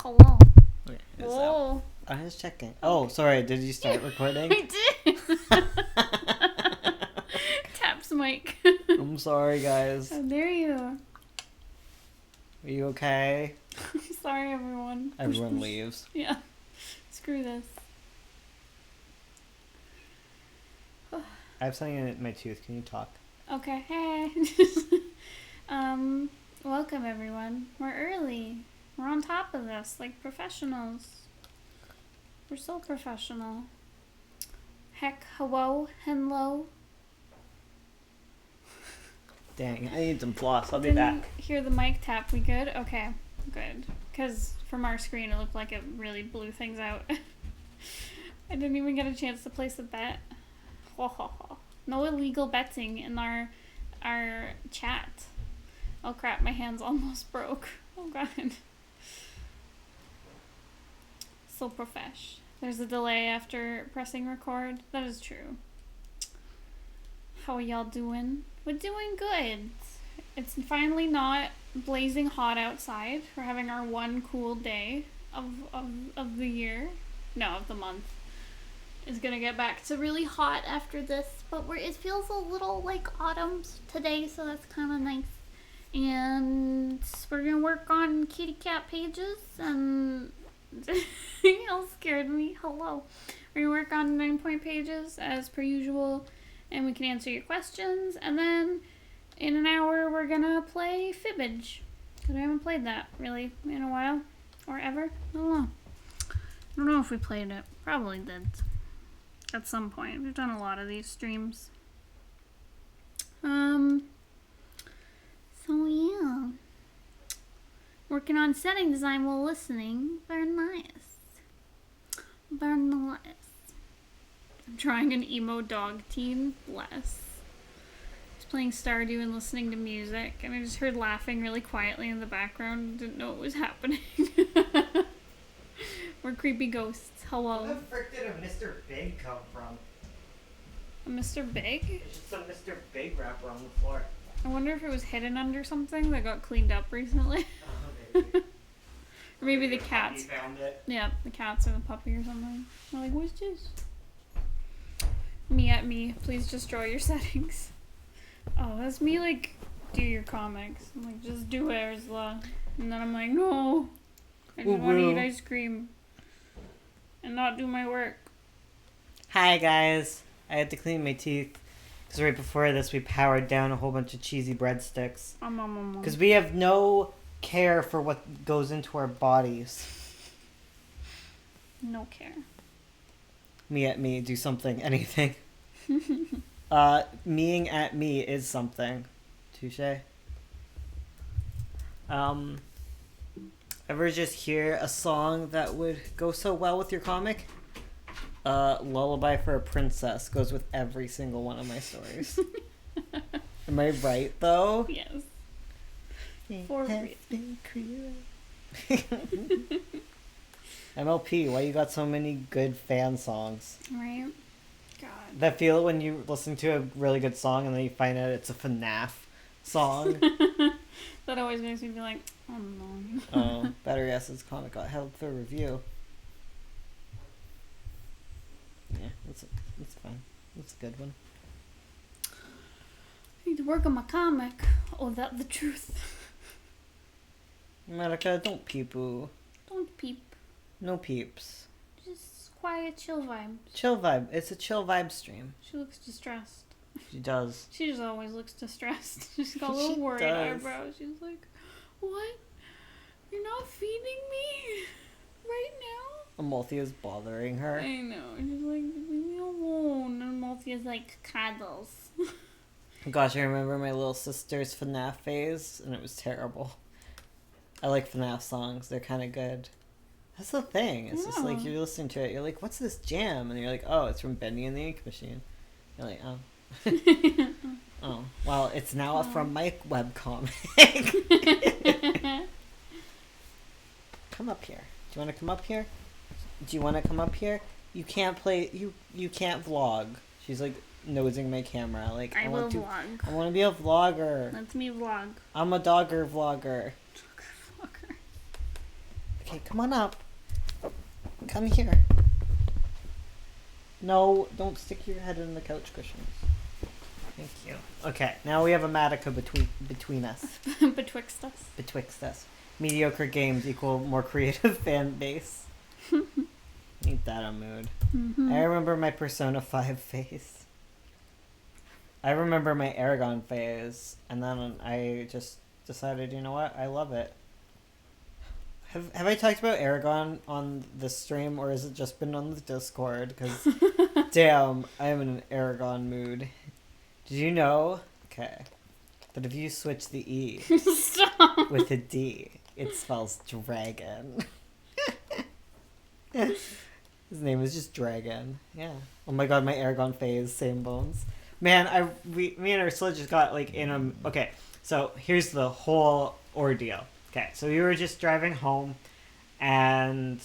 Hello. Okay, Whoa. I was checking. Oh, sorry. Did you start recording? I did. Taps mic. I'm sorry, guys. How dare you? Are you okay? Sorry, everyone. Everyone leaves. Yeah. Screw this. I have something in my tooth. Can you talk? Okay. Hey. Welcome everyone. We're early. We're on top of this, like professionals. We're so professional. Heck, hello. Dang, I need some floss. I'll be Didn't back. hear the mic tap. We good? Okay, good. Because from our screen, it looked like it really blew things out. I didn't even get a chance to place a bet. No illegal betting in our chat. Oh crap, my hands almost broke. Oh god. So profesh. There's a delay after pressing record. That is true. How are y'all doing? We're doing good. It's finally not blazing hot outside. We're having our one cool day of the year. No, of the month. It's gonna get back to really hot after this, but it feels a little like autumn today, so that's kind of nice. And we're gonna work on kitty cat pages, and y'all scared me. Hello. We're gonna work on 9-point pages as per usual, and we can answer your questions. And then in an hour, we're gonna play Fibbage, because we haven't played that really in a while or ever. I don't know if we played it. Probably did. At some point. We've done a lot of these streams. So yeah. Working on setting design while listening. Very nice. Very nice. I'm trying an emo dog teen. Bless. He's playing Stardew and listening to music, and I just heard laughing really quietly in the background. Didn't know what was happening. We're creepy ghosts. Hello. Where the frick did a Mr. Big come from? A Mr. Big? There's just some Mr. Big wrapper on the floor. I wonder if it was hidden under something that got cleaned up recently. Oh, maybe. Or maybe the cats. Found it. Yeah, the cats or the puppy or something. They're like, what's this? Me at me. Please just draw your settings. Oh, that's me, like, do your comics. I'm like, just do it, Ursula. And then I'm like, no. I just want to eat ice cream. And not do my work. Hi, guys. I had to clean my teeth. Because right before this, we powered down a whole bunch of cheesy breadsticks. Because we have no care for what goes into our bodies. No care. Me at me, do something, anything. Meing at me is something. Touche. Ever just hear a song that would go so well with your comic? Lullaby for a Princess goes with every single one of my stories. Am I right, though? Yes. For MLP, why you got so many good fan songs? Right? God. That feel when you listen to a really good song and then you find out it's a FNAF song. That always makes me be like, oh no. Oh, Battery Acid's comic got held for review. Yeah, that's fine. That's a good one. I need to work on my comic. Oh, that's the truth. America, don't peep-oo. Don't peep. No peeps. Just quiet, chill vibes. Chill vibe. It's a chill vibe stream. She looks distressed. She does. She just always looks distressed. She's got a little worried eyebrows. She's like, what? You're not feeding me right now? Amalthea's bothering her. I know. She's like, leave me alone. And Amalthea's like, cuddles. Gosh, I remember my little sister's FNAF phase, and it was terrible. I like FNAF songs. They're kind of good. That's the thing. It's just like, you're listening to it, you're like, what's this jam? And you're like, oh, it's from Bendy and the Ink Machine. You're like, oh. Oh, well, it's now from my webcomic. Come up here. Do you want to come up here? Do you want to come up here? You can't play, you can't vlog. She's like nosing my camera. Like, I will vlog. I want to be a vlogger. Let me vlog. I'm a dogger vlogger. Vlogger. I Okay, come on up. Come here. No, don't stick your head in the couch cushions. Thank you. Okay, now we have a Matica between us. Betwixt us. Betwixt us. Mediocre games equal more creative fan base. Ain't that a mood? Mm-hmm. I remember my Persona 5 phase. I remember my Aragon phase, and then I just decided, you know what? I love it. Have I talked about Aragon on this stream, or has it just been on the Discord? Because, damn, I am in an Aragon mood. Did you know? Okay. That if you switch the E Stop. with a D, it spells dragon. His name is just Dragon. Yeah. Oh my god, my Aragon phase, same bones. Man, me and Ursula just got like in a... Okay, so here's the whole ordeal. Okay, so we were just driving home, and...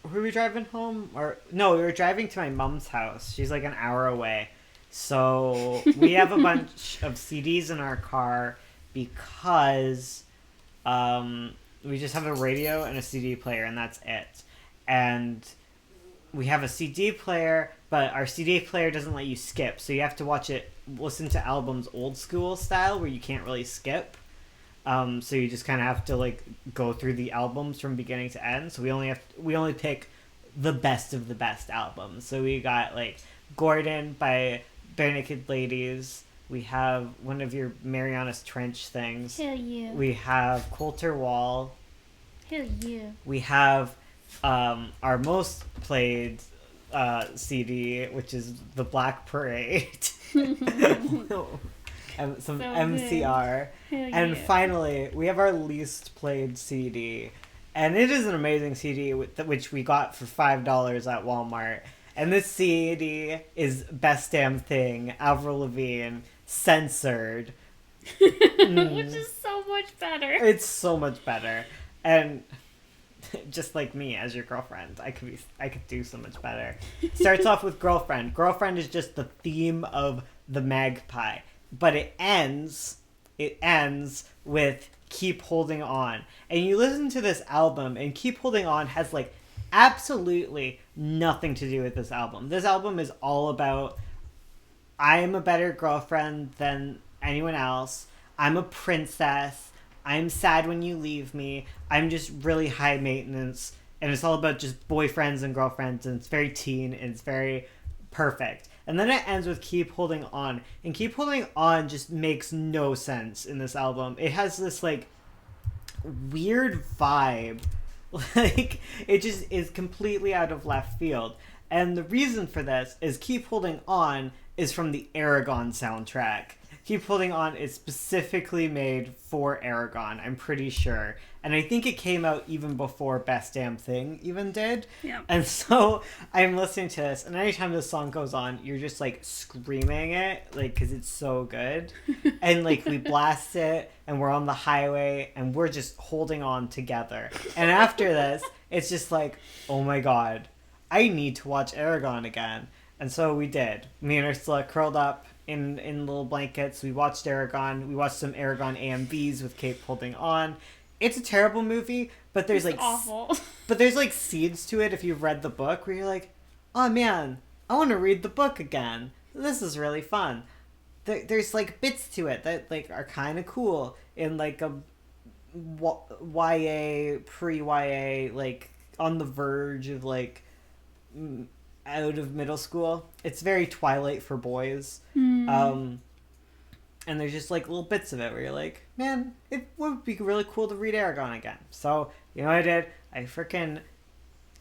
Were we driving home? No, we were driving to my mom's house. She's like an hour away. So we have a bunch of CDs in our car because we just have a radio and a CD player, and that's it. And we have a CD player, but our CD player doesn't let you skip, so you have to listen to albums old school style where you can't really skip. So you just kind of have to like go through the albums from beginning to end. So we only pick the best of the best albums. So we got like Gordon by Bare Naked Ladies. We have one of your Marianas Trench things. Hell yeah. We have Coulter Wall. Hell yeah. We have our most played CD, which is The Black Parade. Some So MCR. And finally, we have our least played CD. And it is an amazing CD, which we got for $5 at Walmart. And this CD is Best Damn Thing, Avril Lavigne, censored. Which is so much better. It's so much better. And just like me as your girlfriend, I could do so much better. Starts off with Girlfriend. Girlfriend is just the theme of the Magpie. But it ends with Keep Holding On. And you listen to this album, and Keep Holding On has like absolutely nothing to do with this album. This album is all about I am a better girlfriend than anyone else. I'm a princess. I'm sad when you leave me. I'm just really high maintenance. And it's all about just boyfriends and girlfriends. And it's very teen. And it's very perfect. And then it ends with Keep Holding On. And Keep Holding On just makes no sense in this album. It has this, like, weird vibe. Like, it just is completely out of left field. And the reason for this is Keep Holding On is from the Aragon soundtrack. Keep Holding On is specifically made for Aragon, I'm pretty sure. And I think it came out even before Best Damn Thing even did. Yeah. And so I'm listening to this, and anytime this song goes on, you're just like screaming it, like, because it's so good. And like we blast it, and we're on the highway, and we're just holding on together. And after this, it's just like, oh my god, I need to watch Aragon again. And so we did. Me and Ursula curled up in little blankets. We watched Aragon. We watched some Aragon AMVs with Keep Holding On. It's a terrible movie, but there's awful. But there's like seeds to it if you've read the book where you're like, oh man, I want to read the book again. This is really fun. There's like bits to it that like are kind of cool in like a YA, pre-YA, like on the verge of like out of middle school. It's very Twilight for boys. And there's just like little bits of it where you're like, man, it would be really cool to read Aragon again. So, you know what I did? I freaking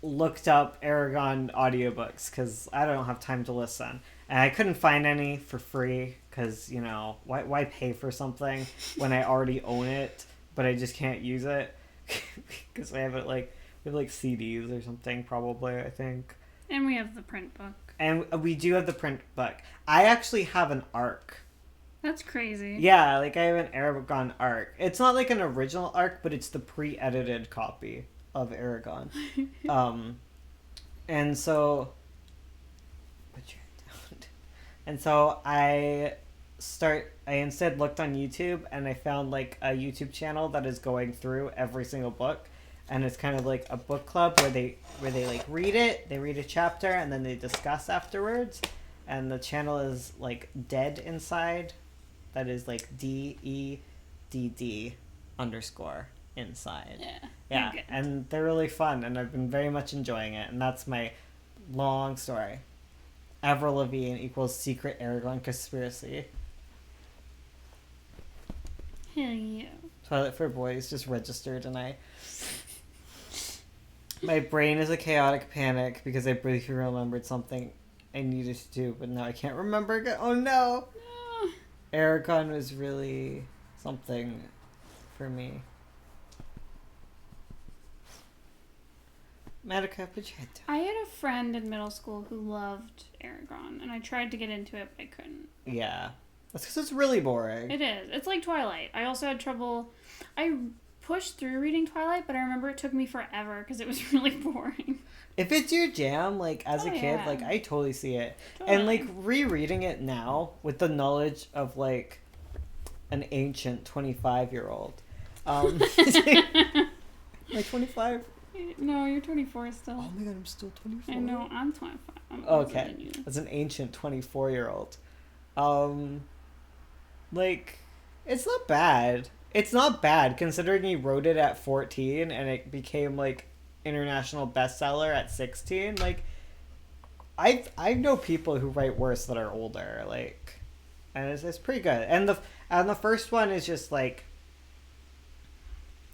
looked up Aragon audiobooks because I don't have time to listen. And I couldn't find any for free because, you know, why pay for something when I already own it, but I just can't use it? Because we have CDs or something probably, I think. And we have the print book. And we do have the print book. I actually have an ARC. That's crazy. Yeah, like I have an Aragon ARC. It's not like an original ARC, but it's the pre-edited copy of Aragon. And so... Put your hand down. And so I instead looked on YouTube, and I found like a YouTube channel that is going through every single book. and it's kind of like a book club where they like read it, they read a chapter, and then they discuss afterwards. And the channel is like Dead Inside, that is like DEDD _ inside. Yeah, and they're really fun, and I've been very much enjoying it. And that's my long story. Avril Lavigne equals secret Aragon conspiracy. Hell yeah. Twilight for Boys just registered, and my brain is a chaotic panic because I briefly remembered something I needed to do, but now I can't remember again. Oh no! Aragon was really something for me. Medica, put your head down. I had a friend in middle school who loved Aragon, and I tried to get into it, but I couldn't. Yeah. That's because it's really boring. It is. It's like Twilight. I also had trouble... I pushed through reading Twilight, but I remember it took me forever because it was really boring. If it's your jam, like, as a kid, like, I totally see it. Totally. And, like, rereading it now with the knowledge of, like, an ancient 25-year-old. Like, 25? No, you're 24 still. Oh my god, I'm still 24. I know, I'm 25. I'm okay. As an ancient 24-year-old. Like, it's not bad. It's not bad considering he wrote it at 14 and it became, like, international bestseller at 16. Like, I know people who write worse that are older, like, and it's pretty good. And the first one is just, like,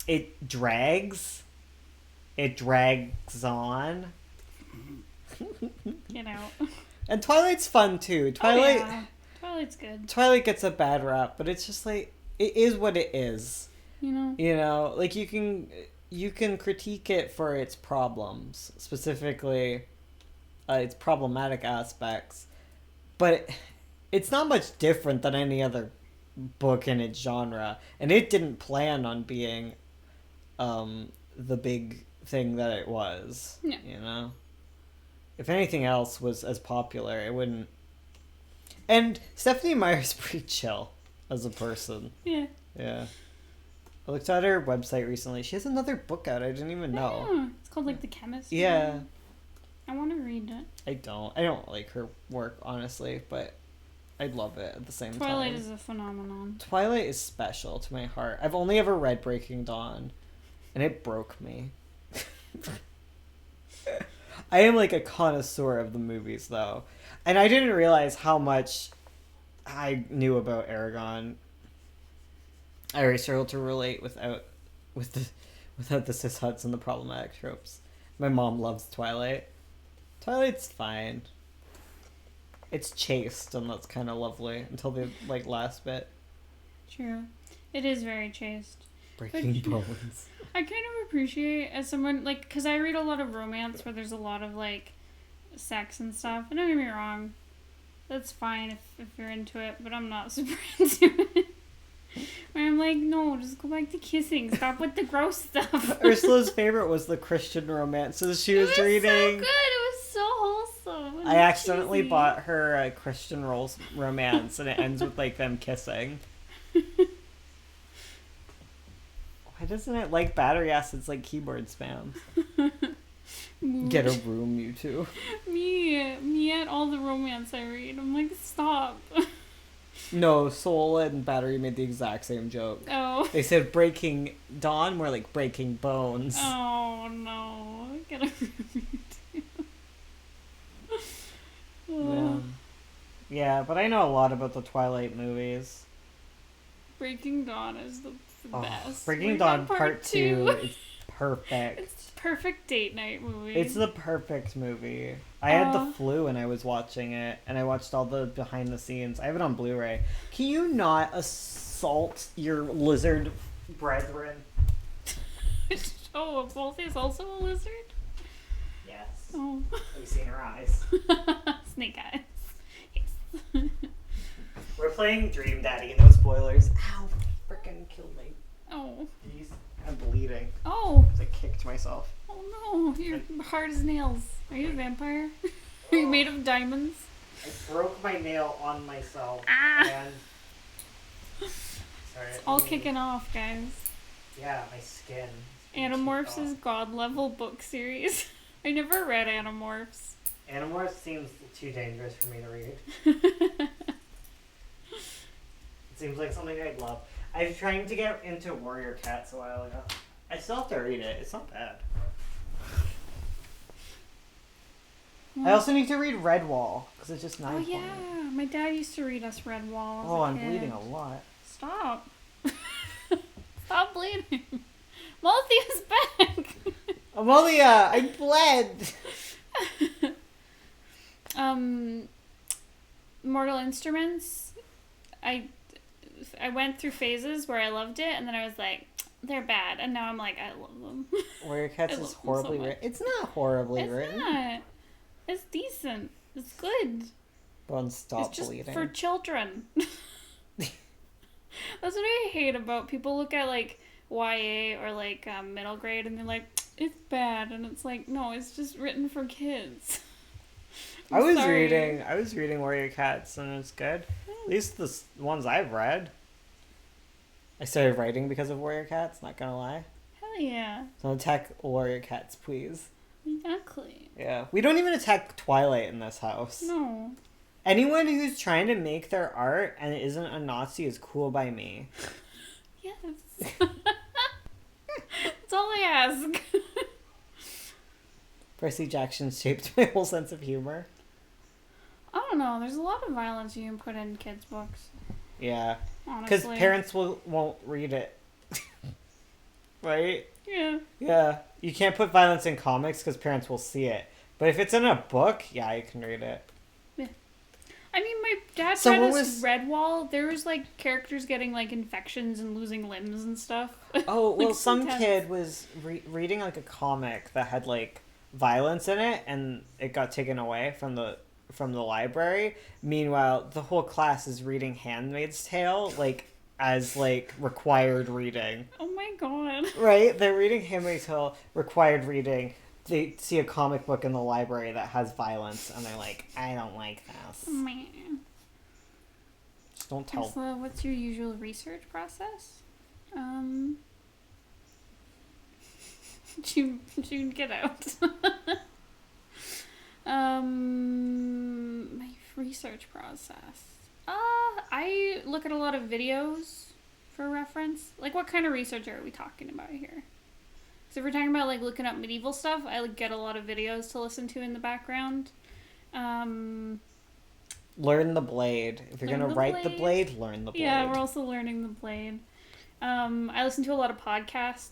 it drags on. Get out. And Twilight's fun too. Twilight's good. Twilight gets a bad rap, but it's just like, it is what it is. You know, like you can critique it for its problems, specifically its problematic aspects, but it's not much different than any other book in its genre, and it didn't plan on being the big thing that it was. Yeah. You know, if anything else was as popular, it wouldn't. And Stephenie Meyer's pretty chill as a person. Yeah. I looked at her website recently. She has another book out. I didn't even know. Yeah. It's called like The Chemist. Yeah. I want to read it. I don't like her work, honestly, but I love it at the same time. Twilight is a phenomenon. Twilight is special to my heart. I've only ever read Breaking Dawn, and it broke me. I am like a connoisseur of the movies, though. And I didn't realize how much I knew about Aragon. I already struggled to relate without the cis huts and the problematic tropes. My mom loves Twilight. Twilight's fine. It's chaste, and that's kind of lovely until the like last bit. True, it is very chaste. Breaking bones. I kind of appreciate as someone like because I read a lot of romance where there's a lot of like sex and stuff. And don't get me wrong, that's fine if you're into it, but I'm not super into it. Where I'm like, no, just go back to kissing. Stop with the gross stuff. Ursula's favorite was the Christian romances she was reading. It was so good. It was so wholesome. I accidentally bought her a Christian romance, and it ends with like them kissing. Why doesn't it like battery acids like keyboard spam? Get a room, you two. Me at all the romance I read. I'm like, stop. No, Soul and Battery made the exact same joke. Oh. They said Breaking Dawn, more like Breaking Bones. Oh no. Get a room. Yeah, but I know a lot about the Twilight movies. Breaking Dawn is the best. Breaking Dawn Part 2 is perfect. It's a perfect date night movie. It's the perfect movie. I had the flu and I was watching it, and I watched all the behind the scenes. I have it on Blu-ray. Can you not assault your lizard brethren? Oh, Bolt is also a lizard? Yes. Oh. Have you seen her eyes? Snake eyes. Yes. We're playing Dream Daddy, no spoilers. Ow, frickin' killed me. Oh. Jeez, I'm bleeding. Oh. I kicked myself. Oh no, you're hard as nails. Are you a vampire? Are you made of diamonds? I broke my nail on myself. Ah. And... Sorry, It's all kicking off, guys. Yeah, my skin. It's Animorphs is god level book series. I never read Animorphs. Animorphs seems too dangerous for me to read. It seems like something I'd love. I was trying to get into Warrior Cats a while ago. I still have to read it. It's not bad. I also need to read Redwall because it's just 9. Oh yeah, my dad used to read us Redwall. Oh, I'm bleeding a lot. Stop. Stop bleeding. Malthia's back. Amalia, I bled. Mortal Instruments. I went through phases where I loved it, and then I was like, they're bad, and now I'm like, I love them. Warrior Cats is horribly written. It's not horribly written. It's not. It's decent. It's good. Bones, stop it's just bleeding. for children. That's what I hate about people look at like YA or like middle grade and they're like, it's bad, and it's like, no, it's just written for kids. I was reading Warrior Cats and it's good. At least the ones I've read. I started writing because of Warrior Cats, not gonna lie. Hell yeah. Don't attack Warrior Cats, please. Exactly. Yeah. We don't even attack Twilight in this house. No. Anyone who's trying to make their art and isn't a Nazi is cool by me. Yes. That's all I ask. Percy Jackson shaped my whole sense of humor. I don't know. There's a lot of violence you can put in kids' books. Yeah. Honestly. Because parents won't read it. Right? Yeah. Yeah. You can't put violence in comics because parents will see it. But if it's in a book, yeah, you can read it. Yeah. I mean, my dad So read what this Redwall. There was, like, characters getting, like, infections and losing limbs and stuff. Oh, well, like, some intense. kid was reading, like, a comic that had, like, violence in it, and it got taken away from the library. Meanwhile, the whole class is reading Handmaid's Tale, like, as, like, required reading. Oh my god. Right? They're reading Handmaid's Tale, required reading. They see a comic book in the library that has violence, and they're like, I don't like this. Man. Just don't tell. So, what's your usual research process? June, get out. My research process. I look at a lot of videos for reference. Like, what kind of research are we talking about here? So if we're talking about, like, looking up medieval stuff, I get a lot of videos to listen to in the background. Learn the blade. If you're going to write the blade, learn the blade. Yeah, we're also learning the blade. I listen to a lot of podcasts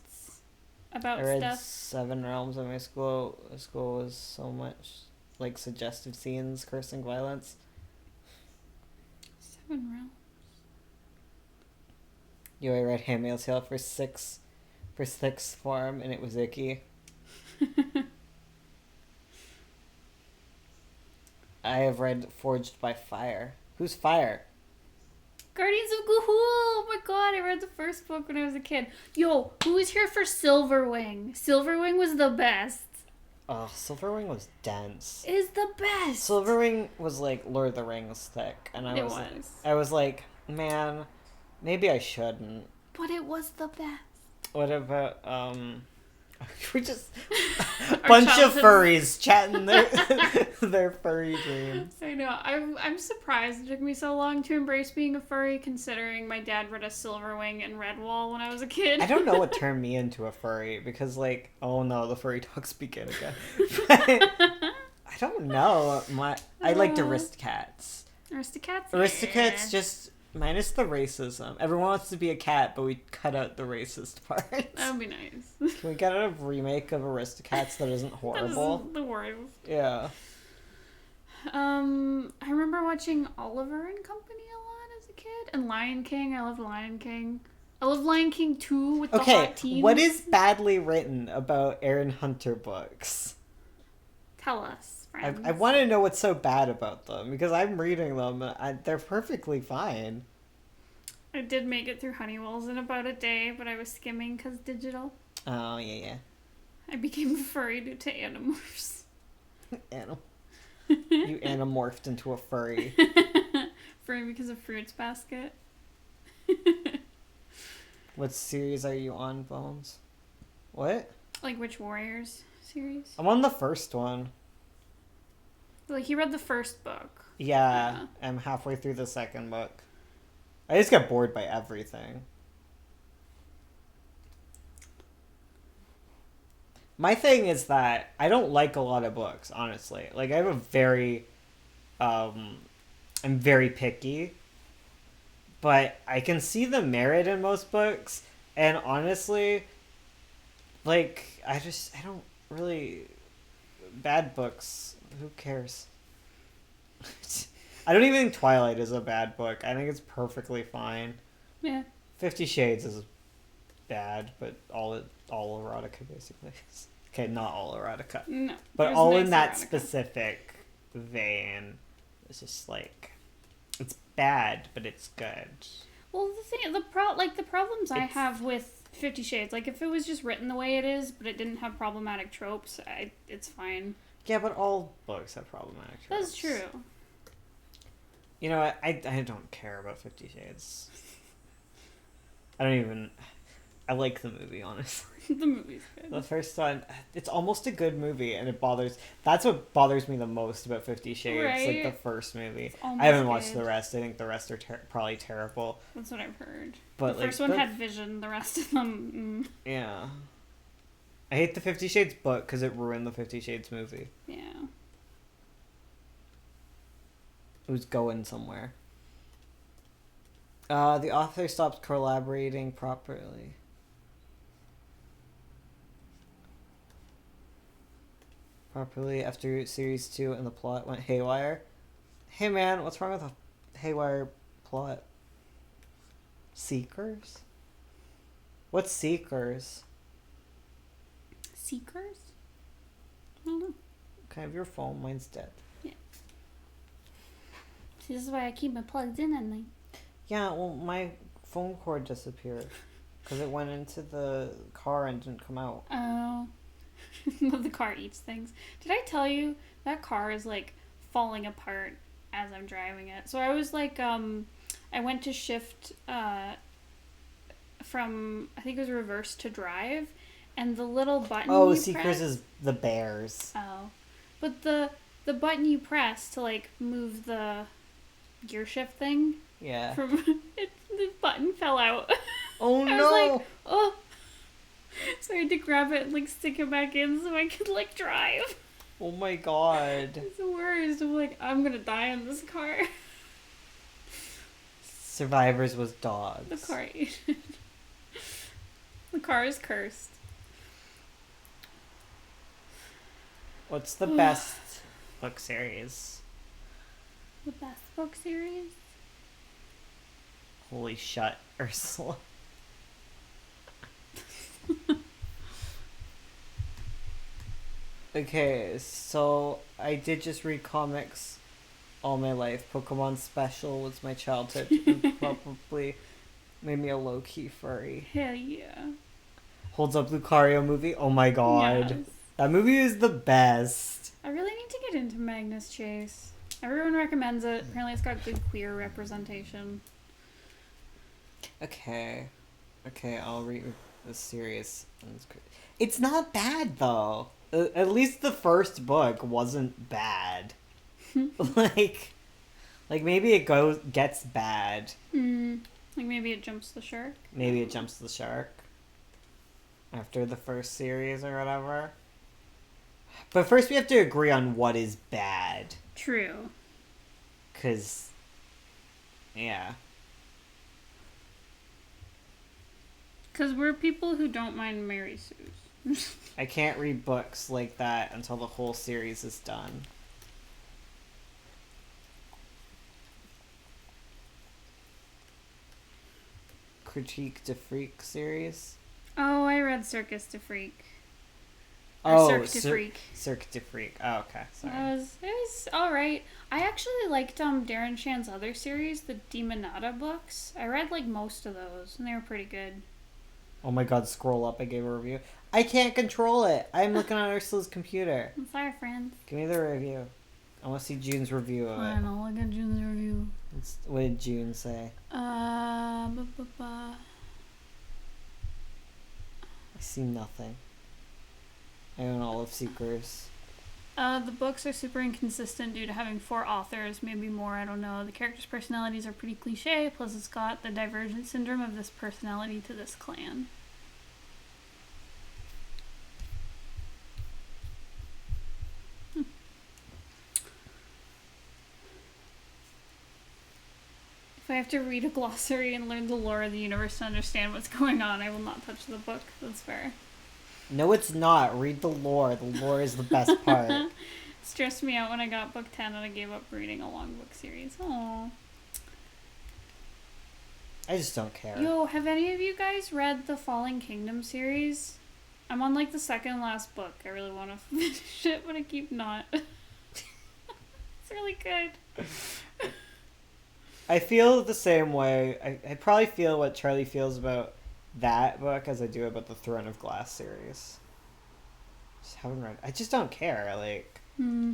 about I read stuff. 7 Realms in my school. The school was so much, like, suggestive scenes, cursing, violence. 7 Realms. You know, I read Handmaid's Tale for sixth form, and it was icky. I have read Forged by Fire. Who's Fire? Guardians of Gahul! Oh my god, I read the first book when I was a kid. Yo, who was here for Silverwing? Silverwing was the best. Oh, Silverwing was dense. It is the best. Silverwing was like Lord of the Rings thick, and I was like, man, maybe I shouldn't. But it was the best. What about we're just a bunch of furries chatting their furry dreams. I know. I'm surprised it took me so long to embrace being a furry, considering my dad read a Silverwing and Redwall when I was a kid. I don't know what turned me into a furry because, like, oh no, the furry talks begin again. But I don't know. I liked Aristocats. Aristocats just. Minus the racism. Everyone wants to be a cat, but we cut out the racist part. That would be nice. Can we get a remake of Aristocats that isn't horrible? That isn't the worst. Yeah. I remember watching Oliver and Company a lot as a kid. And Lion King. I loved Lion King. I love Lion King 2 with the hot teens. What is badly written about Aaron Hunter books? Tell us. I want to know what's so bad about them because I'm reading them and they're perfectly fine. I did make it through Honeywells in about a day, but I was skimming because digital. Oh, yeah. I became a furry due to Animorphs. You animorphed into a furry. Furry because of Fruits Basket. What series are you on, Bones? What? Like which Warriors series? I'm on the first one. Like he read the first book. Yeah, I'm halfway through the second book. I just get bored by everything. My thing is that I don't like a lot of books, honestly. Like, I have a very, I'm very picky, but I can see the merit in most books, and honestly, like, I don't really, bad books, who cares? I don't even think Twilight is a bad book. I think it's perfectly fine. Yeah. 50 Shades is bad, but all erotica basically is. Okay, not all erotica. No. But all nice in that erotica. specific vein. It's just like, it's bad, but it's good. Well, the problems I have with 50 Shades, like if it was just written the way it is, but it didn't have problematic tropes, it's fine. Yeah, but all books have problematic tropes. That's true. You know what? I don't care about 50 Shades. I like the movie, honestly. The movie's good. The first one, it's almost a good movie, and that's what bothers me the most about 50 Shades, Right. like the first movie. Almost I haven't watched good. the rest. I think the rest are probably terrible. That's what I've heard. But the first one had Vision, the rest of them, Yeah. I hate the 50 Shades book because it ruined the 50 Shades movie. yeah. It was going somewhere. The author stopped collaborating properly. After series 2 and the plot went haywire. Hey man, what's wrong with a haywire plot? Seekers? What's Seekers? Seekers? I don't know. Can I have your phone? Mine's dead. See, this is why I keep it plugged in at night. Yeah, well, my phone cord disappeared. Because it went into the car and didn't come out. Oh. The car eats things. Did I tell you that car is like falling apart as I'm driving it? So I was like, I went to shift from, I think it was reverse to drive, and the little button. Oh, you Seekers press, is the bears. Oh, but the button you press to like move the gear shift thing. Yeah. The button fell out. Oh I no! was like, oh. So I had to grab it and like stick it back in so I could like drive. Oh my god. It's the worst. I'm like, I'm gonna die in this car. Survivors was dogs. The car ate it. The car is cursed. What's the best book series? The best book series? Holy shut, Ursula. Okay, so I did just read comics all my life. Pokemon Special was my childhood and probably made me a low-key furry. Hell yeah. Holds Up Lucario movie. Oh my god. Yes. That movie is the best. I really need to get into Magnus Chase. Everyone recommends it. Apparently it's got good queer representation. Okay, I'll read the series. It's not bad though. At least the first book wasn't bad. like maybe it gets bad. Like maybe it jumps the shark. Maybe it jumps the shark after the first series or whatever. But first we have to agree on what is bad. True. 'Cause yeah. Because we're people who don't mind Mary Sue's. I can't read books like that until the whole series is done. Critique de Freak series. Oh, I read Circus de Freak. Oh, Cirque de Freak. Cirque de Freak. Oh, okay. Sorry. It was alright. I actually liked Darren Shan's other series, the Demonata books. I read like most of those, and they were pretty good. Oh my god, scroll up. I gave a review. I can't control it. I'm looking on Ursula's computer. I'm sorry, friends. Give me the review. I want to see June's review of it. Fine, I'll look at June's review. What did June say? I I see nothing. I own all of Seekers. The books are super inconsistent due to having 4 authors, maybe more, I don't know. The characters' personalities are pretty cliche, plus it's got the divergent syndrome of this personality to this clan. If I have to read a glossary and learn the lore of the universe to understand what's going on, I will not touch the book. That's fair. No, it's not. Read the lore. The lore is the best part. It stressed me out when I got book 10 and I gave up reading a long book series. Aww. I just don't care. Yo, have any of you guys read the Fallen Kingdom series? I'm on like the second last book. I really want to finish it, but I keep not. It's really good. I feel the same way. I probably feel what Charlie feels about that book as I do about the Throne of Glass series. Just haven't read. I just don't care. Like, I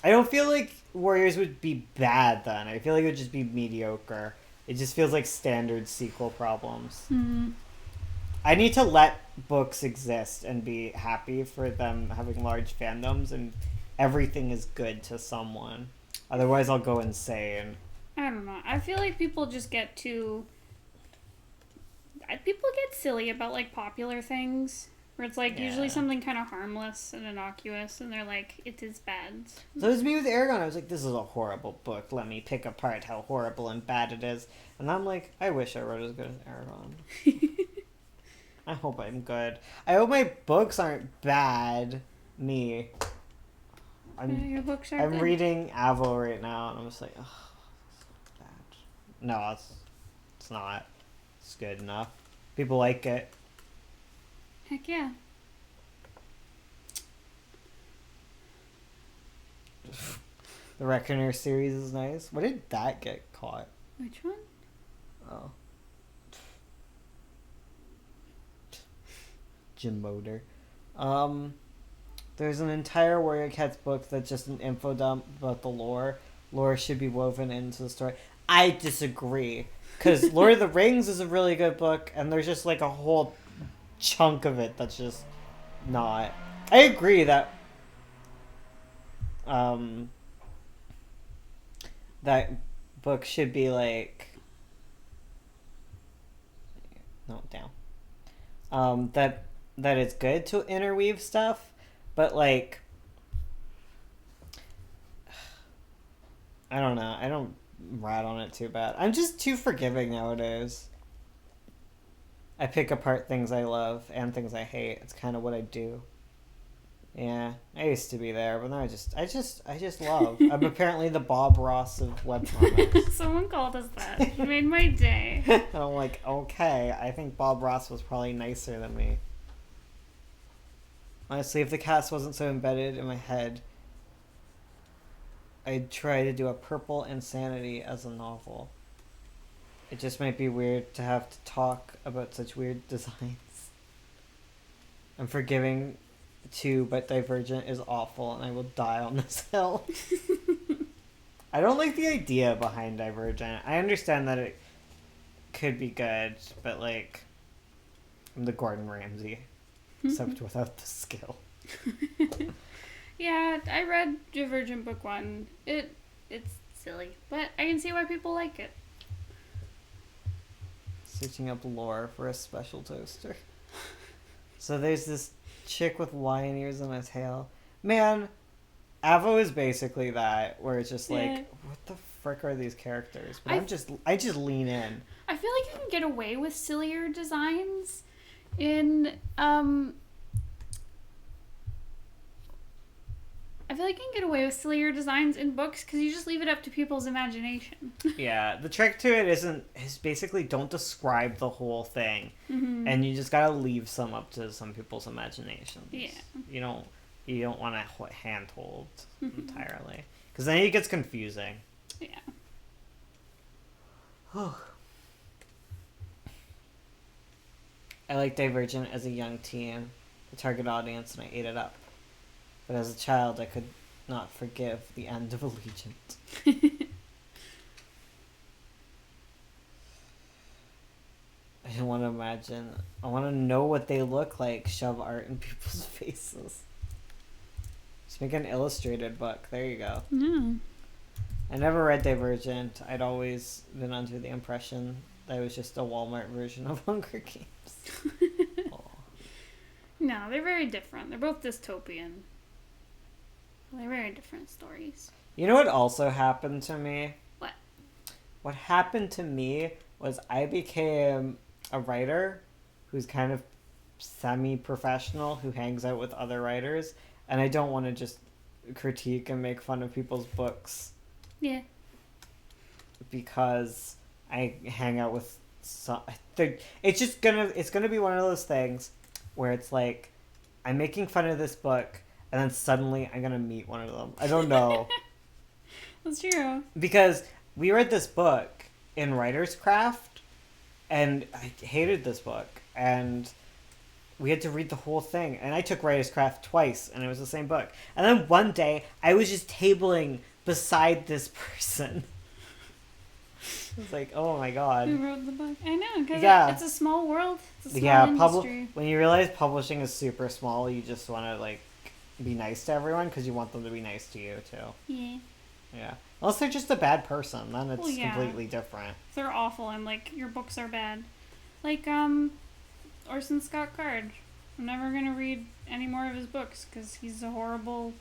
don't feel like Warriors would be bad then. I feel like it would just be mediocre. It just feels like standard sequel problems. I need to let books exist and be happy for them having large fandoms and everything is good to someone. Otherwise, I'll go insane. I don't know. I feel like people just get too... People get silly about, like, popular things. Where it's, like, usually something kind of harmless and innocuous. And they're like, it is bad. So it was me with Aragon. I was like, this is a horrible book. Let me pick apart how horrible and bad it is. And I'm like, I wish I wrote as good as Aragon. I hope I'm good. I hope my books aren't bad. Me. Your books are I'm good. reading Avo right now, and I'm just like, oh, it's bad. No, it's not. It's good enough. People like it. Heck yeah. The Reckoner series is nice. Where did that get caught? Which one? Oh. Jim Motor. There's an entire Warrior Cats book that's just an info dump about the lore. Lore should be woven into the story. I disagree. Because Lord of the Rings is a really good book, and there's just like a whole chunk of it that's just not. I agree that that book should be like no down. That it's good to interweave stuff, but like I don't know. I don't rat on it too bad. I'm just too forgiving nowadays. I pick apart things I love and things I hate. It's kind of what I do. Yeah, I used to be there, but now I just love. I'm apparently the Bob Ross of webcomics. Someone called us that. You made my day. And I'm like, okay, I think Bob Ross was probably nicer than me. Honestly, if the cast wasn't so embedded in my head, I'd try to do a Purple Insanity as a novel. It just might be weird to have to talk about such weird designs. I'm forgiving too, but Divergent is awful and I will die on this hill. I don't like the idea behind Divergent. I understand that it could be good, but like, I'm the Gordon Ramsay, except without the skill. Yeah, I read Divergent Book 1. It's silly, but I can see why people like it. Searching up lore for a special toaster. So there's this chick with lion ears on a tail. Man, Avo is basically that, where it's just like, what the frick are these characters? But I just lean in. I feel like you can get away with sillier designs in I feel like you can get away with sillier designs in books because you just leave it up to people's imagination. Yeah, the trick to it is basically don't describe the whole thing, and you just gotta leave some up to some people's imaginations. Yeah, you don't want to handhold entirely because then it gets confusing. Yeah. I liked Divergent as a young teen, the target audience, and I ate it up. But as a child, I could not forgive the end of Allegiant. I don't want to imagine. I want to know what they look like. Shove art in people's faces. Just make an illustrated book. There you go. No. I never read Divergent. I'd always been under the impression that it was just a Walmart version of Hunger Games. Oh. No, they're very different. They're both dystopian. They're very different stories. You know what also happened to me? What? What happened to me was I became a writer who's kind of semi-professional, who hangs out with other writers, and I don't want to just critique and make fun of people's books. Yeah. Because I hang out with some... It's gonna be one of those things where it's like, I'm making fun of this book, and then suddenly I'm gonna meet one of them. I don't know. That's true. Because we read this book in Writer's Craft, and I hated this book, and we had to read the whole thing, and I took Writer's Craft twice, and it was the same book. And then one day, I was just tabling beside this person. I was like, oh my god. Who wrote the book? I know, because it's a small world. It's a small industry. When you realize publishing is super small, you just want to, like, be nice to everyone, because you want them to be nice to you, too. Yeah. Yeah. Unless they're just a bad person, then it's completely different. They're awful, and, like, your books are bad. Like, Orson Scott Card. I'm never gonna read any more of his books, because he's a horrible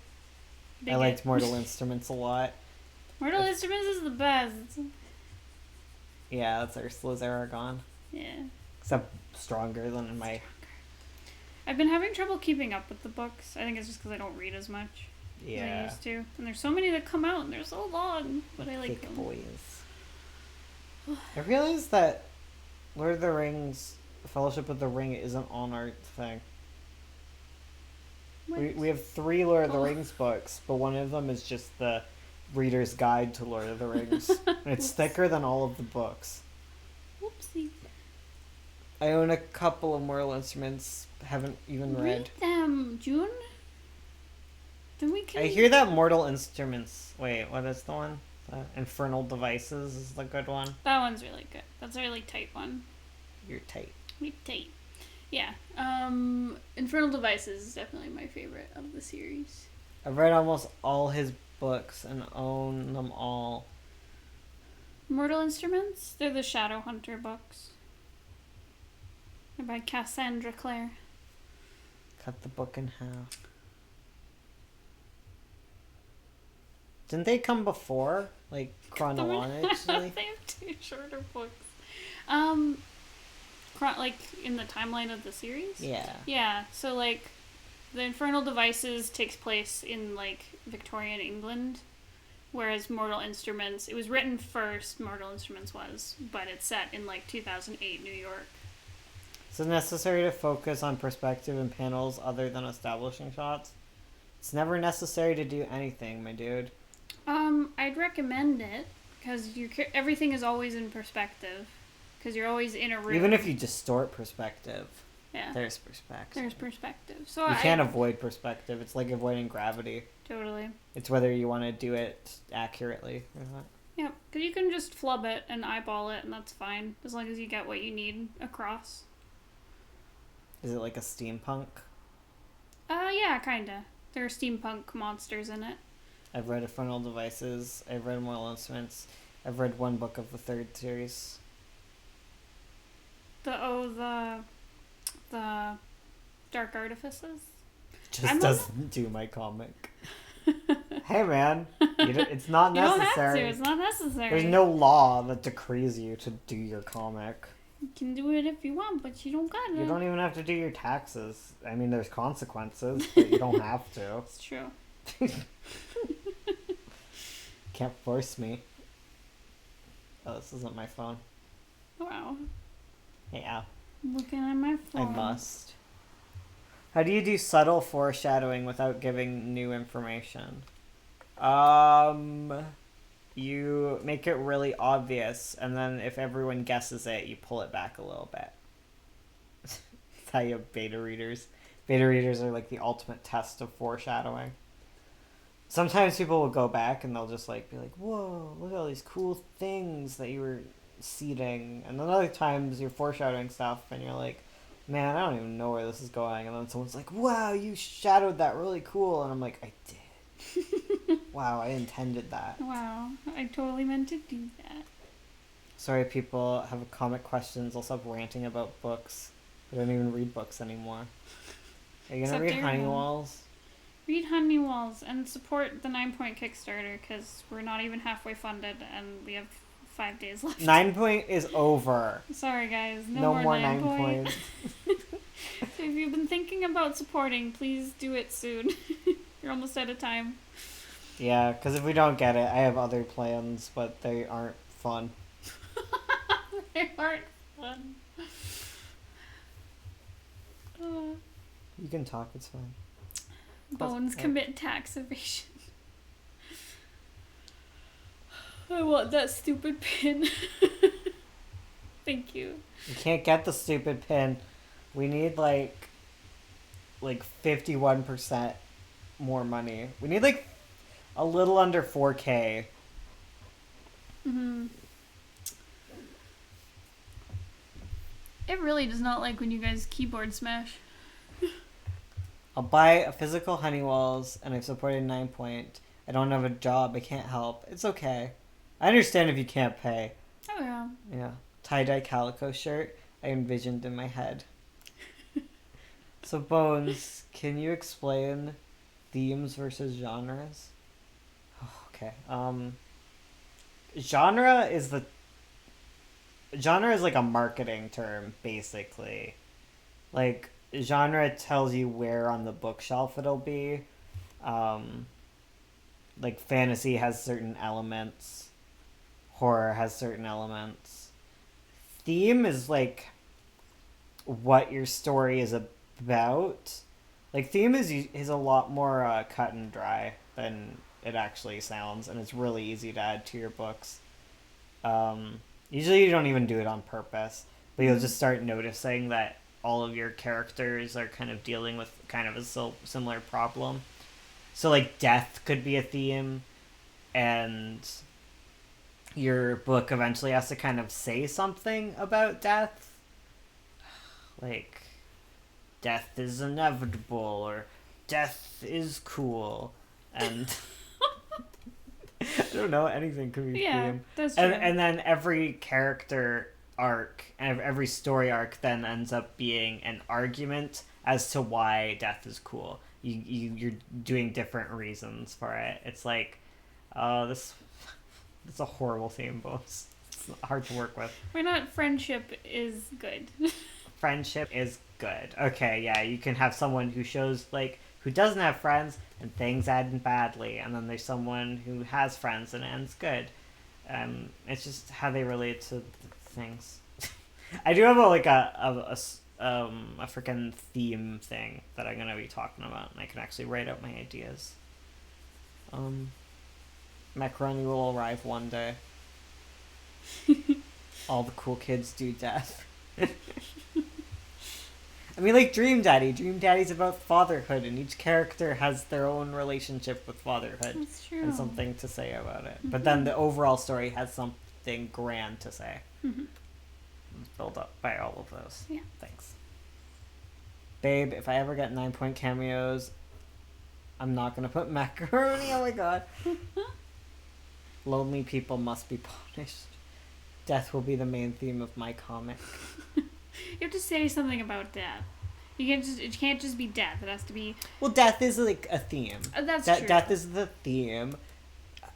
bigot. I liked Mortal Instruments a lot. Mortal Instruments is the best. Yeah, that's Ursula's Aragon. Yeah. Except stronger than in my... I've been having trouble keeping up with the books. I think it's just because I don't read as much as I used to. And there's so many that come out, and they're so long, but I like them. Boys. I realized that Lord of the Rings, Fellowship of the Ring, isn't on our thing. We have 3 Lord of the Rings books, but one of them is just the Reader's Guide to Lord of the Rings. And it's thicker than all of the books. Whoopsie. I own a couple of Mortal Instruments, haven't even read. Read them, June. Then we can... I hear that Mortal Instruments... Wait, what is the one? Infernal Devices is the good one. That one's really good. That's a really tight one. You're tight. Really tight. Yeah. Infernal Devices is definitely my favorite of the series. I've read almost all his books and own them all. Mortal Instruments? They're the Shadowhunter books. They're by Cassandra Clare. Cut the book in half. Didn't they come before? Like, chronologically? They have 2 shorter books. Like, in the timeline of the series? Yeah. Yeah, so, like, the Infernal Devices takes place in, like, Victorian England, whereas Mortal Instruments, it was written first, Mortal Instruments was, but it's set in, like, 2008 New York. Is it necessary to focus on perspective and panels other than establishing shots? It's never necessary to do anything, my dude. I'd recommend it, because everything is always in perspective, because you're always in a room. Even if you distort perspective, yeah, there's perspective. There's perspective. So you can't avoid perspective. It's like avoiding gravity. Totally. It's whether you want to do it accurately or not. Yeah, because you can just flub it and eyeball it, and that's fine, as long as you get what you need across. Is it like a steampunk? Yeah, kinda. There are steampunk monsters in it. I've read Infernal Devices. I've read Mortal Instruments. I've read 1 book of the 3rd series. The Dark Artifices? Just doesn't do my comic. Hey man, it's not necessary. You don't have to, it's not necessary. There's no law that decrees you to do your comic. You can do it if you want, but you don't gotta. You don't even have to do your taxes. I mean, there's consequences, but you don't have to. It's true. Can't force me. Oh, this isn't my phone. Wow. Yeah. I'm looking at my phone. I must. How do you do subtle foreshadowing without giving new information? You make it really obvious, and then if everyone guesses it, you pull it back a little bit. That's how you have beta readers. Beta readers are like the ultimate test of foreshadowing. Sometimes people will go back and they'll just like be like, whoa, look at all these cool things that you were seeding, and then other times you're foreshadowing stuff, and you're like, man, I don't even know where this is going, and then someone's like, wow, you shadowed that really cool, and I'm like, I did. Wow, I intended that. Wow, I totally meant to do that. Sorry, people have comic questions. I'll stop ranting about books. I don't even read books anymore. Are you gonna read Honeywalls? Read Honeywalls and support the 9-point Kickstarter, because we're not even halfway funded and we have 5 days left. 9 point is over. Sorry guys, no more 9 points. So if you've been thinking about supporting, please do it soon. You're almost out of time. Yeah, because if we don't get it, I have other plans, but they aren't fun. They aren't fun. You can talk, it's fine. Bones commit tax evasion. I want that stupid pin. Thank you. You can't get the stupid pin. We need like 51% more money. We need like a little under 4K. Mm-hmm. It really does not like when you guys keyboard smash. I'll buy a physical Honeywalls, and I've supported 9 point. I don't have a job. I can't help. It's okay. I understand if you can't pay. Oh, yeah. Yeah. Tie-dye calico shirt I envisioned in my head. So, Bones, can you explain themes versus genres? Oh, okay. Genre is like a marketing term, basically. Like, genre tells you where on the bookshelf it'll be. Like, fantasy has certain elements. Horror has certain elements. Theme is, like, what your story is about. Like, theme is a lot more cut and dry than it actually sounds, and it's really easy to add to your books. Usually you don't even do it on purpose, but you'll just start noticing that all of your characters are kind of dealing with kind of a similar problem. So, like, death could be a theme, and your book eventually has to kind of say something about death. Like, death is inevitable, or death is cool, and I don't know, anything could be theme. That's true. And then every character arc, and every story arc then ends up being an argument as to why death is cool. You're doing different reasons for it. It's like, it's a horrible theme, Bones. It's hard to work with. Why not friendship is good? Friendship is good. Okay, yeah, you can have someone who shows, like, who doesn't have friends and things end badly, and then there's someone who has friends and it ends good. It's just how they relate to things. I do have a freaking theme thing that I'm gonna be talking about, and I can actually write out my ideas. Macaroni will arrive one day. All the cool kids do death. I mean, like Dream Daddy. Dream Daddy's about fatherhood, and each character has their own relationship with fatherhood. That's true. And something to say about it. Mm-hmm. But then the overall story has something grand to say. Mm-hmm. Built up by all of those. Yeah. Thanks. Babe, if I ever get 9 point cameos, I'm not going to put macaroni. Oh my god. Lonely people must be punished. Death will be the main theme of my comic. You have to say something about death. It can't just be death. It has to be... Well, death is like a theme. That's true. Death is the theme.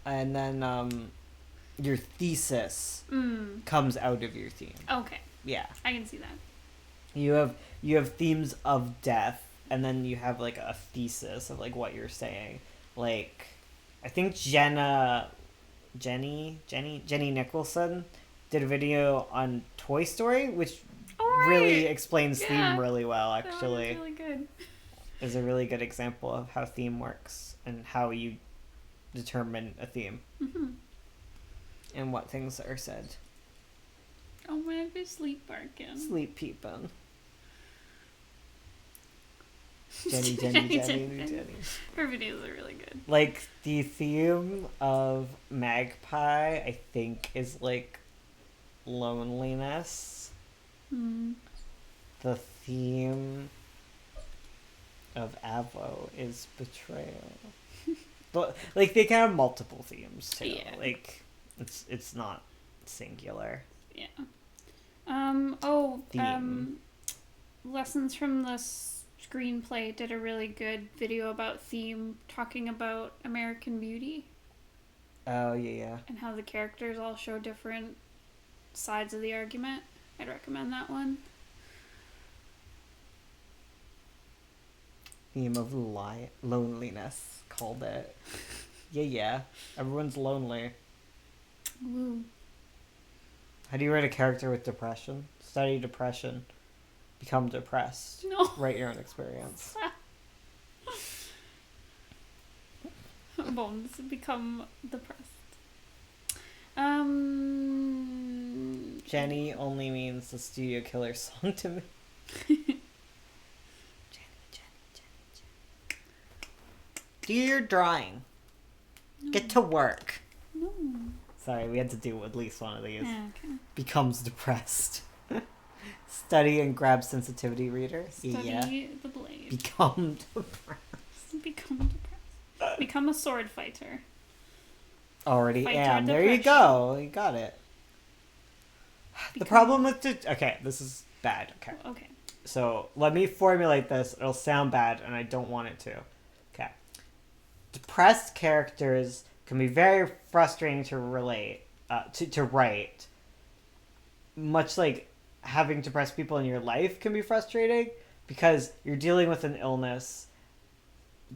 And then your thesis comes out of your theme. Okay. Yeah. I can see that. You have themes of death, and then you have like a thesis of like what you're saying. Like, I think Jenny Nicholson did a video on Toy Story, which really explains theme really well, actually. That was really good. Is a really good example of how theme works and how you determine a theme. Mm-hmm. And what things are said. Oh my, I've been sleep barking. Sleep peeping. Jenny. Her videos are really good. Like, the theme of Magpie, I think, is like loneliness. Hmm. The theme of Avo is betrayal. But like they can have multiple themes too. Yeah. Like it's not singular. Yeah. Theme. Lessons from the Screenplay did a really good video about theme, talking about American Beauty Oh yeah. and how the characters all show different sides of the argument. I'd recommend that one. Theme of loneliness called it. Yeah. Everyone's lonely. Woo. How do you write a character with depression? Study depression. Become depressed. No. Write your own experience. Bones become depressed. Jenny only means the Studio Killer song to me. Jenny. Do your drawing. No. Get to work. No. Sorry, we had to do at least one of these. Yeah, okay. Becomes depressed. Study and grab sensitivity reader. Study the blade. Become depressed. Become depressed. Become a sword fighter. Already Fight am. your There you depression. go. You got it. The problem with okay, this is bad. Okay. So let me formulate this. It'll sound bad, and I don't want it to. Okay. Depressed characters can be very frustrating to relate, to write. Much like having depressed people in your life can be frustrating because you're dealing with an illness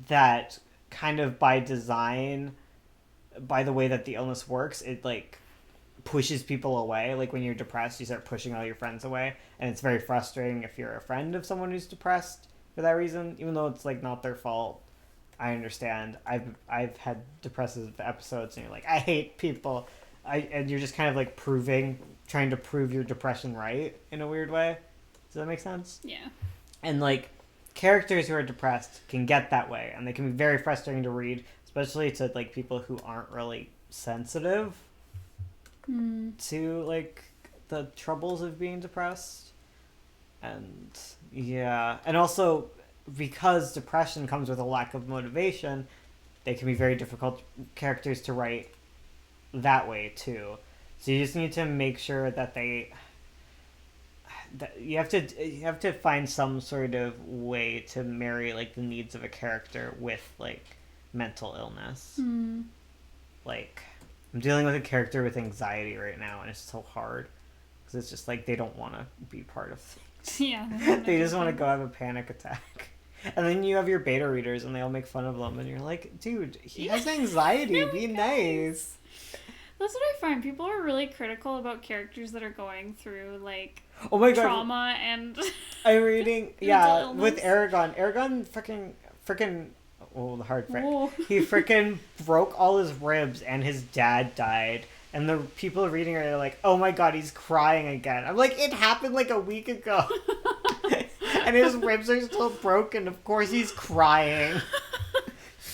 that kind of by design, by the way that the illness works, it like pushes people away. Like when you're depressed, you start pushing all your friends away, and it's very frustrating if you're a friend of someone who's depressed for that reason, even though it's like not their fault. I understand. I've had depressive episodes, and you're like, I hate people, and you're just kind of like trying to prove your depression right in a weird way. Does that make sense? Yeah. And like characters who are depressed can get that way, and they can be very frustrating to read, especially to like people who aren't really sensitive to like the troubles of being depressed. And yeah, and also because depression comes with a lack of motivation, they can be very difficult characters to write that way too. So you just need to make sure that you have to find some sort of way to marry like the needs of a character with like mental illness. Like I'm dealing with a character with anxiety right now, and it's so hard because it's just like they don't want to be part of things. Yeah. They just want to go have a panic attack. And then you have your beta readers, and they all make fun of them, and you're like, dude, he has anxiety. Be nice. That's what I find. People are really critical about characters that are going through like Oh my god, trauma and. I'm reading mental with illness. Aragon freaking oh, the hard frick. Whoa. He freaking broke all his ribs, and his dad died. And the people reading it are like, oh my god, he's crying again. I'm like, it happened like a week ago. And his ribs are still broken. Of course he's crying.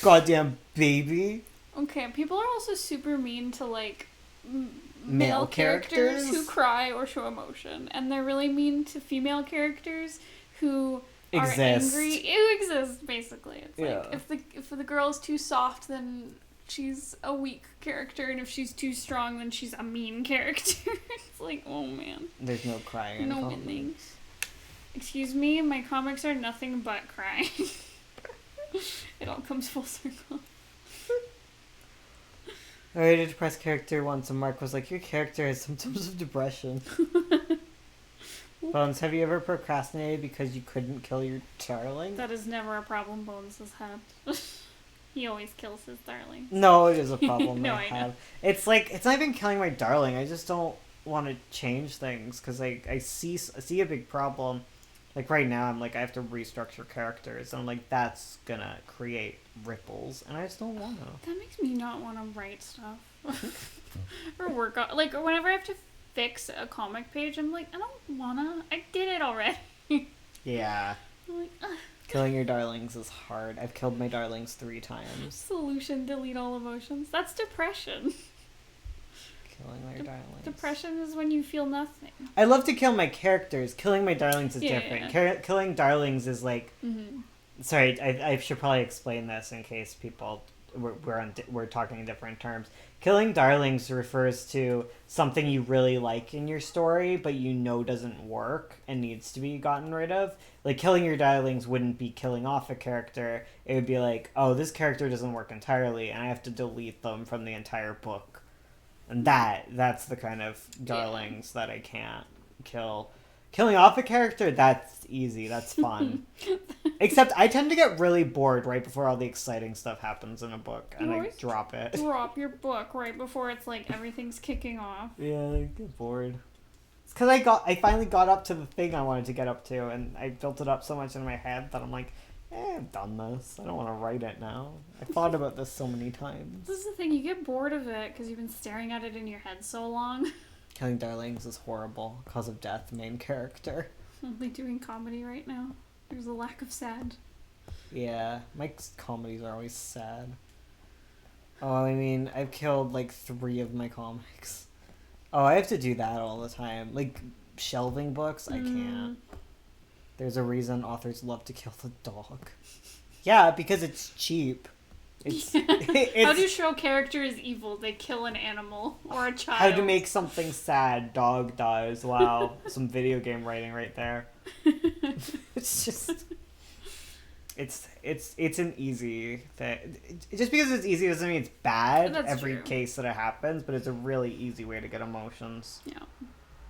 Goddamn baby. Okay, people are also super mean to like Male male characters characters? who cry or show emotion, and they're really mean to female characters who are Exist. angry. Who exist basically. It's Yeah. like if the girl is too soft, then she's a weak character, and if she's too strong, then she's a mean character. It's like, oh man, There's no crying. in no comics. winning. Excuse me, my comics are nothing but crying. It all comes full circle. I read a depressed character once, and Mark was like, your character has symptoms of depression. Bones, have you ever procrastinated because you couldn't kill your darling? That is never a problem Bones has had. He always kills his darling. No, it is a problem No, I I know. have. It's like, it's not even killing my darling. I just don't want to change things because I see a big problem. Like right now, I'm like, I have to restructure characters, and I'm like, that's gonna create ripples, and I just don't want to. That makes me not want to write stuff. Or work on, like, whenever I have to fix a comic page, I'm like, I don't wanna. I did it already. Yeah. I'm like, ugh. Killing your darlings is hard. I've killed my darlings 3 times. Solution, delete all emotions. That's depression. killing my darlings. Depression is when you feel nothing. I love to kill my characters. Killing my darlings is different. Yeah. Killing darlings is like... Mm-hmm. Sorry, I should probably explain this in case people... We're talking in different terms. Killing darlings refers to something you really like in your story, but you know doesn't work and needs to be gotten rid of. Like, killing your darlings wouldn't be killing off a character. It would be like, oh, this character doesn't work entirely, and I have to delete them from the entire book. And that's the kind of darlings that I can't kill. Killing off a character, that's easy. That's fun. Except I tend to get really bored right before all the exciting stuff happens in a book, and I drop it. Drop your book right before it's like everything's kicking off. Yeah, I get bored. It's because I finally got up to the thing I wanted to get up to, and I built it up so much in my head that I'm like, I've done this. I don't want to write it now. I thought about this so many times. This is the thing, you get bored of it because you've been staring at it in your head so long. Killing darlings is horrible. Cause of death, main character. Only doing comedy right now. There's a lack of sad. Yeah, my comedies are always sad. Oh, I mean, I've killed like 3 of my comics. Oh, I have to do that all the time. Like, shelving books, I can't. There's a reason authors love to kill the dog. Yeah, because it's cheap. It's, How do you show character is evil? They kill an animal or a child. How to make something sad, dog dies. Wow, some video game writing right there. It's just... It's an easy thing. Just because it's easy doesn't mean it's bad. That's every true. case that it happens, but it's a really easy way to get emotions. Yeah.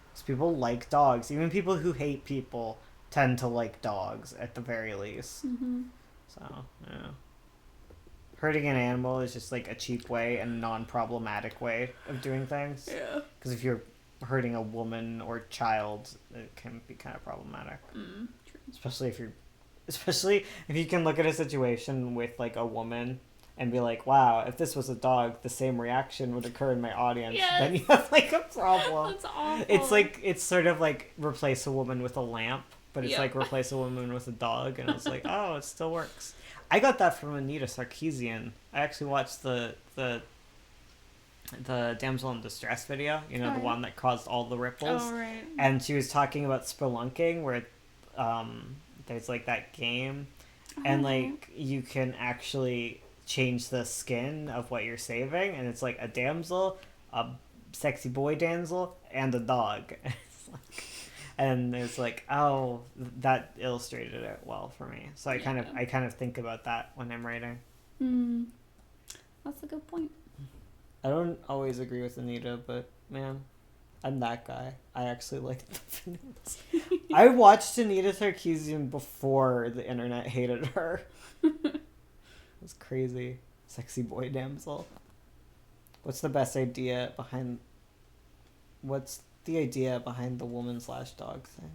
Because people like dogs. Even people who hate people tend to like dogs at the very least. Mm-hmm. So, yeah. Hurting an animal is just like a cheap way and non-problematic way of doing things. Yeah. Because if you're hurting a woman or child, it can be kind of problematic. True. Especially if you can look at a situation with like a woman and be like, wow, if this was a dog, the same reaction would occur in my audience. Yes. Then you have like a problem. That's awful. It's sort of like replace a woman with a lamp, but it's like replace a woman with a dog, and it's like, oh, it still works. I got that from Anita Sarkeesian. I actually watched the damsel in distress video, the one that caused all the ripples. Oh, right. And she was talking about spelunking, where there's like that game, and like you can actually change the skin of what you're saving, and it's like a damsel, a sexy boy damsel, and a dog. And it's like, oh, that illustrated it well for me. So I kind of think about that when I'm writing. That's a good point. I don't always agree with Anita, but man, I'm that guy. I actually like the videos. I watched Anita Sarkeesian before the internet hated her. It was crazy. Sexy boy damsel. What's the idea behind the woman/dog thing?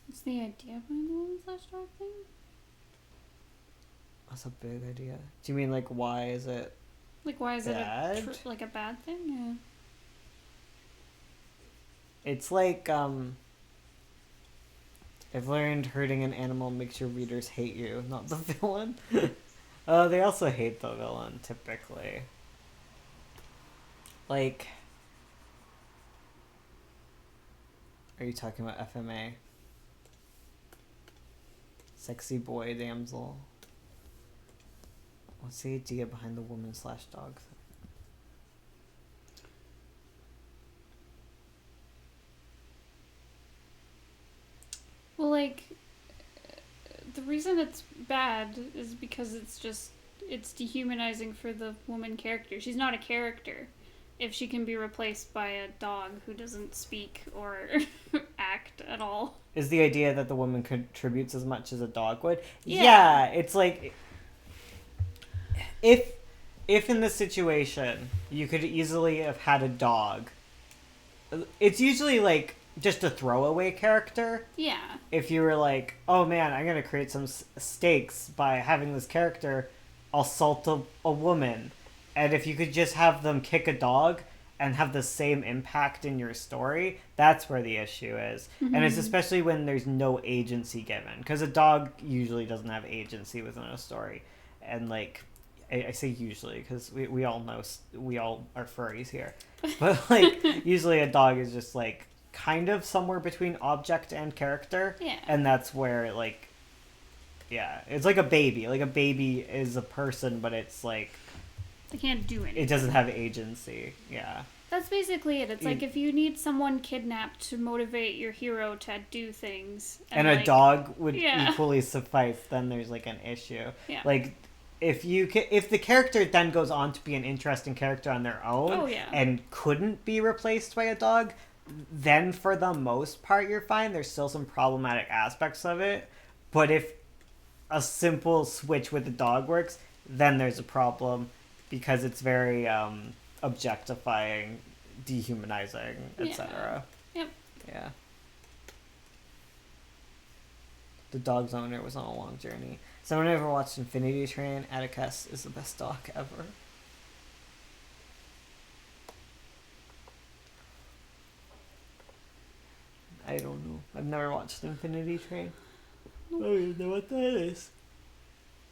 What's the idea behind the woman/dog thing? That's a big idea. Do you mean like why is it? Like why is bad? it a bad thing? Yeah. It's like I've learned hurting an animal makes your readers hate you, not the villain. They also hate the villain typically. Like, are you talking about FMA? Sexy boy damsel. What's the idea behind the woman/dog thing? Well, like, the reason it's bad is because it's dehumanizing for the woman character. She's not a character if she can be replaced by a dog who doesn't speak or act at all. Is the idea that the woman contributes as much as a dog would? Yeah. It's like if in this situation you could easily have had a dog, it's usually like just a throwaway character. Yeah. If you were like, oh man, I'm gonna create some stakes by having this character assault a woman, and if you could just have them kick a dog and have the same impact in your story, that's where the issue is. Mm-hmm. And it's especially when there's no agency given, because a dog usually doesn't have agency within a story, and like I say usually because we all know we all are furries here, but like usually a dog is just like kind of somewhere between object and character. Yeah. And that's where like, yeah, it's like a baby. Like a baby is a person, but it's like they can't do anything. It doesn't have agency. Yeah. That's basically it. It's like if you need someone kidnapped to motivate your hero to do things. And like, a dog would equally suffice, then there's like an issue. Yeah. Like if the character then goes on to be an interesting character on their own and couldn't be replaced by a dog, then for the most part you're fine. There's still some problematic aspects of it. But if a simple switch with the dog works, then there's a problem because it's very objectifying, dehumanizing, etc. Yep. Yeah. The dog's owner was on a long journey. Someone ever watched Infinity Train? Atticus is the best dog ever. I don't know. I've never watched Infinity Train. Nope. I don't even know what that is.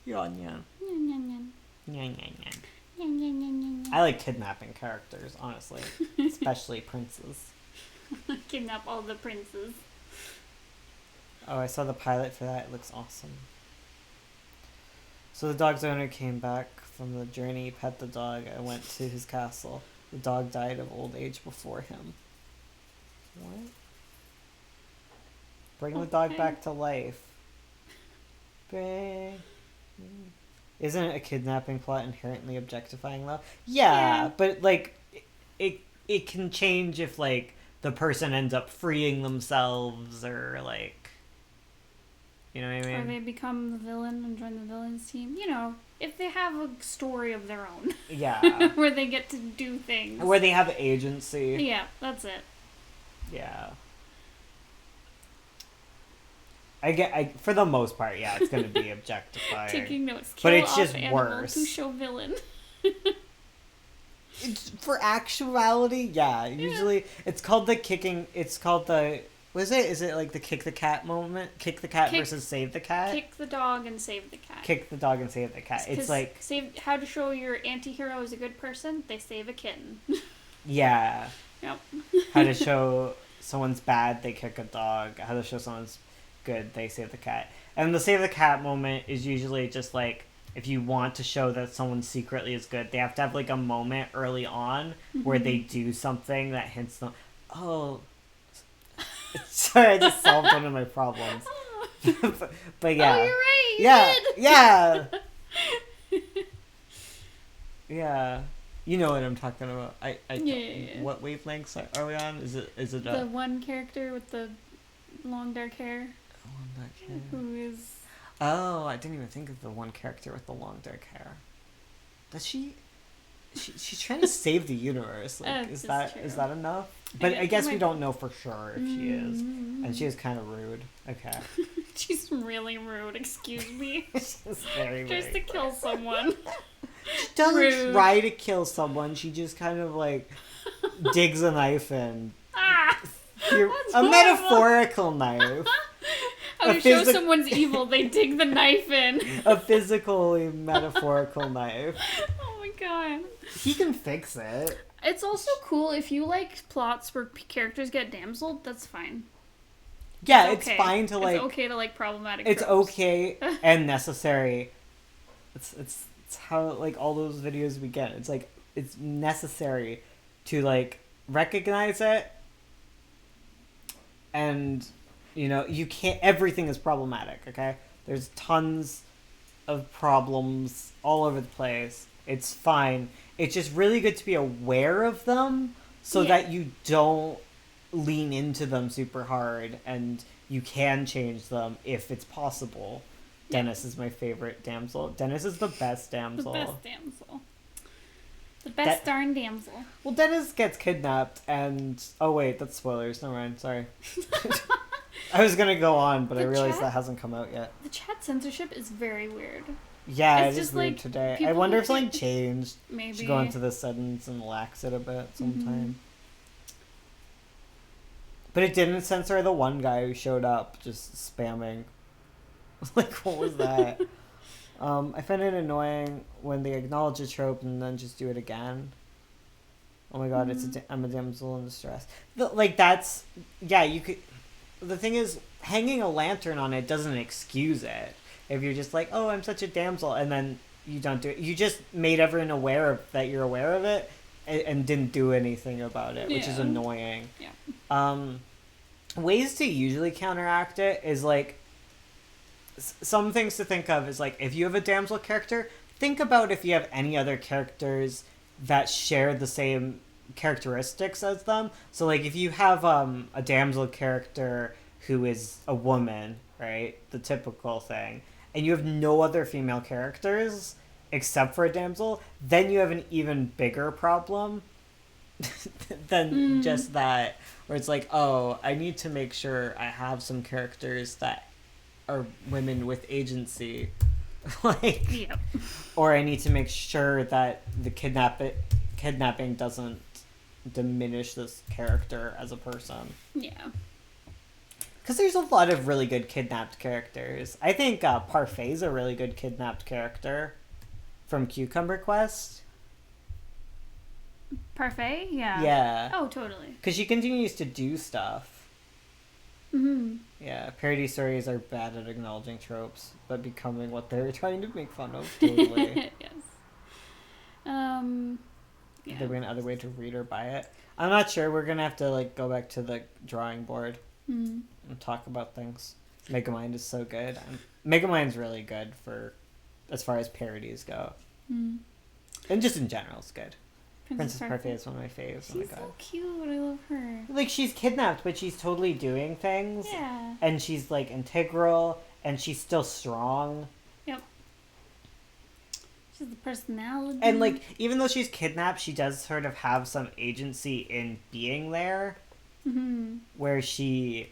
Yan yan. Yan yan yan. Yan yan yan. Yan yan yan yan. I like kidnapping characters, honestly. Especially princes. Kidnap all the princes. Oh, I saw the pilot for that. It looks awesome. So the dog's owner came back from the journey, pet the dog, and went to his castle. The dog died of old age before him. What? Bring the dog back to life. Bring. Isn't a kidnapping plot inherently objectifying though? Yeah, but like it can change if like the person ends up freeing themselves or like, you know what I mean? Or they become the villain and join the villain's team. You know, if they have a story of their own. Yeah. Where they get to do things. Where they have agency. Yeah, that's it. Yeah. For the most part, yeah, it's going to be objectifying. Taking notes. But it's just animal worse. To show villain. For actuality, yeah. Usually, it's called the kicking. It's called the. Was it? Is it like the kick the cat moment? Kick the cat versus save the cat. Kick the dog and save the cat. Kick the dog and save the cat. It's like how to show your anti-hero is a good person. They save a kitten. Yeah. Yep. How to show someone's bad. They kick a dog. How to show someone's good. They save the cat. And the save the cat moment is usually just like, if you want to show that someone secretly is good, they have to have like a moment early on where they do something that hints them. Oh, sorry, I just solved one of my problems. but yeah. Oh, you're right. Yeah. Yeah. You know what I'm talking about. Yeah. What wavelengths are we on? Is it the one character with the long dark hair? Long dark hair. Who is? Oh, I didn't even think of the one character with the long dark hair. Does she? She's trying to save the universe. Like, is that enough? But I guess we don't know for sure if she is, and she is kind of rude. Okay. She's really rude. Excuse me. She's very rude. Tries to kill someone. She doesn't try to kill someone. She just kind of like digs a knife in. A metaphorical knife. How to show someone's evil, they dig the knife in. A physically metaphorical knife. Oh my god. He can fix it. It's also cool if you like plots where characters get damseled, that's fine. Yeah, it's fine to like... It's okay to like problematic It's tropes. okay and necessary. It's how like all those videos we get. It's like it's necessary to like recognize it, and you know you can't. Everything is problematic. Okay, there's tons of problems all over the place. It's fine. It's just really good to be aware of them so that you don't lean into them super hard, and you can change them if it's possible. Dennis is my favorite damsel. Dennis is the best damsel. The best damsel. The best darn damsel. Well, Dennis gets kidnapped and... Oh, wait, that's spoilers. Never mind. Sorry. I was going to go on, but I realized that hasn't come out yet. The chat censorship is very weird. Yeah, it is weird today. I wonder if something changed. Maybe. Should go into the settings and relax it a bit sometime. But it didn't censor the one guy who showed up just spamming. Like, what was that? I find it annoying when they acknowledge a trope and then just do it again. Oh my god, I'm a damsel in distress. That's... Yeah, you could... The thing is, hanging a lantern on it doesn't excuse it. If you're just like, oh, I'm such a damsel, and then you don't do it. You just made everyone aware that you're aware of it and didn't do anything about it, which is annoying. Yeah. Ways to usually counteract it is, like... Some things to think of is, like, if you have a damsel character, think about if you have any other characters that share the same characteristics as them. So, like, if you have a damsel character who is a woman, right? The typical thing. And you have no other female characters except for a damsel, then you have an even bigger problem than just that. Where it's like, oh, I need to make sure I have some characters that are women with agency. Yep. Or I need to make sure that the kidnapping doesn't diminish this character as a person. Yeah. Because there's a lot of really good kidnapped characters. I think Parfait's a really good kidnapped character from Cucumber Quest. Parfait? Yeah. Yeah. Oh, totally. Because she continues to do stuff. Mm-hmm. Yeah, parody stories are bad at acknowledging tropes, but becoming what they're trying to make fun of. Totally. Yes. Yeah. There be another way to read or buy it. I'm not sure. We're gonna have to like go back to the drawing board and talk about things. Megamind is so good. Megamind's really good for as far as parodies go, and just in general, it's good. Princess Parfait is one of my faves. She's so cute. I love her. Like, she's kidnapped, but she's totally doing things. Yeah. And she's, like, integral, and she's still strong. Yep. She's the personality. And, like, even though she's kidnapped, she does sort of have some agency in being there. Mm-hmm. Where she,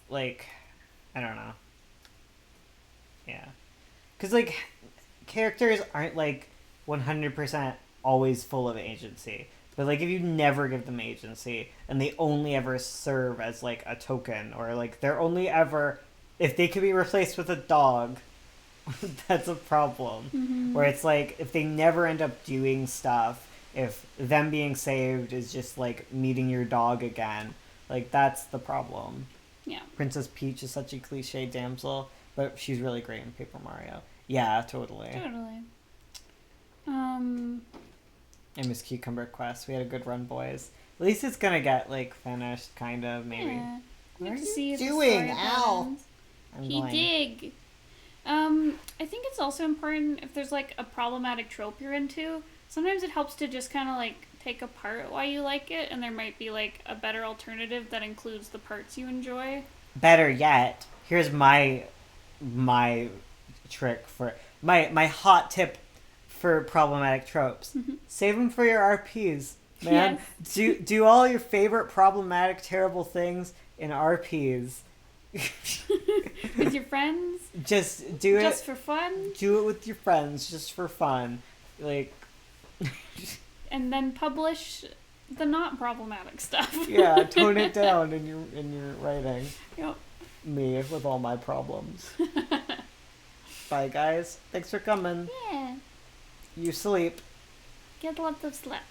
like, I don't know. Yeah. Because, like, characters aren't, like, 100% always full of agency. But, like, if you never give them agency, and they only ever serve as, like, a token, or, like, they're only ever... If they could be replaced with a dog, that's a problem. Mm-hmm. Where it's, like, if they never end up doing stuff, if them being saved is just, like, meeting your dog again, like, that's the problem. Yeah. Princess Peach is such a cliche damsel, but she's really great in Paper Mario. Yeah, totally. Totally. And Miss Cucumber Quest. We had a good run, boys. At least it's gonna get, like, finished, kind of, maybe. Yeah. What are see you the doing? story Ow! He dig. I think it's also important if there's, like, a problematic trope you're into. Sometimes it helps to just kind of, like, take apart why you like it, and there might be, like, a better alternative that includes the parts you enjoy. Better yet, here's my trick for... My hot tip for problematic tropes. Save them for your RPs, man. Yes. Do all your favorite problematic, terrible things in RPs. With your friends? Just do it. Just for fun? Do it with your friends, just for fun. Like... And then publish the not problematic stuff. Yeah, tone it down in your writing. Yep. Me with all my problems. Bye, guys. Thanks for coming. Yeah. You sleep. Get lots of sleep.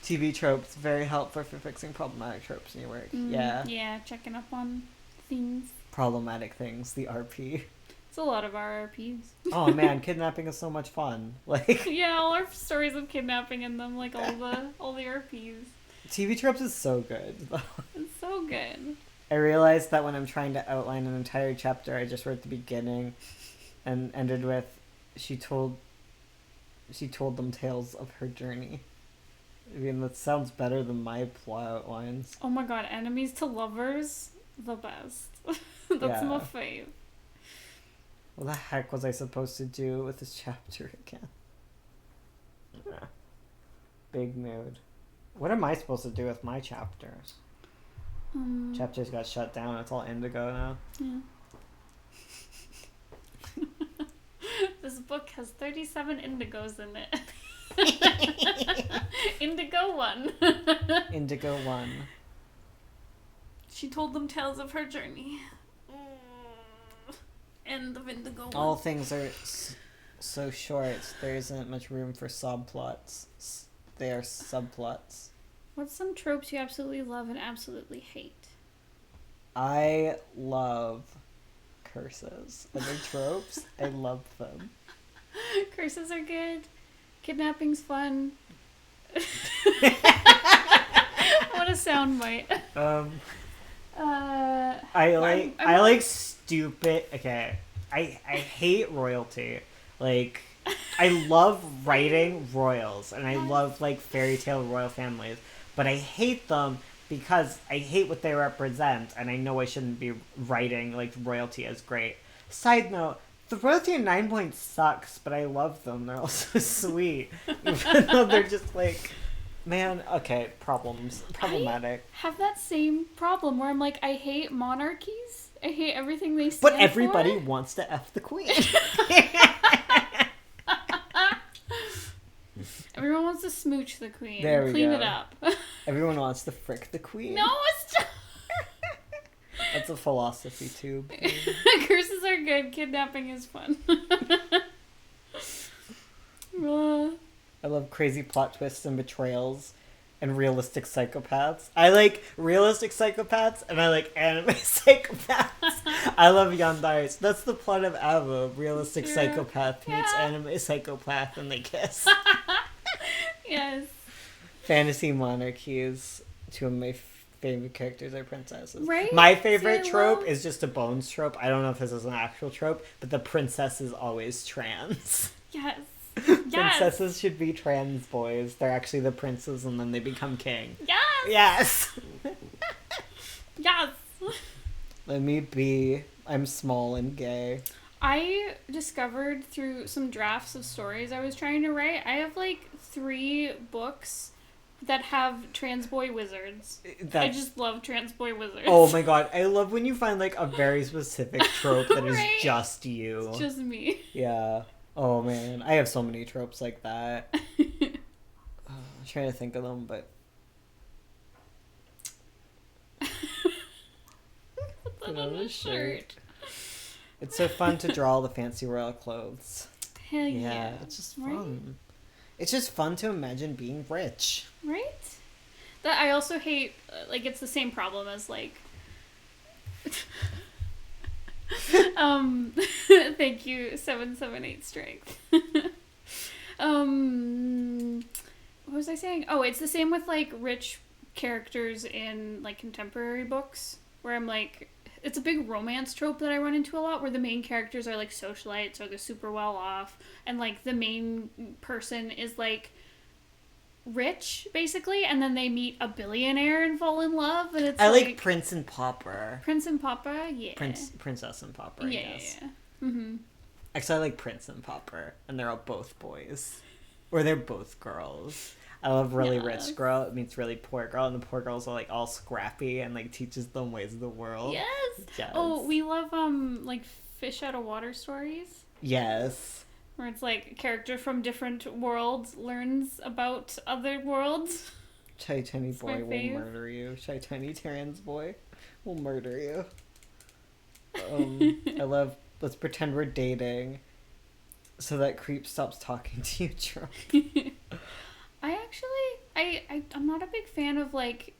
TV tropes, very helpful for fixing problematic tropes in your work. Yeah. Yeah, checking up on things. Problematic things, the RP. It's a lot of our RPs. Oh man, kidnapping is so much fun. Like yeah, all our stories of kidnapping in them, like all the RPs. TV tropes is so good. It's so good. I realized that when I'm trying to outline an entire chapter, I just wrote the beginning and ended with she told them tales of her journey. I mean, that sounds better than my plot outlines. Oh my god, enemies to lovers, the best. That's my fave. What the heck was I supposed to do with this chapter again? Big mood. What am I supposed to do with my chapters? Chapters got shut down. It's all indigo now. Yeah. This book has 37 indigos in it. Indigo 1. Indigo 1. She told them tales of her journey. end of Indigo. All things are so short. There isn't much room for subplots. They are subplots. What's some tropes you absolutely love and absolutely hate? I love curses. Are they tropes? I love them. Curses are good. Kidnapping's fun. What a soundbite. I like stupid. Okay, I hate royalty. Like, I love writing royals, and I love like fairy tale royal families, but I hate them because I hate what they represent, and I know I shouldn't be writing like royalty as great. Side note: the royalty in 9 Points sucks, but I love them. They're all so sweet, even though they're just like. Man, okay, problematic. I have that same problem where I'm like, I hate monarchies. I hate everything they stand But everybody wants to F the queen. Everyone wants to smooch the queen. There we Clean go. it up. Everyone wants to frick the queen. No, it's just... That's a philosophy tube. Curses are good. Kidnapping is fun. I love crazy plot twists and betrayals and realistic psychopaths. I like realistic psychopaths and I like anime psychopaths. I love Yandaris. That's the plot of Ava. Realistic psychopath meets anime psychopath and they kiss. Yes. Fantasy monarchies. Two of my favorite characters are princesses. Right? My favorite trope is just a Bones trope. I don't know if this is an actual trope, but the princess is always trans. Yes. Princesses should be trans boys. They're actually the princes and then they become king. Yes! Yes! Yes! Let me be. I'm small and gay. I discovered through some drafts of stories I was trying to write, I have like 3 books that have trans boy wizards. I just love trans boy wizards. Oh my god, I love when you find like a very specific trope that is just you. It's just me. Yeah. Oh man, I have so many tropes like that. I'm trying to think of them, but... Put on a shirt. It's so fun to draw all the fancy royal clothes. Hell yeah. Yeah, it's just fun. Right? It's just fun to imagine being rich. Right? That I also hate, like, it's the same problem as, like... Thank you, 778 strength. What was I saying? Oh, it's the same with like rich characters in like contemporary books where I'm like, it's a big romance trope that I run into a lot where the main characters are like socialites or they're super well off and like the main person is like rich basically and then they meet a billionaire and fall in love and it's I like Prince and Pauper. Princess and Pauper. Yeah. Mm-hmm. Actually, I like Prince and Pauper, and they're all both boys, or they're both girls. I love really rich girl meets really poor girl, and the poor girls are like all scrappy and like teaches them ways of the world. Yes. Oh, we love like fish out of water stories. Yes. Where it's like a character from different worlds learns about other worlds. Shy Tiny Boy will murder you. Shy Tiny trans boy will murder you. I love let's pretend we're dating so that creep stops talking to you, Trump. I'm not a big fan of like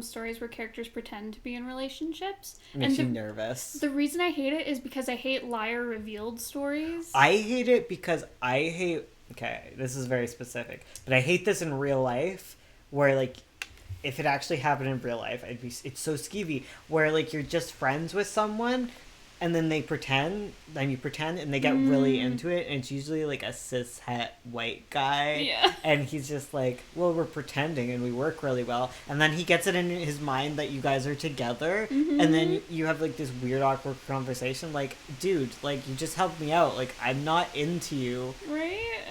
stories where characters pretend to be in relationships. It makes you nervous. The reason I hate it is because I hate liar revealed stories. I hate it because okay, this is very specific, but I hate this in real life where like if it actually happened in real life, it's so skeevy where like you're just friends with someone and then you pretend and they get really into it and it's usually like a cis-het white guy. Yeah. And he's just like, well, we're pretending and we work really well. And then he gets it in his mind that you guys are together and then you have like this weird awkward conversation like, dude, like you just helped me out. Like I'm not into you. Right?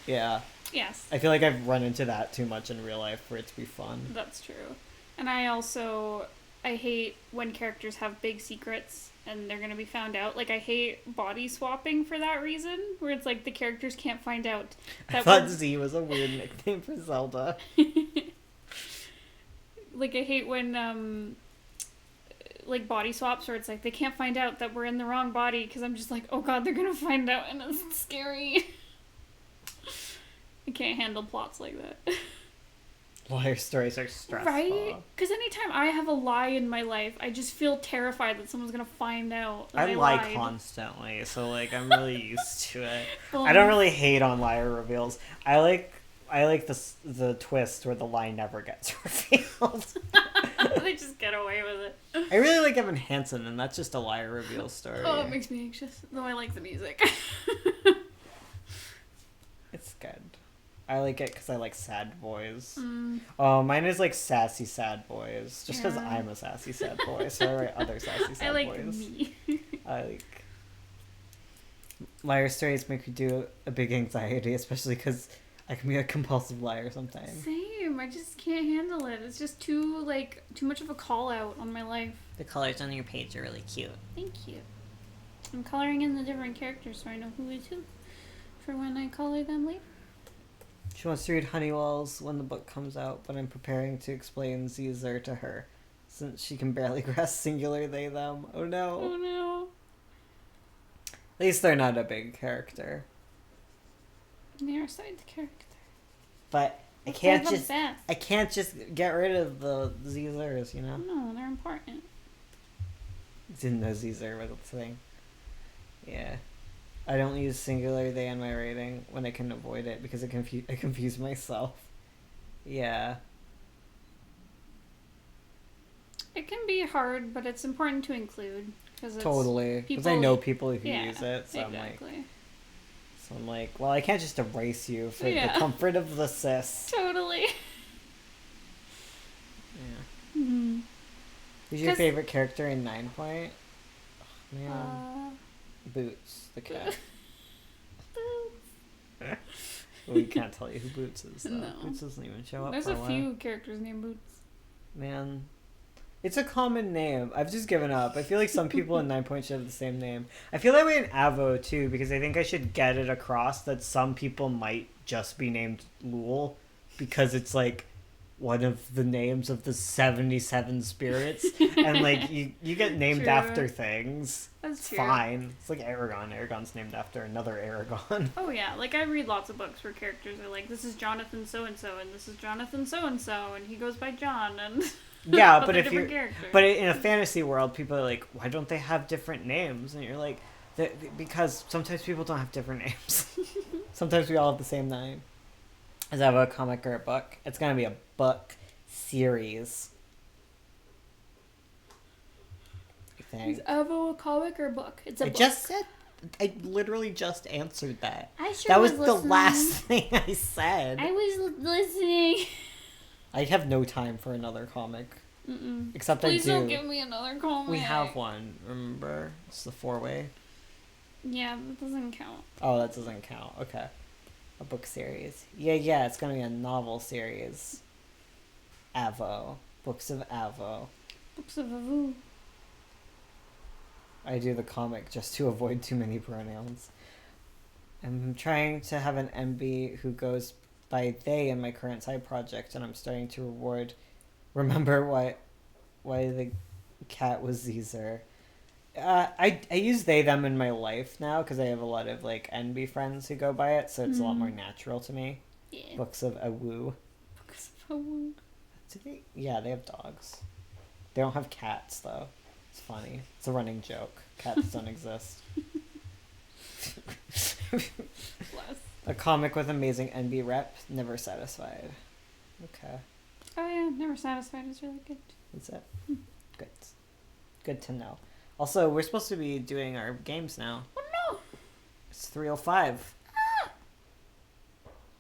Yeah. Yes. I feel like I've run into that too much in real life for it to be fun. That's true. And I hate when characters have big secrets and they're gonna be found out. Like, I hate body swapping for that reason, where it's like the characters can't find out. I thought Z was a weird nickname for Zelda. Like, I hate when, like body swaps where it's like they can't find out that we're in the wrong body because I'm just like, oh god, they're gonna find out and it's scary. I can't handle plots like that. Liar stories are stressful. Right? Because anytime I have a lie in my life, I just feel terrified that someone's gonna find out that I lie lied. constantly, so like I'm really used to it. I don't really hate on liar reveals. I like the twist where the lie never gets revealed. They just get away with it. I really like Evan Hansen, and that's just a liar reveal story. Oh, it makes me anxious. Though I like the music. It's good. I like it because I like sad boys. Mm. Oh, mine is like sassy sad boys. Just because Yeah. I'm a sassy sad boy, so I write other sassy sad I like boys. me. I like... Liar stories make me do a big anxiety, especially because I can be a compulsive liar sometimes. Same. I just can't handle it. It's just too much of a call out on my life. The colors on your page are really cute. Thank you. I'm coloring in the different characters so I know who is who for when I color them later. She wants to read Honeywell's when the book comes out, but I'm preparing to explain Caesar to her, since she can barely grasp singular they, them. Oh no. Oh no. At least they're not a big character. They are side character. But I They're can't the just best. I can't just get rid of the Caesars, you know? No, they're important. Didn't know Caesar was a thing. Yeah. I don't use singular they in my writing when I can avoid it because I confuse myself. Yeah. It can be hard, but it's important to include because Totally. Because I know people who use it, so exactly. I'm like, well, I can't just erase you for the comfort of the sis. Totally. Yeah. Mm-hmm. Who's your favorite character in 9 Point? Oh, man. Boots, the cat. We can't tell you who Boots is, though. No. Boots doesn't even show up. There's for a while. few characters named Boots. Man. It's a common name. I've just given up. I feel like some people in 9 Point should have the same name. I feel that way in Avo, too, because I think I should get it across that some people might just be named Lul, because it's like one of the names of the 77 spirits, and like you get named True. after things. That's It's true. fine. It's like Aragon. Aragon's named after another Aragon. Oh yeah, like I read lots of books where characters are like, this is Jonathan so-and-so, and this is Jonathan so-and-so, and he goes by John, and... Yeah, but if you're... you're... But in a fantasy world, people are like, why don't they have different names? And you're like, because sometimes people don't have different names. Sometimes we all have the same name. Is that a comic or a book? It's gonna be a book series. I think. Is Avo a comic or a book? It's a book. I literally just answered that. I sure That was listening. the last thing I said. I was listening. I have no time for another comic. Mm-mm. Except Please I do. don't give me another comic. We have one, remember? It's the 4-way. Yeah, that doesn't count. Oh, that doesn't count. Okay. A book series. Yeah, it's gonna be a novel series. Avo. Books of Avo. Books of Avu. I do the comic just to avoid too many pronouns. I'm trying to have an MB who goes by they in my current side project, and I'm starting to remember why the cat was Caesar. I use they them in my life now because I have a lot of like NB friends who go by it, so it's a lot more natural to me. Yeah. Books of Awu. Books of Avu. Do they? Yeah, they have dogs. They don't have cats though. It's funny. It's a running joke. Cats don't exist. Bless. A comic with amazing NB rep, never satisfied. Okay. Oh yeah, Never Satisfied is really good. That's it. Good. Good to know. Also, we're supposed to be doing our games now. Oh no! It's 3:05. Ah!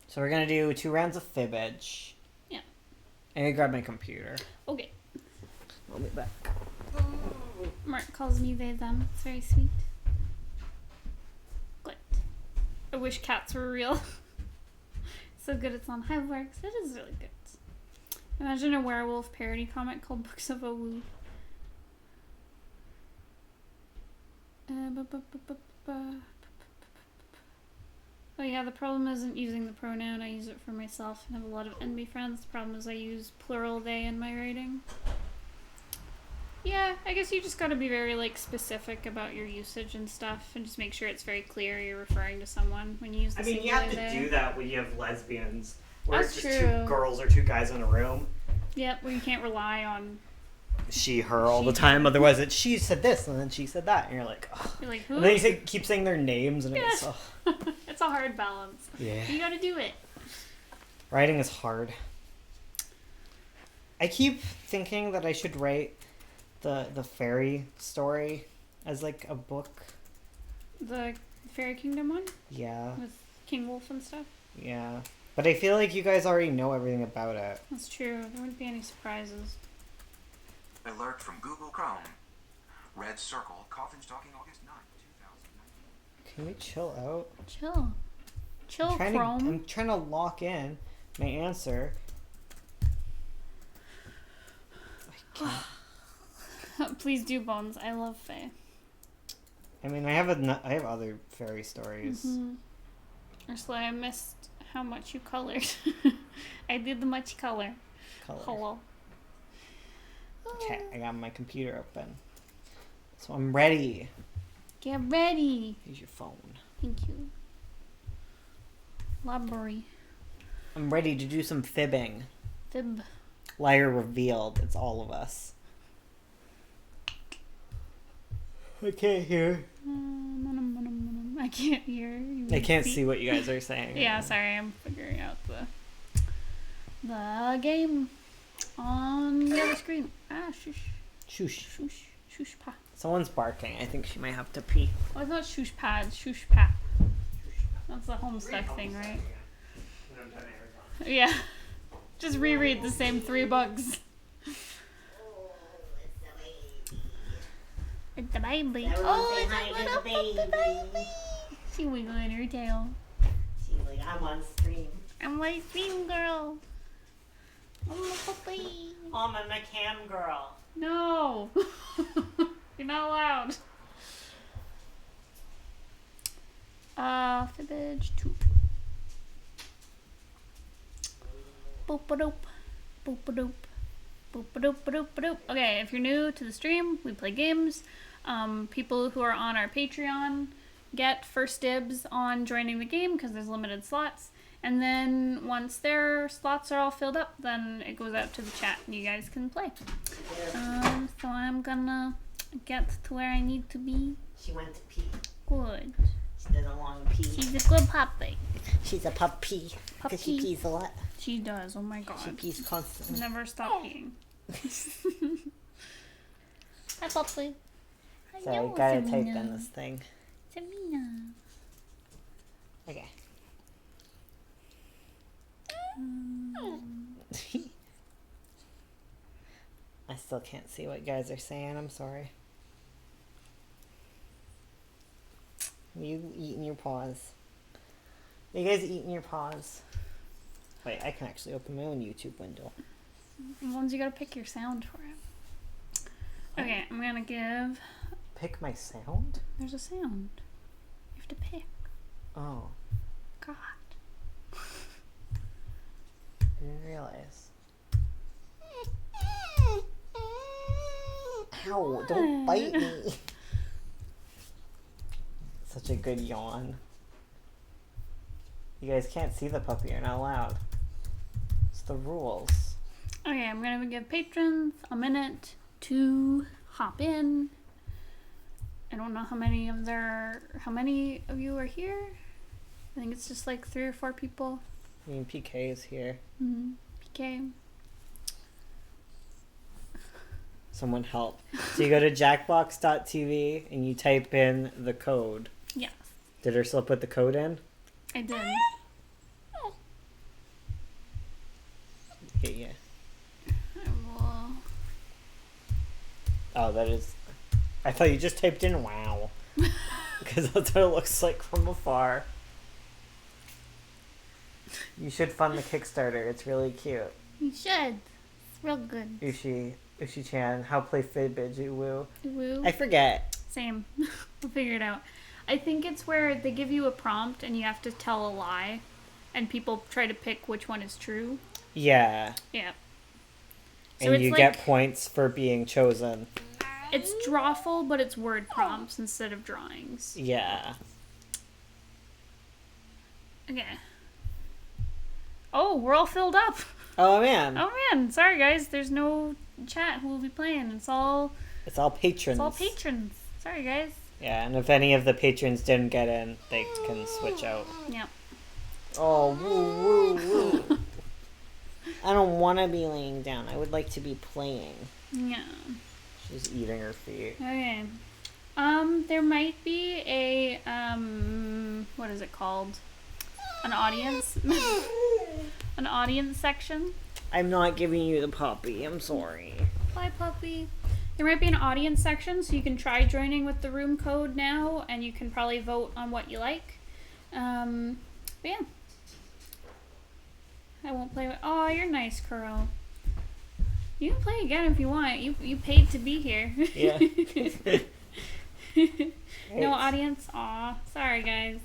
So we're gonna do 2 rounds of fibbage. Yeah. I'm gonna grab my computer. Okay. I'll be back. Mark calls me they them. It's very sweet. Good. I wish cats were real. So good it's on Hiveworks. It is really good. Imagine a werewolf parody comic called Books of Awu. Oh yeah, the problem isn't using the pronoun. I use it for myself and have a lot of NB friends. The problem is I use plural they in my writing. Yeah, I guess you just gotta be very, like, specific about your usage and stuff, and just make sure it's very clear you're referring to someone when you use the you singular have to there. do that when you have lesbians. Where That's it's just true. 2 girls or 2 guys in a room. Yep, where you can't rely on... She, her all the time. Otherwise, it's she said this and then she said that. And you're like, ugh. You're like, who? And then you keep saying their names and it's... Ugh. It's a hard balance. Yeah. You gotta do it. Writing is hard. I keep thinking that I should write the fairy story as like a book. The Fairy Kingdom one? Yeah. With King Wolf and stuff? Yeah. But I feel like you guys already know everything about it. That's true. There wouldn't be any surprises. Alert from Google Chrome. Red circle, coffin stalking August 9, 2019. Can we chill out? Chill. Chill, Chrome. I'm trying to lock in my answer. I can't. Please do, Bones. I love Fae. I mean, I have other fairy stories. Mm-hmm. Ursula, I missed how much you colored. I did the much color. Hello. Okay, I got my computer open. So I'm ready. Get ready. Here's your phone. Thank you. Library. I'm ready to do some fibbing. Fib. Liar revealed. It's all of us. I can't hear. I can't hear. I can't see what you guys are saying. Yeah, sorry. I'm figuring out the game on the other screen. Ah, shush. Shush. Shush. Shush pa. Someone's barking. I think she might have to pee. Oh, it's not shush pads. Shush pa. That's the Homestuck thing, right? Yeah. Just reread the same 3 books. It's the baby. Oh, it's a little baby. She wiggling her tail. She's like, I'm on stream. I'm my stream girl. I'm a puppy. Oh, I'm a cam girl. No. You're not allowed. Fibbage 2. Boop-a-doop. Boop-a-doop. Boop-a-doop-a-doop-a-doop. Okay, if you're new to the stream, we play games. People who are on our Patreon get first dibs on joining the game because there's limited slots. And then once their slots are all filled up, then it goes out to the chat and you guys can play. So I'm gonna get to where I need to be. She went to pee. Good. She did a long pee. She's a good puppy. She's a puppy. Because she pees a lot. She does. Oh my god. She pees constantly. Never stop peeing. Hi, puppy. So I gotta type in this thing. Samina. Okay. I still can't see what you guys are saying. I'm sorry. You eating your paws. You guys eating your paws. Wait, I can actually open my own YouTube window. Ones you gotta pick your sound for it. Okay, I'm gonna give... Pick my sound? There's a sound. You have to pick. Oh. God. I didn't realize. Ow, don't bite me. Such a good yawn. You guys can't see the puppy, you're not allowed. It's the rules. Okay, I'm gonna give patrons a minute to hop in. I don't know how many of you are here. I think it's just like 3 or 4 people. I mean, PK is here. Mm-hmm. PK. Someone help. So you go to jackbox.tv and you type in the code. Yes. Did Ursula put the code in? I did. Yeah. I will... Oh, that is... I thought you just typed in wow. Because that's what it looks like from afar. You should fund the Kickstarter. It's really cute. You should. It's real good. Ushi-chan, how play Fibbage, woo. Woo. I forget. Same. We'll figure it out. I think it's where they give you a prompt and you have to tell a lie. And people try to pick which one is true. Yeah. Yeah. So and it's you like, get points for being chosen. it's drawful, but it's word prompts instead of drawings. Yeah. Okay. Oh, we're all filled up. Oh man. Oh man, sorry guys, there's no chat who will be playing. It's all patrons. It's all patrons. Sorry guys. Yeah, and if any of the patrons didn't get in, they can switch out. Yeah. Oh, woo, woo, woo. I don't want to be laying down. I would like to be playing. Yeah. She's eating her feet. Okay. There might be a, what is it called? An audience? An audience section. I'm not giving you the puppy. I'm sorry. Bye, puppy. There might be an audience section, so you can try joining with the room code now, and you can probably vote on what you like. But yeah. I won't play with... Oh, you're nice, Kuro. You can play again if you want. You paid to be here. Yeah. No audience? Aw. Sorry, guys.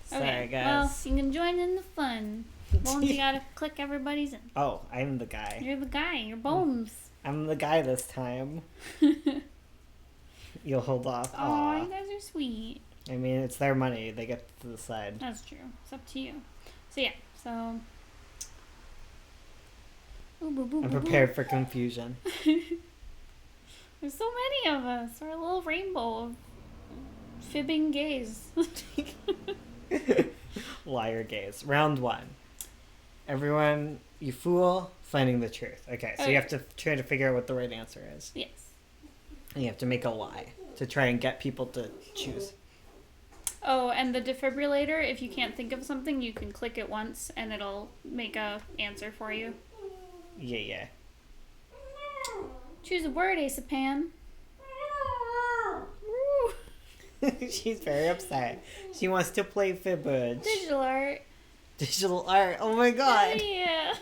Sorry, guys. Well, you can join in the fun. Bones, you gotta click everybody's in. Oh, I'm the guy. You're the guy. You're Bones. I'm the guy this time. You'll hold off. Aw, you guys are sweet. I mean, it's their money. They get to decide. That's true. It's up to you. So, yeah. So... Ooh, boo, boo, I'm boo, prepared for confusion. There's so many of us. We're a little rainbow of fibbing gays. Liar gaze. Round 1. Everyone, you fool, finding the truth. Okay, so you have to try to figure out what the right answer is. Yes. And you have to make a lie to try and get people to choose. Oh, and the defibrillator, if you can't think of something, you can click it once and it'll make a answer for you. Yeah. Choose a word, Asapan. She's very upset. She wants to play Fibbage. Digital art. Digital art. Oh my god. Yeah.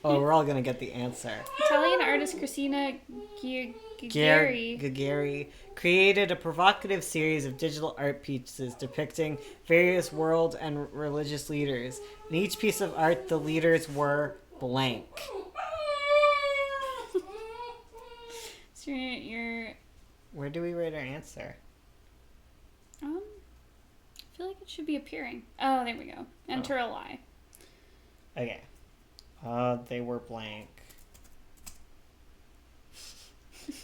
Oh, we're all gonna get the answer. Italian artist Christina Ghieri Ghieri created a provocative series of digital art pieces depicting various world and religious leaders. In each piece of art, the leaders were blank. So you're... Where do we write our answer? I feel like it should be appearing. Oh, there we go. Enter a lie. Okay. They were blank.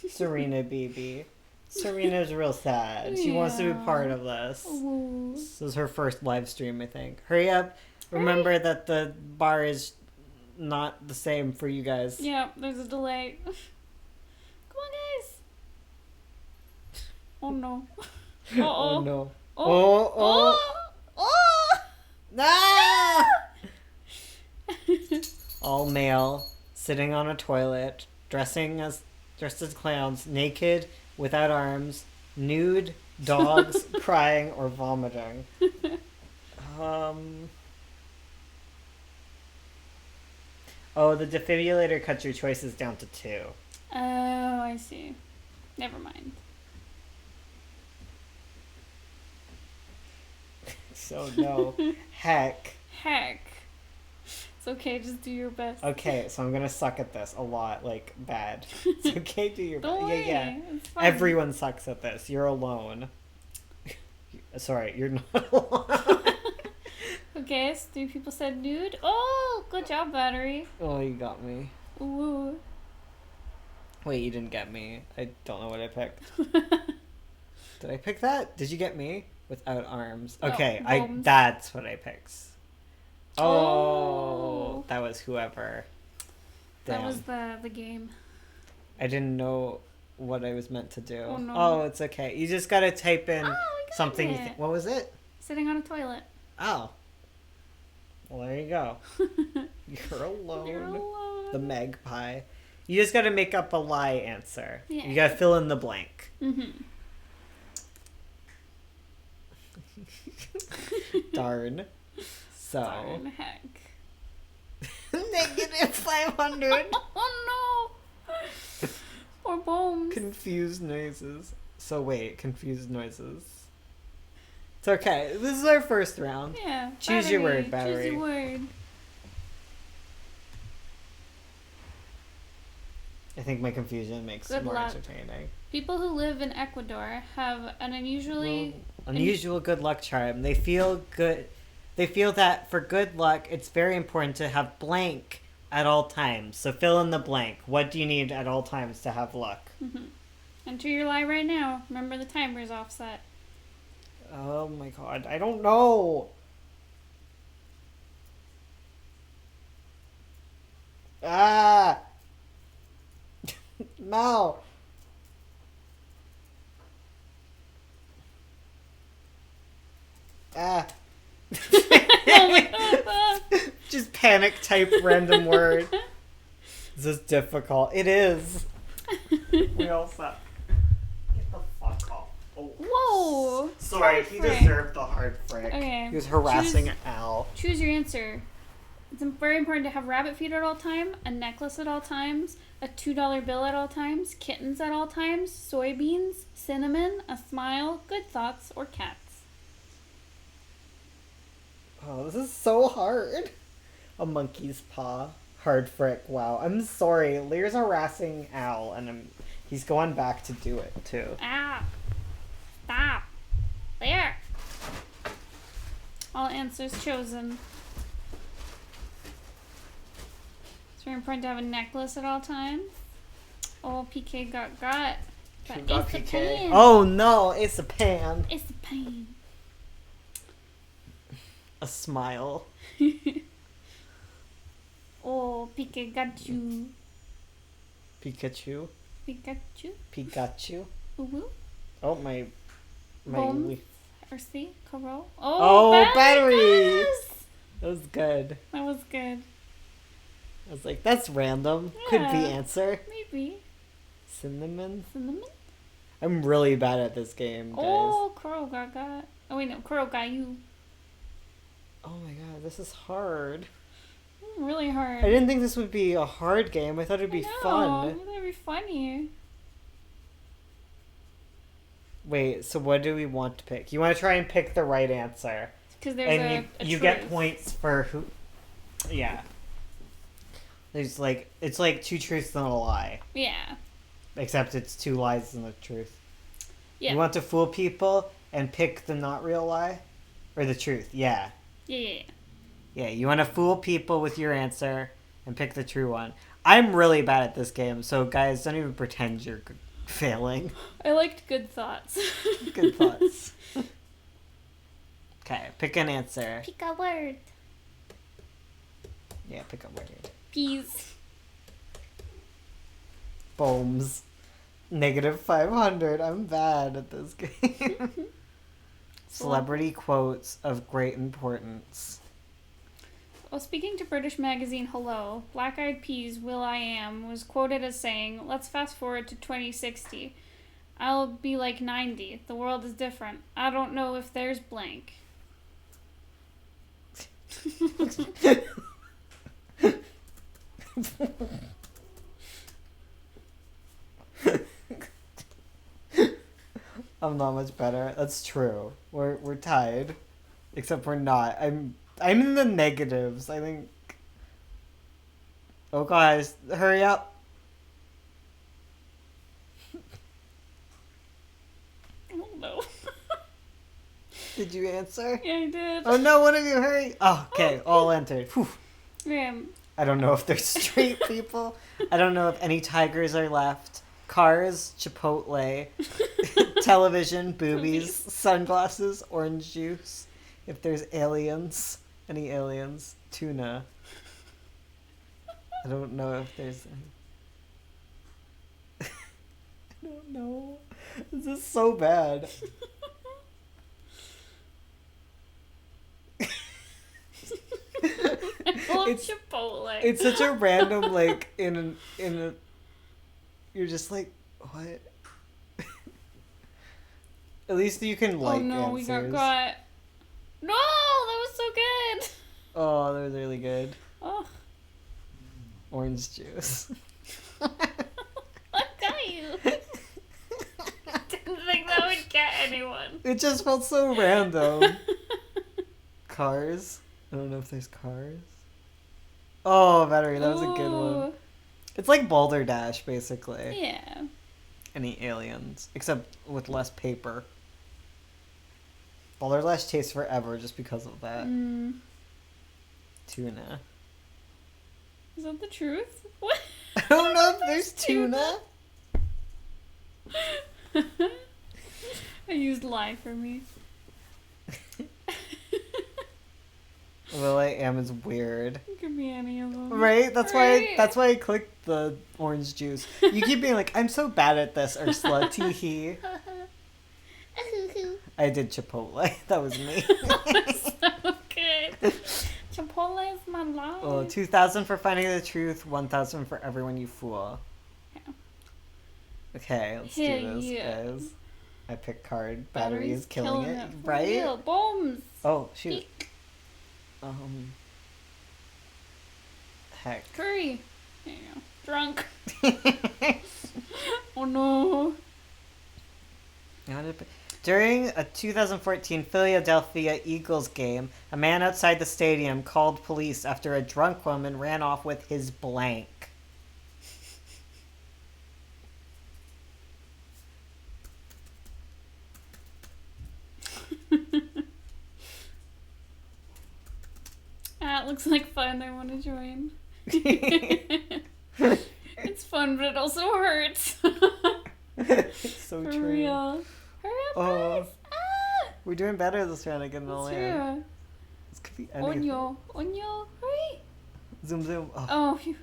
Serena, baby. Serena's real sad. She wants to be part of this. Ooh. This is her first live stream, I think. Hurry up. Remember that the bar is not the same for you guys. Yeah, there's a delay. Come on, guys. Oh, no. Uh-oh. Oh, no. Oh. Ah! All male, sitting on a toilet, dressed as clowns, naked, without arms, nude, dogs, crying, or vomiting. Oh, the defibrillator cuts your choices down to 2. Oh, I see. Never mind. So no. Heck. It's okay, just do your best. Okay, so I'm gonna suck at this a lot, like, bad. It's okay, do your best. Don't worry, Yeah. it's fine. Everyone sucks at this. You're alone. Sorry, you're not alone. Okay, so 3 people said nude. Oh, good job, Battery. Oh, you got me. Ooh. Wait, you didn't get me. I don't know what I picked. Did I pick that? Did you get me? Without arms. No, Okay, bones. that's what I picked. Oh, Oh. that was whoever. That Damn. was the game. I didn't know what I was meant to do. Oh, no. Oh, it's okay. You just gotta type in Oh, we got something you it. think. What was it? Sitting on a toilet. Oh. Well, there you go. You're alone. You're alone. The magpie. You just gotta make up a lie answer. Yeah. You gotta fill in the blank. Mm-hmm. Darn. So. Darn heck. Negative 500. Oh no! Or bones. Confused noises. So wait, confused noises. It's okay. This is our first round. Yeah. Choose your word, Choose Battery. your word. I think my confusion makes it Good more luck. entertaining. People who live in Ecuador have an unusually... Unusual good luck charm. They feel good. They feel that for good luck, it's very important to have blank at all times. So fill in the blank. What do you need at all times to have luck? Mm-hmm. Enter your lie right now. Remember the timer's offset. Oh my god, I don't know. Ah! No! Ah! Just panic type random word. This is difficult. It is. We all suck. Get the fuck off. Oh. Whoa! Sorry, Hard he frick. deserved the hard frick. Okay. He was harassing Al. Choose your answer. It's very important to have rabbit feet at all time, a necklace at all times, a $2 bill at all times, kittens at all times, soybeans, cinnamon, a smile, good thoughts, or cats. Oh, this is so hard. A monkey's paw. Hard frick. Wow. I'm sorry. Lear's harassing Al, and he's going back to do it, too. Ah! Stop! There! All answers chosen. It's very important to have a necklace at all times. Oh, PK got. But Got it's a PK. pain. Oh no, it's a pan. It's a pain. A smile. Oh, PK got you. Pikachu. Pikachu. Pikachu. Uwu. Oh, my Bones. RC. Karo. Oh, battery! Yes! That was good. That was good. I was like, that's random. Could be Yeah. answer. Maybe. Cinnamon? Cinnamon? I'm really bad at this game, guys. Oh, Kuro got. Oh, wait, no. Kuro got you. Oh my god, this is hard. Really hard. I didn't think this would be a hard game. I thought it'd be I fun. thought it'd be funny. Wait, so what do we want to pick? You want to try and pick the right answer. Because there's And a you truth. get points for who. Yeah. There's like, it's like 2 truths and a lie. Yeah. Except it's 2 lies and a truth. Yeah. You want to fool people and pick the not real lie? Or the truth, yeah. Yeah. Yeah, you want to fool people with your answer and pick the true one. I'm really bad at this game, so guys, don't even pretend you're failing. I liked good thoughts. Good thoughts. Okay, pick an answer. Pick a word. Yeah, pick a word. Peas. Bombs. -500. I'm bad at this game. Celebrity quotes of great importance. Well, speaking to British magazine Hello, Black Eyed Peas' will.i.am was quoted as saying, "Let's fast forward to 2060. I'll be like 90. The world is different. I don't know if there's blank." I'm not much better. That's true. We're tied. Except we're not. I'm in the negatives, I think. Oh guys, hurry up. I don't know. Did you answer? Yeah, I did. Oh no, one of you hurry. Oh, okay, all entered. Whew. I don't know if there's straight people. I don't know if any tigers are left. Cars, Chipotle, television, boobies, sunglasses, orange juice. If there's aliens, any aliens, tuna. I don't know if there's any. I don't know. This is so bad. I love It's- Chipotle. It's such a random, like, in a. You're just like, what? At least you can like oh no, answers. we got. No, that was so good. Oh, that was really good. Oh, Orange juice. I got you. Didn't think that would get anyone. It just felt so random. Cars. I don't know if there's cars. Oh, battery. That was a good one. Ooh. It's like Balderdash, basically. Yeah. Any aliens. Except with less paper. Balderdash tastes forever just because of that. Tuna. Is that the truth? What? I don't know if there's tuna. I used lie for me. Will I Am is weird. It could be any of them. Right? That's Right. why I clicked the orange juice. You keep being like, I'm so bad at this, Ursula. Teehee. I did Chipotle. That was me. So good. Chipotle is my life. Oh, 2,000 for finding the truth, 1,000 for everyone you fool. Yeah. Okay, let's Hell do this, yeah. guys. I pick card. Battery is killing it. for Right? real. Bombs. Oh, shoot. Heck. Curry. There you go. Drunk. Oh no. During a 2014 Philadelphia Eagles game, a man outside the stadium called police after a drunk woman ran off with his blank. It looks like fun. I want to join. It's fun, but it also hurts. It's so For true. real. Hurry up, guys. We're doing better this round at getting all It's in. true. This could be anything. Onyo, hurry. Zoom, zoom. Oh. Oh, you.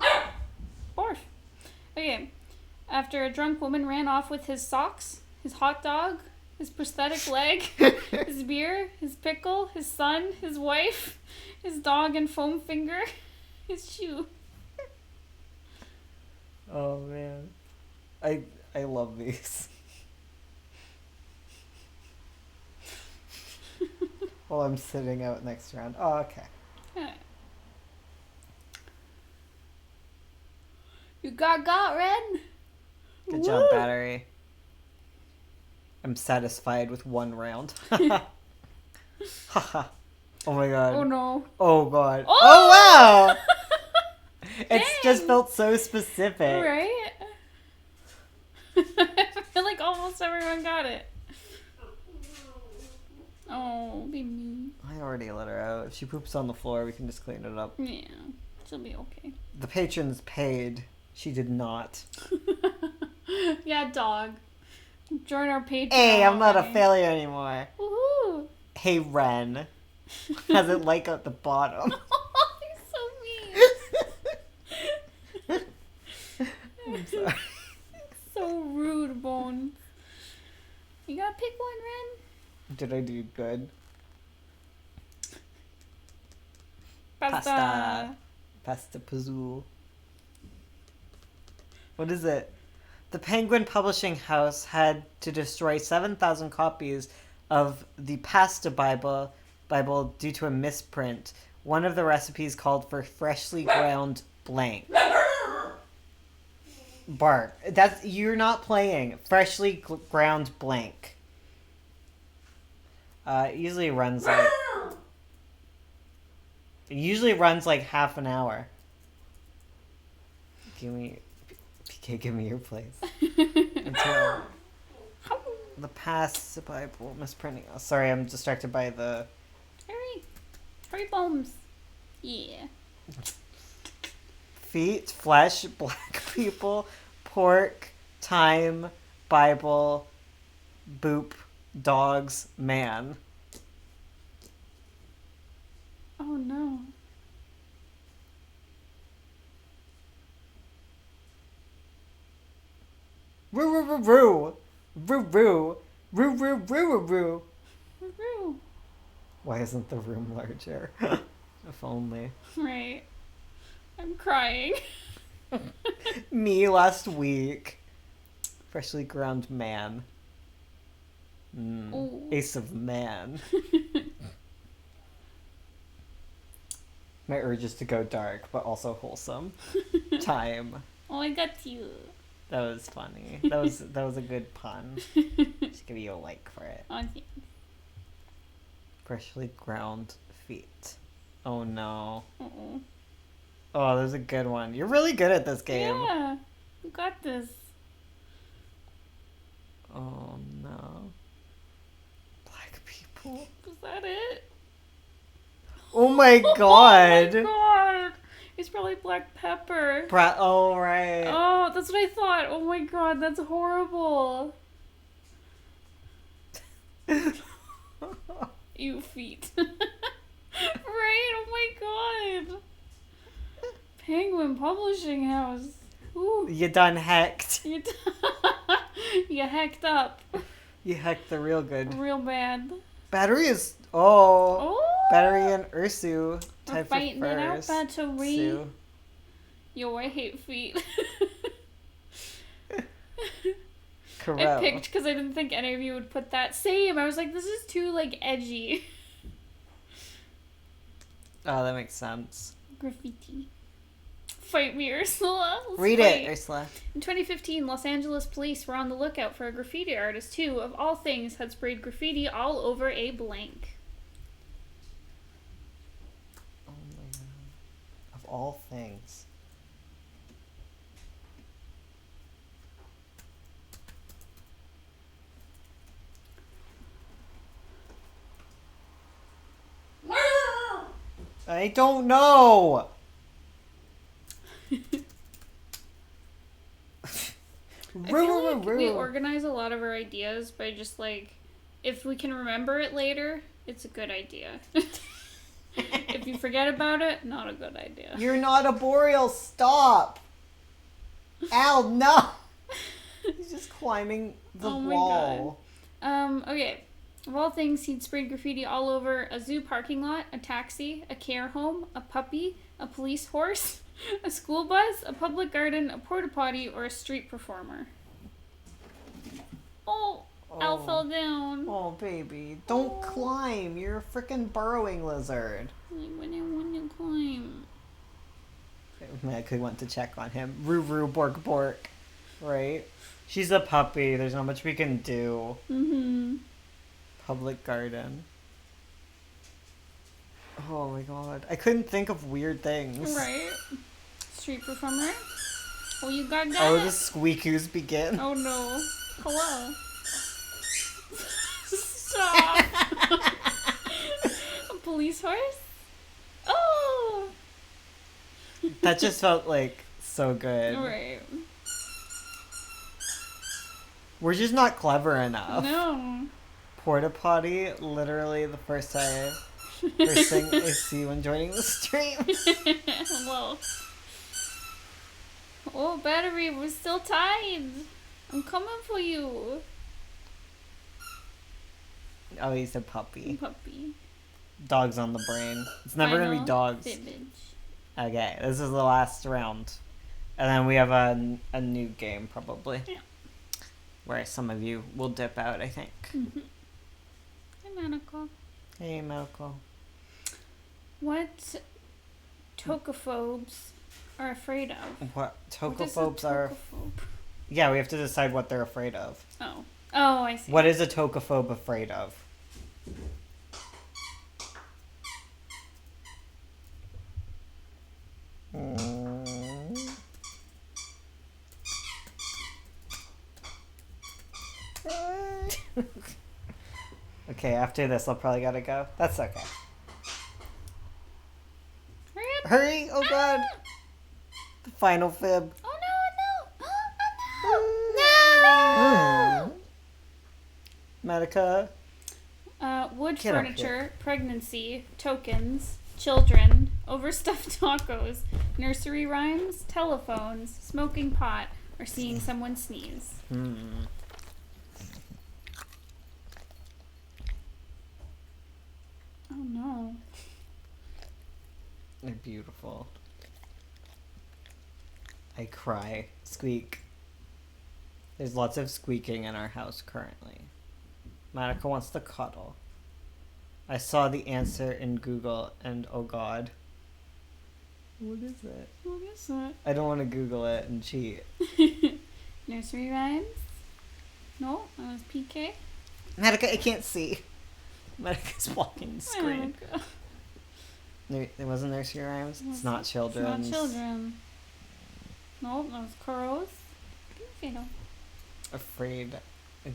Barf. Okay. After a drunk woman ran off with his socks, his hot dog, his prosthetic leg, his beer, his pickle, his son, his wife, his dog and foam finger, his shoe. Oh man, I love these. Well, I'm sitting out next round. Oh, okay. Alright. You got Ren. Good job, Battery. I'm satisfied with one round. Haha. Oh my god. Oh no. Oh god. Oh! Oh wow! It's just Dang. felt so specific. Right? I feel like almost everyone got it. Oh, baby. I already let her out. If she poops on the floor, we can just clean it up. Yeah, she'll be okay. The patrons paid. She did not. Yeah, dog. Join our Patreon. Hey, I'm not a already. failure anymore. Woohoo! Hey, Ren. Has it like at the bottom? You're so mean. I'm sorry. So rude, Bones. You gotta pick one, Ren? Did I do good? Pasta. Pasta Pazoo. What is it? The Penguin Publishing House had to destroy 7,000 copies of the Pasta Bible due to a misprint. One of the recipes called for freshly ground blank. Bart, you're not playing. Freshly ground blank. It usually runs like half an hour. Give me your place. Until the past Bible misprinting. Oh, sorry, I'm distracted by the Hurry, Bones. Yeah. feet, flesh, black people, pork, time, Bible, boop, dogs, man. Oh no. Roo roo roo roo. Roo roo. Roo roo roo roo. Woohoo. Why isn't the room larger? If only. Right. I'm crying. Me last week. Freshly ground man. Ooh. Ace of man. My urge is to go dark, but also wholesome. Time. Oh, I got you. That was funny. That was a good pun. Just give you a like for it. Oh, thanks. Freshly ground feet. Oh no. Uh-oh. Oh, there's a good one. You're really good at this game. Yeah, you got this. Oh no. Black people. Is that it? Oh my god. Oh my god. He's probably black pepper. Oh, right. Oh, that's what I thought. Oh my god, that's horrible. Ew, feet. Right? Oh my god. Penguin Publishing House. Ooh. You done hecked. You, you hecked up. You hecked the real good. Real bad. Battery is... Oh. Battery and Ursu. We're Type fighting it out, first. Battery. Sue. Yo, I hate feet. Correct. I picked because I didn't think any of you would put that. Same. I was like, this is too, like, edgy. Oh, that makes sense. Graffiti. Fight me, Ursula. Let's Read fight. it, Ursula. In 2015, Los Angeles police were on the lookout for a graffiti artist who, of all things, had sprayed graffiti all over a blank. Oh my god. Of all things. I don't know. I feel like we organize a lot of our ideas by just, like, if we can remember it later, it's a good idea. If you forget about it, not a good idea. You're not a boreal. Stop. Al, no. He's just climbing the Oh my wall. Okay. Of all things, he'd sprayed graffiti all over a zoo parking lot, a taxi, a care home, a puppy, a police horse, a school bus, a public garden, a porta potty, or a street performer. Oh, Al fell down. Oh, baby. Don't climb. You're a freaking burrowing lizard. Like when I want to climb. I could want to check on him. Roo, bork, bork. Right? She's a puppy. There's not much we can do. Mm-hmm. Public garden. Oh my god. I couldn't think of weird things. Right. Street performer. Oh, you got Oh, it. the squeakoos begin. Oh no. Hello. Stop. A police horse? Oh! That just felt like so good. Right. We're just not clever enough. No. Porta potty, literally the first thing I see when joining the stream. Hello. Oh, battery, we're still tied. I'm coming for you. Oh, he's a puppy. Puppy. Dogs on the brain. It's never gonna be Final dogs. image. Okay, this is the last round. And then we have a new game, probably. Yeah. Where some of you will dip out, I think. Mm-hmm. Hey, Monaco. Hey, Malcolm. What tocophobes are afraid of? What? What is a Tocophobes are... tocophobe? Yeah, we have to decide what they're afraid of. Oh. Oh, I see. What is a tocophobe afraid of? Okay, after this, I'll probably gotta go. That's okay. Hurry up. Hurry! Oh god! Ah! The final fib. Oh no, no. Oh, no. Medica. Wood Get up furniture, pregnancy, tokens, children, overstuffed tacos, nursery rhymes, telephones, smoking pot, or seeing someone sneeze. Oh no. They're beautiful. I cry. Squeak. There's lots of squeaking in our house currently. Monica wants to cuddle. I saw the answer in Google and oh god. What is it? What is that? I don't want to Google it and cheat. Nursery rhymes? No, that was PK. Monica, I can't see. Monica's blocking the screen. Oh, It wasn't nursery rhymes. It's not It's children's. not children. Nope, that was Kuro's. Fatal. Afraid. I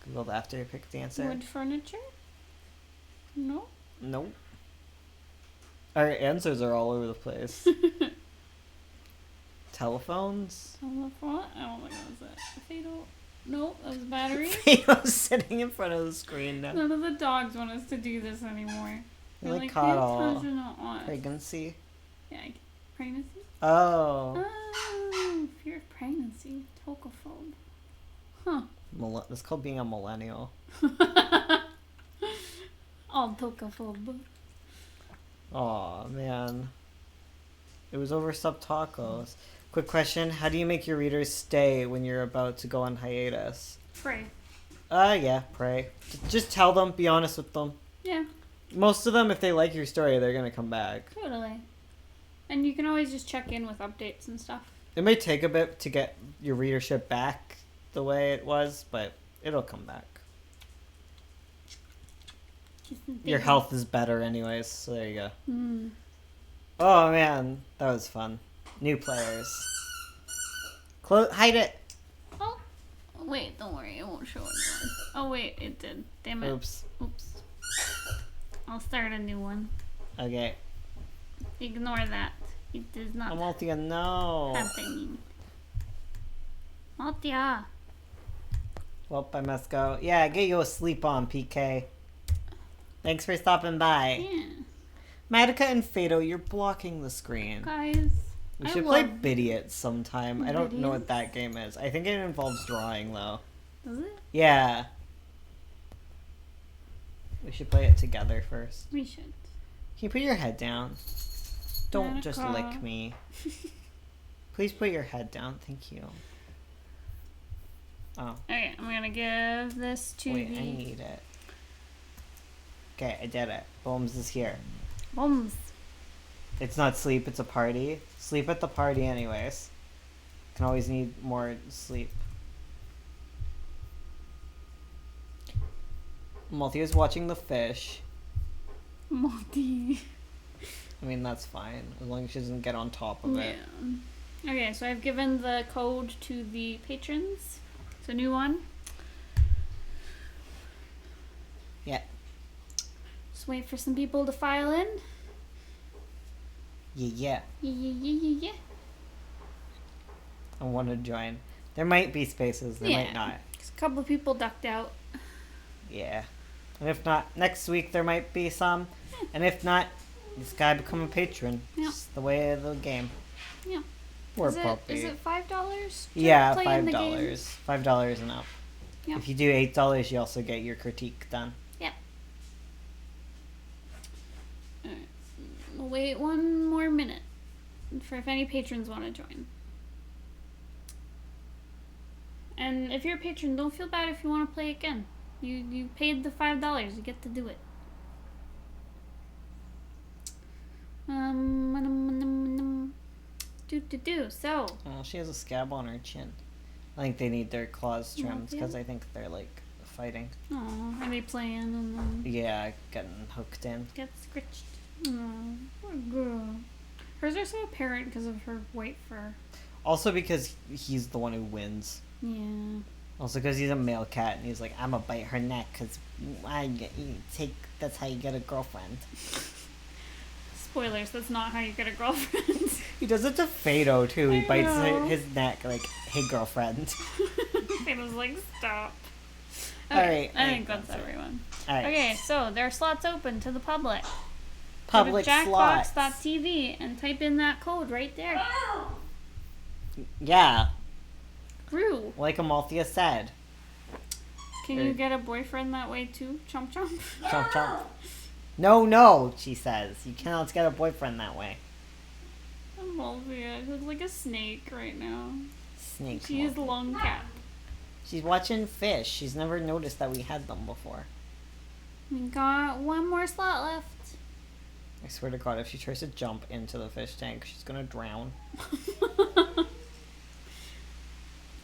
Googled after I picked the answer. Wood furniture? No. Nope. Our answers are all over the place. Telephones? Telephone? I don't think that was it. Fatal. Nope, that was battery. Fatal's sitting in front of the screen now. None of the dogs want us to do this anymore. They They're like pay caught all attention to us. pregnancy. Yeah, pregnancy? Oh. Oh, fear of pregnancy. Tocophobe. Huh. That's called being a millennial. All tocophobe. Aw, man. It was over sub tacos. Quick question: how do you make your readers stay when you're about to go on hiatus? Pray. Yeah, pray. Just tell them. Be honest with them. Yeah, Most of them, if they like your story, they're gonna come back. totally. And you can always just check in with updates and stuff. It may take a bit to get your readership back the way it was, but it'll come back. Your health is better anyways, so there you go. Hmm. Oh man, that was fun. New players. Hide it! Oh, wait, don't worry, it won't show it. Oh wait, it did. Damn it. Oops. Oops. I'll start a new one. Okay. Ignore that. It is not Amalthea, no! happening. Maltia. Well, I must go. Yeah, get you a sleep on, PK. Thanks for stopping by. Yeah. Madoka and Fado, you're blocking the screen. Guys. We I should play love- Bidiots sometime. I don't know what Bidiots? that game is. I think it involves drawing, though. Does it? Yeah. We should play it together first. We should. Can you put your head down? Don't just Madoka. lick me. Please put your head down. Thank you. Oh, Okay, I'm gonna give this to wait, the I need it. Okay, I did it. Bones is here. bombs. It's not sleep, it's a party. Sleep at the party anyways. Can always need more sleep. Malthia's watching the fish. Multi. I mean, that's fine. As long as she doesn't get on top of it. Yeah. Okay, so I've given the code to the patrons. It's a new one. Yeah. Just wait for some people to file in. Yeah. Yeah. I want to join. There might be spaces, there might not. Just a couple of people ducked out. Yeah. And if not, next week there might be some. And if not, you just gotta become a patron. Yeah. It's the way of the game. Yeah. Or Is puppy. it $5? Yeah, play in the game? $5. $5 and up. Yeah. If you do $8, you also get your critique done. Alright. We'll wait one more minute for if any patrons want to join. And if you're a patron, don't feel bad if you want to play again. You paid the $5. You get to do it. So, Oh, she has a scab on her chin. I think they need their claws trimmed Yeah. because I think they're like fighting. oh, are they playing and then Yeah, getting hooked in. get scritched? Oh, poor girl. Hers are so apparent because of her white fur. Also because he's the one who wins. Yeah. Also because he's a male cat and he's like, I'm gonna bite her neck because that's how you get a girlfriend. Spoilers, that's not how you get a girlfriend. He does it to Fado too. He I bites know. his neck like, hey girlfriend. It was like, stop. Alright, I think that's everyone. Alright. Okay, so there are slots open to the public. Public Go to slots. jackbox.tv and type in that code right there. Yeah, Rue, like Amalthea said. can you get a boyfriend that way too? Chomp chomp. Chomp chomp. No, she says. You cannot get a boyfriend that way. Amalthea, she looks like a snake right now. Snake. She is long cat. She's watching fish. She's never noticed that we had them before. We got one more slot left. I swear to God, if she tries to jump into the fish tank, she's gonna drown.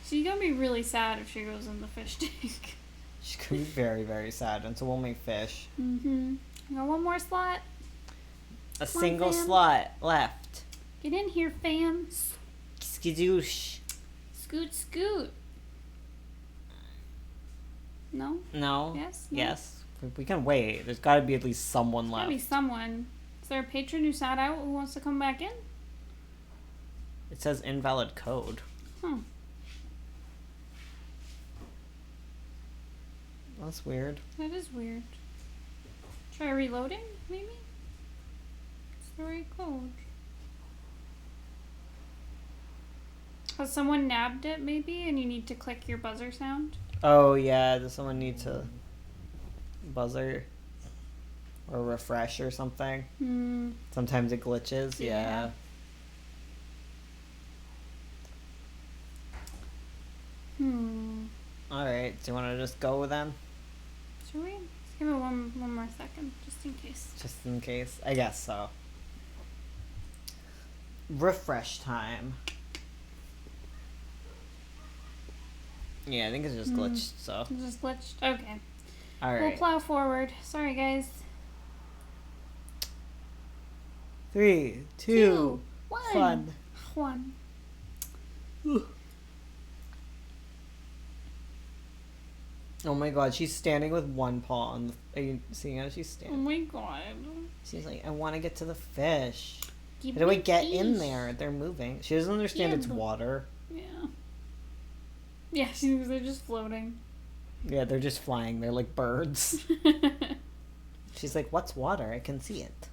She's gonna be really sad if she goes in the fish tank. She's gonna be very, very sad, and so will make fish. Mm-hmm. We got one more slot. A Come on, single fam. slot left. Get in here, fam. Skidoosh. Scoot, scoot. No? No? Yes? No? Yes. We can wait. There's got to be at least someone There's left. gotta be someone. Is there a patron who sat out who wants to come back in? It says invalid code. Huh. That's weird. That is weird. Try reloading, maybe? It's the right code. Has someone nabbed it, maybe, and you need to click your buzzer sound? Oh, yeah. Does someone need to buzzer or refresh or something? Hmm. Sometimes it glitches. Yeah. All right. Do you want to just go then? Should we? Let's give it one more second, just in case. Just in case. I guess so. Refresh time. Yeah, I think it's just glitched, so. It just glitched. Okay. Alright. We'll plow forward. Sorry, guys. 3, 2, 1. One. Oh my god, she's standing with one paw on the. Are you seeing how she's Oh standing? my god. She's like, I want to get to the fish. Give How do I me get in fish. there? They're moving. She doesn't understand Yeah, it's but- water. Yeah. Yeah, they're just floating. Yeah, they're just flying. They're like birds. She's like, what's water? I can see it.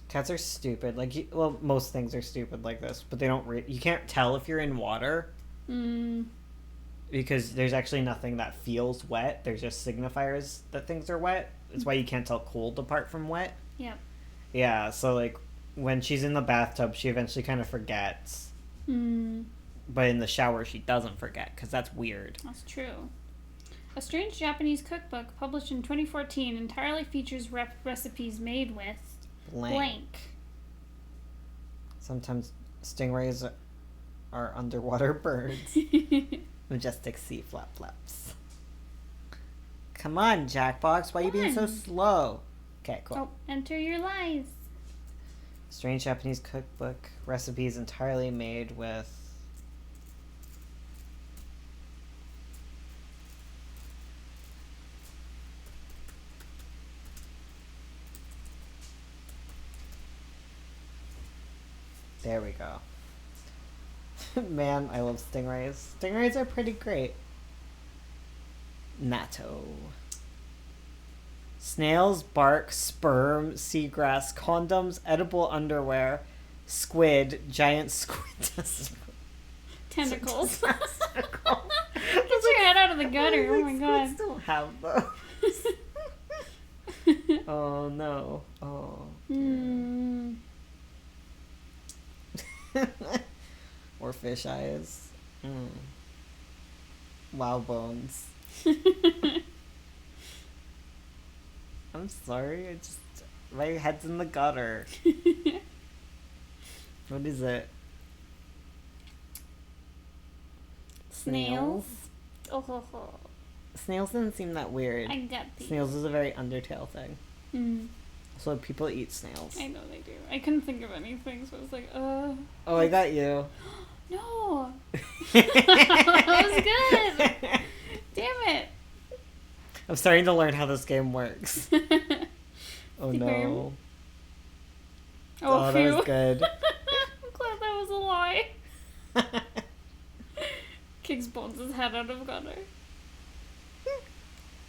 Cats are stupid. Like, well, most things are stupid like this, but they don't. You can't tell if you're in water because there's actually nothing that feels wet. There's just signifiers that things are wet. It's why you can't tell cold apart from wet. Yep. Yeah. So like, when she's in the bathtub, she eventually kind of forgets. But in the shower, she doesn't forget because that's weird. That's true. A strange Japanese cookbook published in 2014 entirely features recipes made with blank. Sometimes stingrays are underwater birds. Majestic sea flaps. Come on, Jackbox. Why are you being so Come on. slow? Okay, cool. Oh, enter your lies. Strange Japanese cookbook. Recipes entirely made with... There we go. Man, I love stingrays. Stingrays are pretty great. Natto. Snails, bark, sperm, seagrass, condoms, edible underwear, squid, giant squid Tentacles. testicle. Get your head out of the gutter. Oh my god. Squids don't have those. Oh no. Oh. Or fish eyes. Wow bones. I'm sorry, my head's in the gutter. What is it? Snails. Oh ho ho. Snails doesn't seem that weird. I got these. Snails is a very Undertale thing. So people eat snails. I know they do. I couldn't think of anything, so I was like, Oh, I got you. No. That was good. Damn it. I'm starting to learn how this game works. Oh no. Oh, Oh, that was good. I'm glad that was a lie. Kicks Bones' head out of gutter.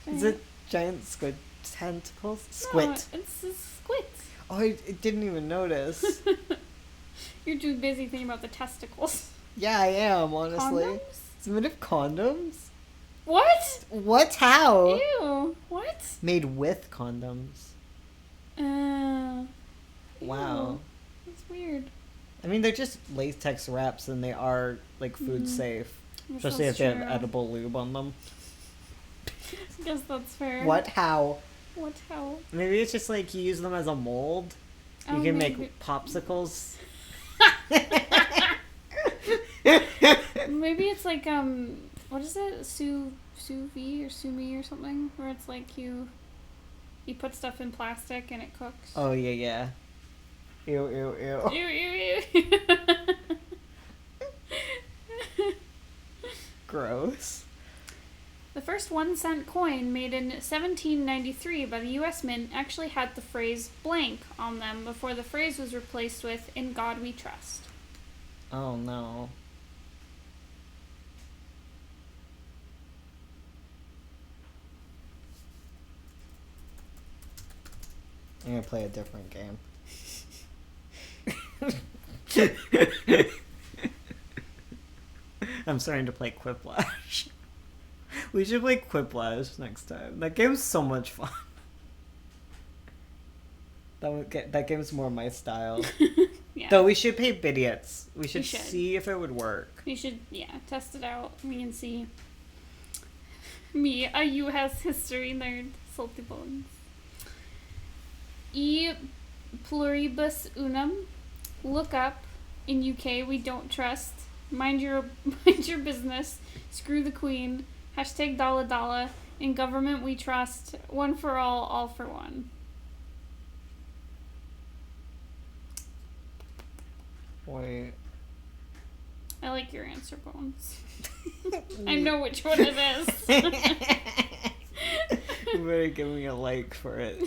Is it giant squid tentacles? Squid. No, it's a squid. Oh, I didn't even notice. You're too busy thinking about the testicles. Yeah, I am, honestly. Condoms? It's made of condoms? What? What? How? Ew. What? Made with condoms. Wow. Ew. That's weird. I mean, they're just latex wraps and they are, like, food safe. I guess Especially if that's they have true. edible lube on them. I guess that's fair. What? How? What? How? Maybe it's just like you use them as a mold. You Oh, can maybe. make popsicles. Maybe it's like what is it? Sous vide or sous mi or something, where it's like you You put stuff in plastic and it cooks. Oh, yeah. Ew, ew, ew. Ew, ew, ew. Gross. The first 1-cent coin made in 1793 by the U.S. Mint actually had the phrase blank on them before the phrase was replaced with "In God We Trust." Oh, no. I'm gonna play a different game. I'm starting to play Quiplash. We should play Quiplash next time. That game's so much fun. That game's more my style. Yeah. Though we should pay bidiots. We should should. see if it would work. We should, test it out. We can see. Me, a U.S. history nerd, salty bones. E pluribus unum. Look up. In UK, we don't trust. Mind your business. Screw the Queen. Hashtag Dalla Dalla. In government, we trust. One for all for one. Wait. I like your answer, Bones. I know which one it is. You better give me a like for it.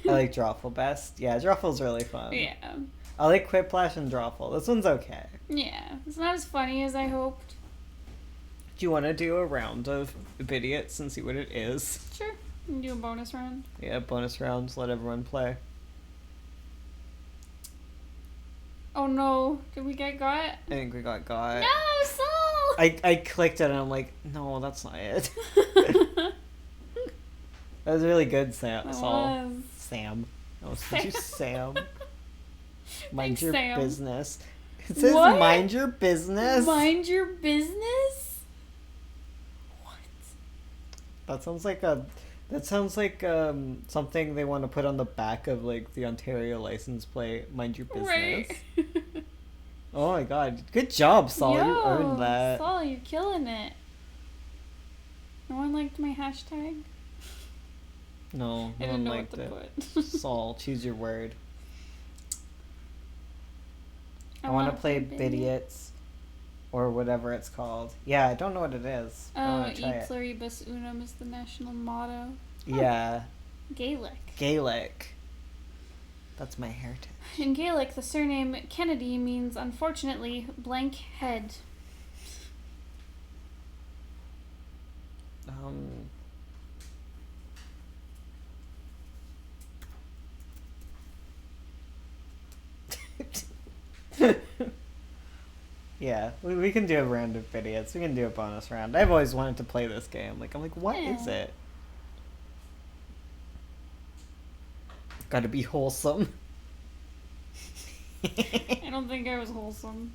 I like Drawful best. Yeah, Drawful's really fun. Yeah. I like Quiplash and Drawful. This one's okay. Yeah. It's not as funny as I hoped. Do you want to do a round of bidiots and see what it is? Sure. We can do a bonus round. Yeah, bonus rounds. Let everyone play. Oh no. Did we get got? I think we got. No, Saul! I clicked it and I'm like, no, that's not it. That was really good, Sam. That Saul. was. Sam. Oh, did you Sam? Mind Thanks, your Sam. business. It says What? mind your business. Mind your business? What? That sounds like something they want to put on the back of like the Ontario license plate. Mind your business. Right. Oh my god. Good job, Saul. Yo, You earned that. Saul, you're killing it. No one liked my hashtag? No, I no didn't one know liked what to it. put. Saul, choose your word. I wanna want to play Bidiots or whatever it's called. Yeah, I don't know what it is. I Oh, want to try E it. pluribus unum is the national motto. Yeah, Gaelic. Gaelic. That's my heritage. In Gaelic, the surname Kennedy means, unfortunately, blank head. Yeah, we can do a round of idiots. We can do a bonus round. I've always wanted to play this game. I'm like, what is Yeah. it? Gotta be wholesome. I don't think I was wholesome.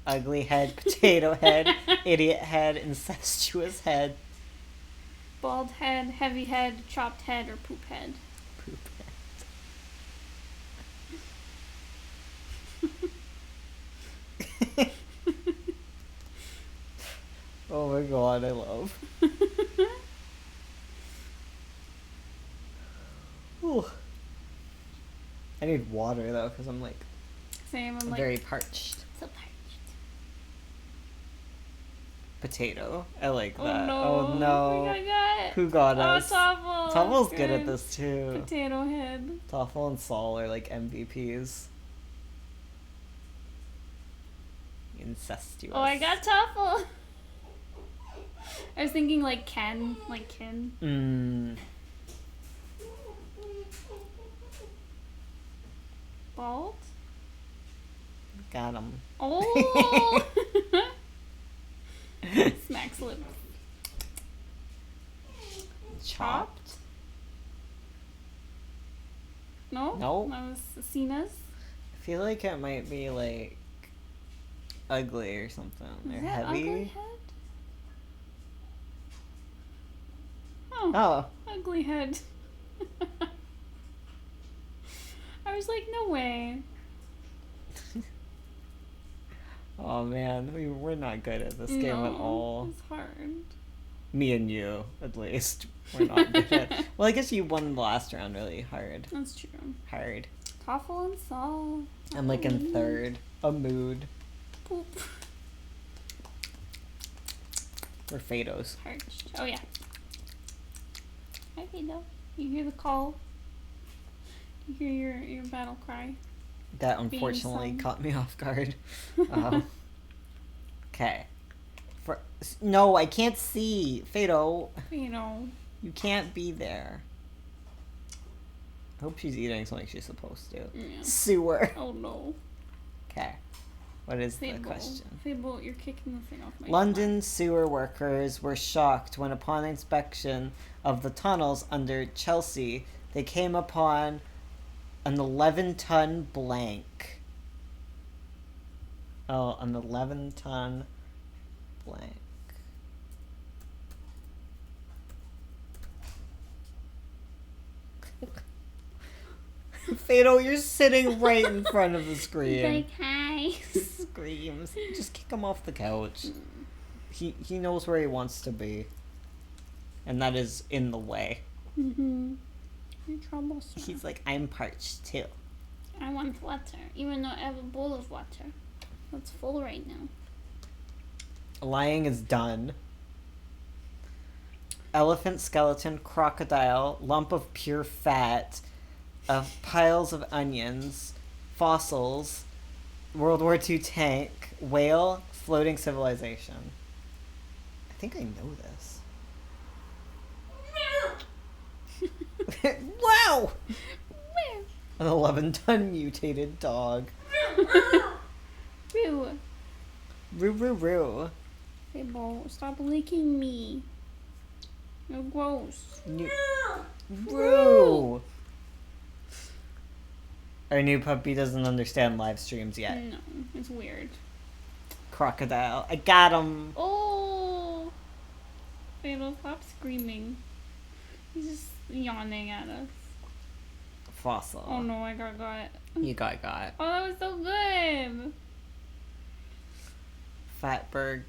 Ugly head, potato head, idiot head, incestuous head, Bald head, heavy head, chopped head, or poop head. poop head. Oh my god, I love. Ooh. I need water though, because I'm like Same, I'm like, very parched. so parched. Potato. I like Oh that. no. Oh no. We got Who got Oh, us? Toffle. Toffle's That's good at this too. Potato head. Toffle and Saul are like MVPs. Incestuous. Oh, I got Toffle. I was thinking like Ken, like Kin. Bald? Got him. Oh! Smacks lips. Chopped? No? No. That was Cena's. I feel like it might be like ugly or something. Is Or that heavy. ugly head? Oh, Oh. ugly head. I was like, no way. Oh man, we're not good at this game at all. It's hard. Me and you, at least. We're not good at. Well, I guess you won the last round really hard. That's true. Hard. Toffle and salt. I'm like in third. A mood. Poop. We're Fados. Perched. Oh yeah. Hi Fido. You hear the call? You hear your battle cry? That unfortunately sung. caught me off guard. Okay. No, I can't see. Fado, You know. you can't be there. I hope she's eating something she's supposed to. Yeah. Sewer. Oh no. Okay. What is the Fable. question? Fable, you're kicking the thing off my London sewer workers were shocked when, upon inspection of the tunnels under Chelsea, they came upon an 11-ton blank. Oh, an 11-ton blank. Fado, you're sitting right in front of the screen. Like, hi. Screams. Just kick him off the couch. He knows where he wants to be. And that is in the way. Mm-hmm. You're troublesome. He's like, I'm parched too. I want water, even though I have a bowl of water. That's full right now. Lying is done. Elephant, skeleton, crocodile, lump of pure fat, piles of onions, fossils, World War II tank, whale, floating civilization. I think I know this. Wow! An 11-ton mutated dog. Roo. Roo roo roo. Fable, stop licking me. You're gross. Roo! Our new puppy doesn't understand live streams yet. No, it's weird. Crocodile. I got him! Oh! Fable, stop screaming. He's just yawning at us. Fossil. Oh no, I got. You got. Oh, that was so good! Fatberg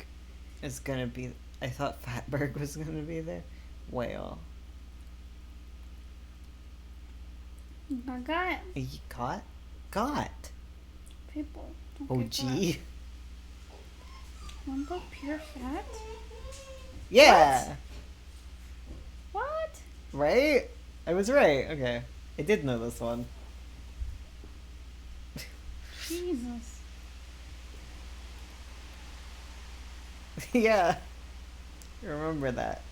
is gonna be. I thought Fatberg was gonna be there. Whale. Got. You got. People. Oh gee. One book pure fat? Yeah. What? Right? I was right. Okay. I did know this one. Jesus. Yeah. Remember that.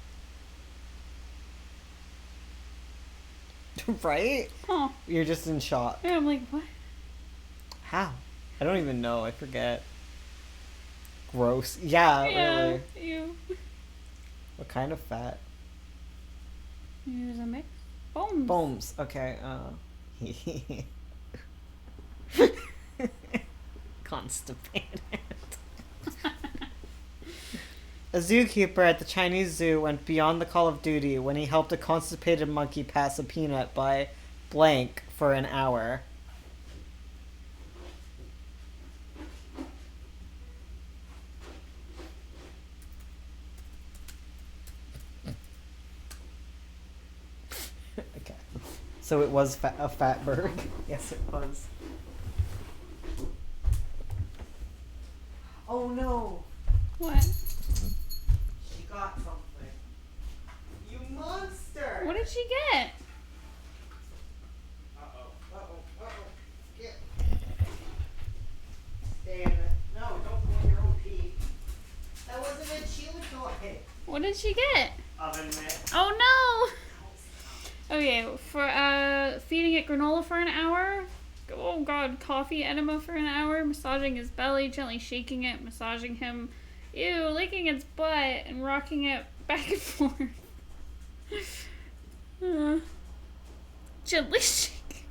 Right? Huh. You're just in shock. Yeah, I'm like, what? How? I don't even know. I forget. Gross. Yeah, really. Ew. What kind of fat? Use a mix. Bones. Bones. Okay. Constipated. A zookeeper at the Chinese zoo went beyond the call of duty when he helped a constipated monkey pass a peanut by blank for an hour. Okay. So it was a fatberg. Yes, it was. Oh no! What? She got something. You monster! What did she get? Get. Stay in it. No, don't go in your own pee. That wasn't a chew toy. What did she get? Oven mitt. Oh no! Okay, for feeding it granola for an hour. Oh god, coffee enema for an hour, massaging his belly, gently shaking it, massaging him, licking its butt, and rocking it back and forth. Gently shaking.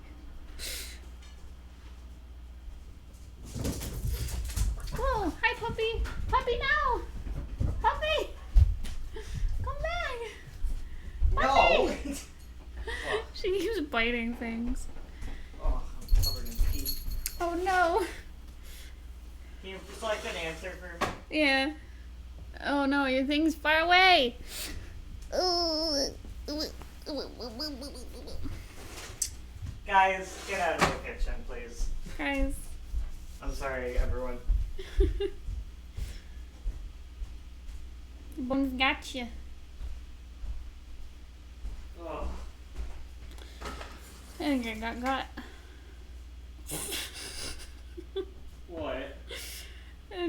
Whoa, hi puppy! Puppy now! Puppy! Come back! No! She keeps biting things. Oh, I'm covered in pee. Oh no! Can you select an answer for me? Yeah. Oh no, your thing's far away. Guys, get out of the kitchen, please. Guys. I'm sorry, everyone. Bones got you. Oh. I think I got. What?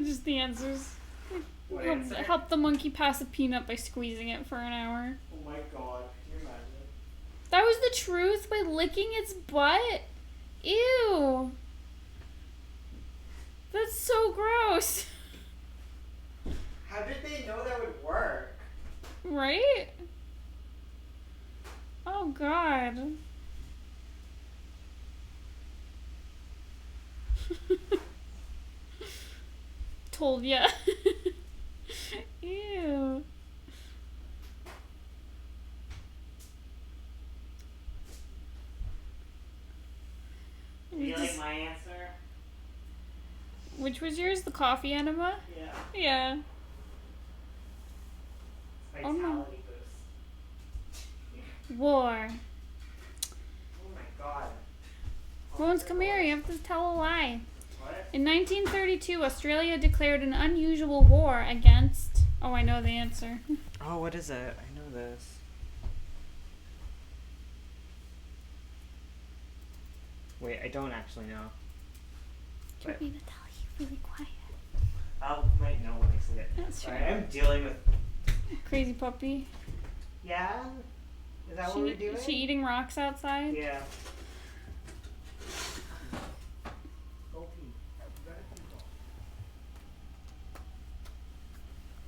Just the answers. What answer? Help the monkey pass a peanut by squeezing it for an hour. Oh my god, can you imagine? That was the truth by licking its butt? Ew. That's so gross. How did they know that would work? Right? Oh god. Told ya. Ew. Do you like my answer? Which was yours? The coffee enema? Yeah. Yeah. Vitality Oh, no. boost. War. Oh my god. Bones, come here. You have to tell a lie. What? In 1932, Australia declared an unusual war against... Oh, I know the answer. Oh, what is it? I know this. Wait, I don't actually know. Do you want me to tell you really quiet? I might know when I see it. That's Sorry, true. I'm dealing with... Crazy puppy. Yeah? Is that what we're doing? Is she eating rocks outside? Yeah. Go pee. You gotta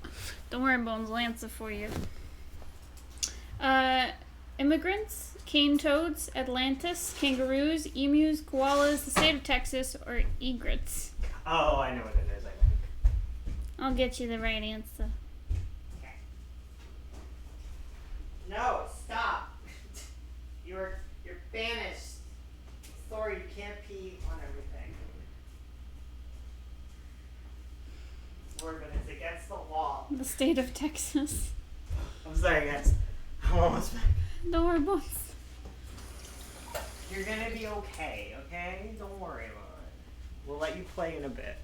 pee. Don't worry, Bones. I'll answer for you. Immigrants, cane toads, Atlantis, kangaroos, emus, koalas, the state of Texas, or egrets. Oh, I know what it is, I think. I'll get you the right answer. Okay. No, stop. You're banished. Sorry, you can't pee on everything. Sorry, but it's against the law. The state of Texas. I'm sorry, guys. I'm almost back. Don't worry, Bones. You're gonna be okay, okay? Don't worry about it. We'll let you play in a bit.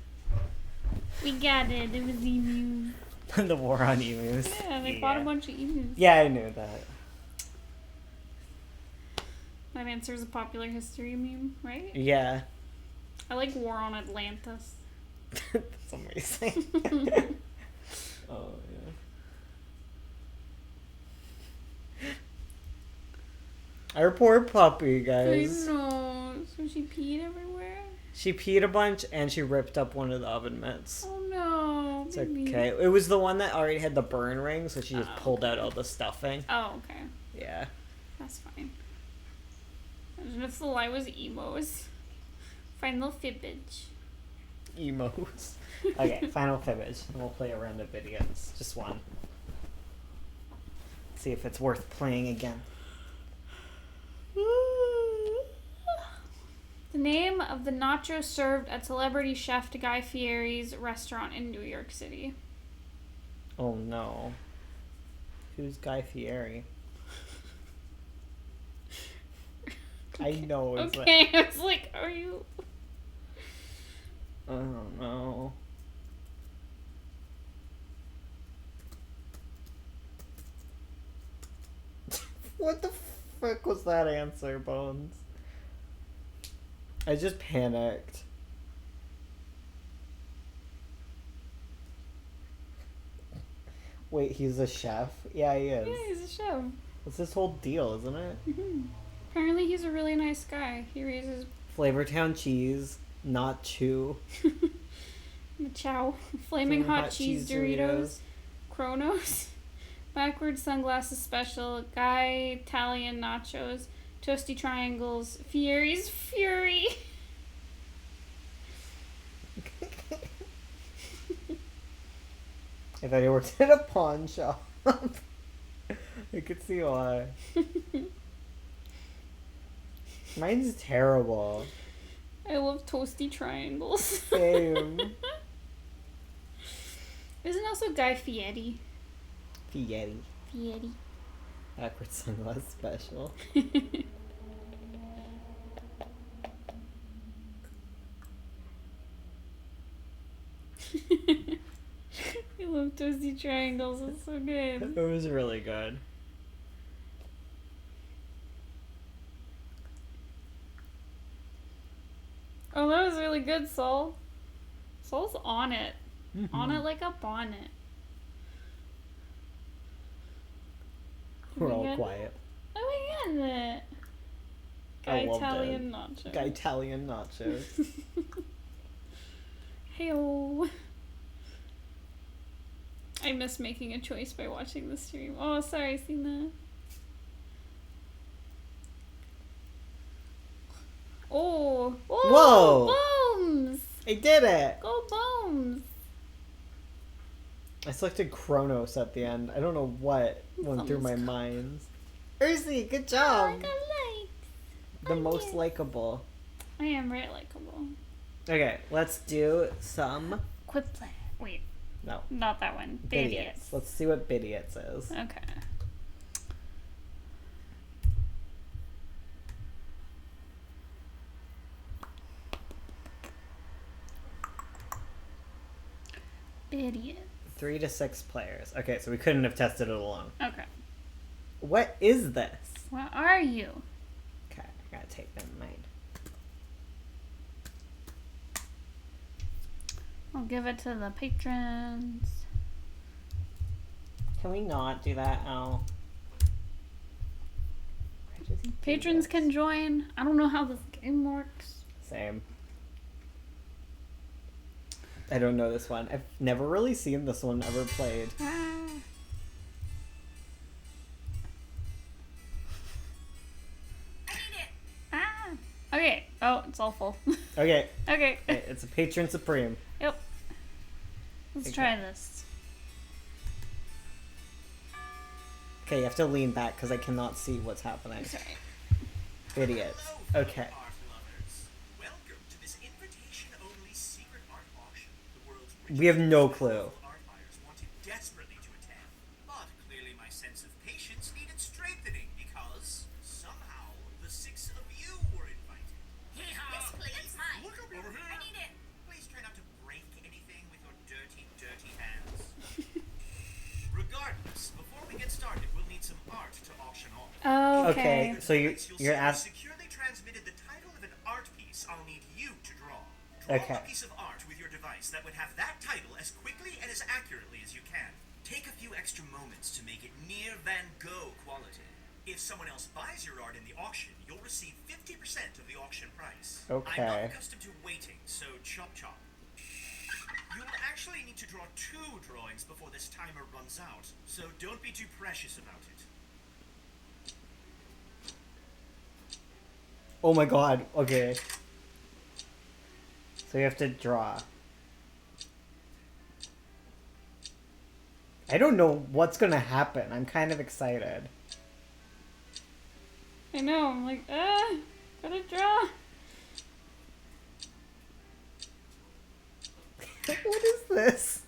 We got it. It was emu. The war on emus. Yeah, they fought a bunch of emus. Yeah, I knew that. That answers a popular history meme, right? Yeah. I like War on Atlantis. That's amazing. Oh, yeah. Our poor puppy, guys. I know. So she peed everywhere? She peed a bunch and she ripped up one of the oven mitts. Oh no. It's baby. okay. It was the one that already had the burn ring, so she just pulled out all the stuffing. Oh, okay. Yeah. That's fine. Imagine if the lie was emos. Final fibbage. Emos. Okay, final fibbage. And we'll play a round of videos. Just one. See if it's worth playing again. The name of the nachos served at celebrity chef Guy Fieri's restaurant in New York City. Oh no. Who's Guy Fieri? I know it's Okay, I was like, are you... I don't know. What the frick was that answer, Bones? I just panicked. Wait, he's a chef? Yeah, he is. Yeah, he's a chef. It's this whole deal, isn't it? Mm-hmm. Apparently he's a really nice guy. He raises... Flavortown cheese, not chew. Chow. Flaming hot cheese Doritos. Kronos. Backwards sunglasses special. Guy Italian nachos. Toasty triangles. Fieri's Fury. If I worked at a pawn shop, I could see why. Mine's terrible. I love toasty triangles. Same. Also Guy Fieri. Fieri. Fieri. Awkward sunglass special. I love twisty triangles. It's so good. It was really good. Oh, that was really good, Soul. Soul's on it. Mm-hmm. On it like a bonnet. We're all get quiet. Oh, we got it. I Guy loved Italian nacho. Guy Italian nachos. Heyo. I miss making a choice by watching the stream. Oh, sorry, seen that. Oh. Whoa! Bones! I did it! Go Bones! I selected Kronos at the end. I don't know what went through my mind. Ursi, good Oh, I job! got likes. The most likable. I am very likable. Okay, let's do some... Quit play. Wait, No. not that one. Bidiots. Let's see what Bidiots is. Okay. Idiot. 3 to 6 players. Okay, so we couldn't have tested it alone. Okay. What is this? Where are you? Okay, I gotta take that in mind. I'll give it to the patrons. Can we not do that, Al? Why does he do Patrons this? can join. I don't know how this game works. Same. I don't know this one. I've never really seen this one ever played. Ah. Ah. Okay. Oh, it's all full. Okay, Okay. it's a Patron Supreme. Yep. Let's Okay. try this. Okay, you have to lean back because I cannot see what's happening. Sorry. Idiots. Okay. Art lovers. Welcome to this invitation-only secret art auction. The world's We have no richest clue. art buyers wanted desperately to attend, but clearly my sense of patience needed strengthening because somehow the 6 of you were invited. Yes, please. It's mine. Look up over here. I need it. Please try not to break anything with your dirty, dirty hands. Regardless, before we get started, we'll need some art to auction off. Okay, Okay. so you're You'll asking. securely transmitted the title of an art piece. I'll need you to draw. Draw Okay. a piece of art with your device that would have that title as quickly and as accurately as you can. Take a few extra moments to make it near Van Gogh quality. If someone else buys your art in the auction, you'll receive 50% of the auction price. Okay. I'm not accustomed to waiting, so chop chop. You'll actually need to draw 2 drawings before this timer runs out, so don't be too precious about it. Oh my god. Okay. So you have to draw. I don't know what's gonna happen. I'm kind of excited. I know. I'm like, gotta draw. What is this?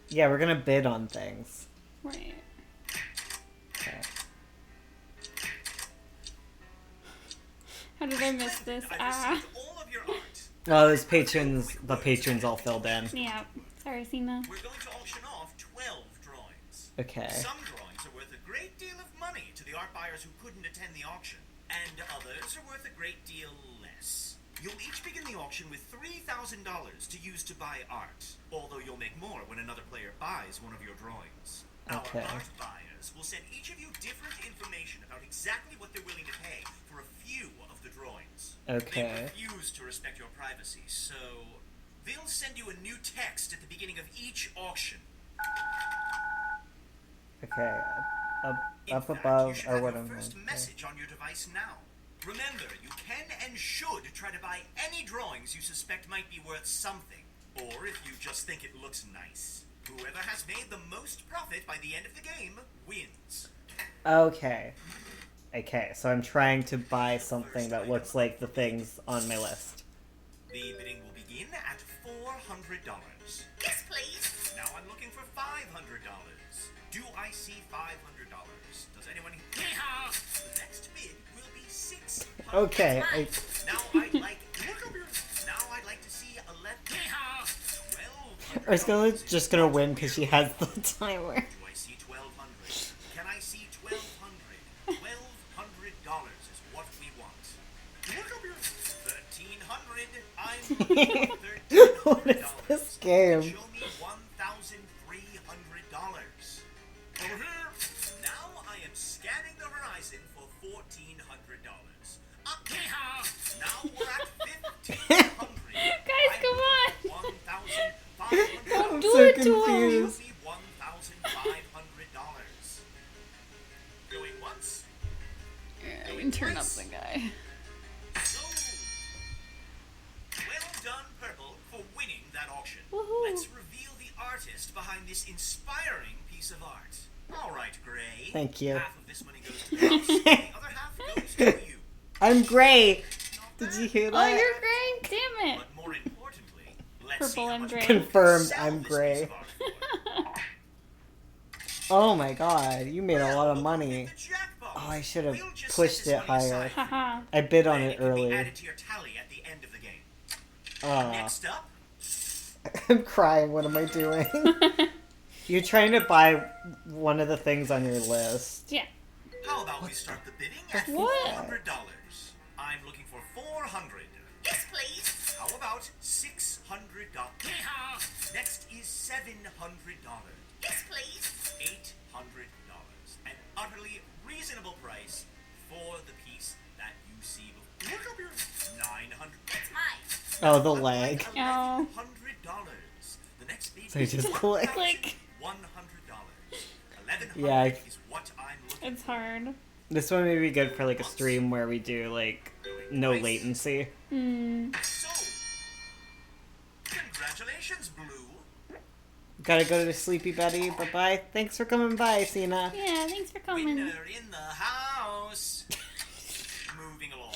Yeah, we're gonna bid on things. Right. Okay. How did I miss this? I've Ah. received all of your art. Oh, those patrons, the patrons all filled in. Yeah. Sorry, Cena. We're going to auction off 12 drawings. Okay. Some drawings are worth a great deal of money to the art buyers who couldn't attend the auction, and others are worth a great deal less. You'll each begin the auction with $3,000 to use to buy art, although you'll make more when another player buys one of your drawings. Okay. Our art buyers will send each of you different information about exactly what they're willing to pay for a few of the drawings. Okay. They refuse to respect your privacy, so they'll send you a new text at the beginning of each auction. Okay. Up In fact, above, you should or have what your I'm first doing. message on your device now. Remember, you can and should try to buy any drawings you suspect might be worth something, or if you just think it looks nice. Whoever has made the most profit by the end of the game wins. Okay. Okay, so I'm trying to buy something that looks like the things on my list. The bidding will begin at $400. Yes, please. Now I'm looking for $500. Do I see $500? Does anyone? Yeehaw! The next bid will be $600. Okay. Now I'd like. Now I'd like to see 11. Yeehaw! Or Scarlett's just gonna win because she has the timer. Do I see 1,200? Can I see 1,200? $1,200 is what we want. 1,300. I'm looking for $1,300. What is this game? Show me $1,300. Over here. Now I am scanning the horizon for $1,400. Now we're at 1,500. Guys, come on. $1,500. Do so it to him. confused. Show me $1,500. Going once. Yeah, we can turn up the guy. So, well done, Purple, for winning that auction. Woohoo. Let's reveal the artist behind this inspiring piece of art. All right, Gray. Thank you. Half of this money goes to the house, and the other half goes to you. I'm Gray. Not Did bad. you hear Oh, that? you're great. Damn it. But more importantly, let's Purple see how and much gray. we can Confirmed, sell I'm this gray. piece of art for. Oh my god, you made a lot of Well, money. look at the jackpot. Oh, I should have We'll just pushed set it this money higher. aside for you. Haha. I bid on Then it can be early. added to your tally at the end of the game. Ah, Next up, I'm crying. What am I doing? You're trying to buy one of the things on your list. Yeah. how about we start the bidding at What? $400? I'm looking for $400. Yes, please. How about $600? Next is $700. Yes, please. $800. An utterly reasonable price for the piece that you see before. Look up here. $900. It's mine. Oh, the lag. $1,100. The next bid So you just click. Click. $100. $1,100 Yeah, is what I'm looking It's hard. This one may be good for like a stream where we do like no latency. Hmm. for. So, congratulations, Blue. Gotta go to Sleepy Betty. Bye bye. Thanks for coming by, Cena. Yeah, thanks for coming. Winner in the house. Moving along.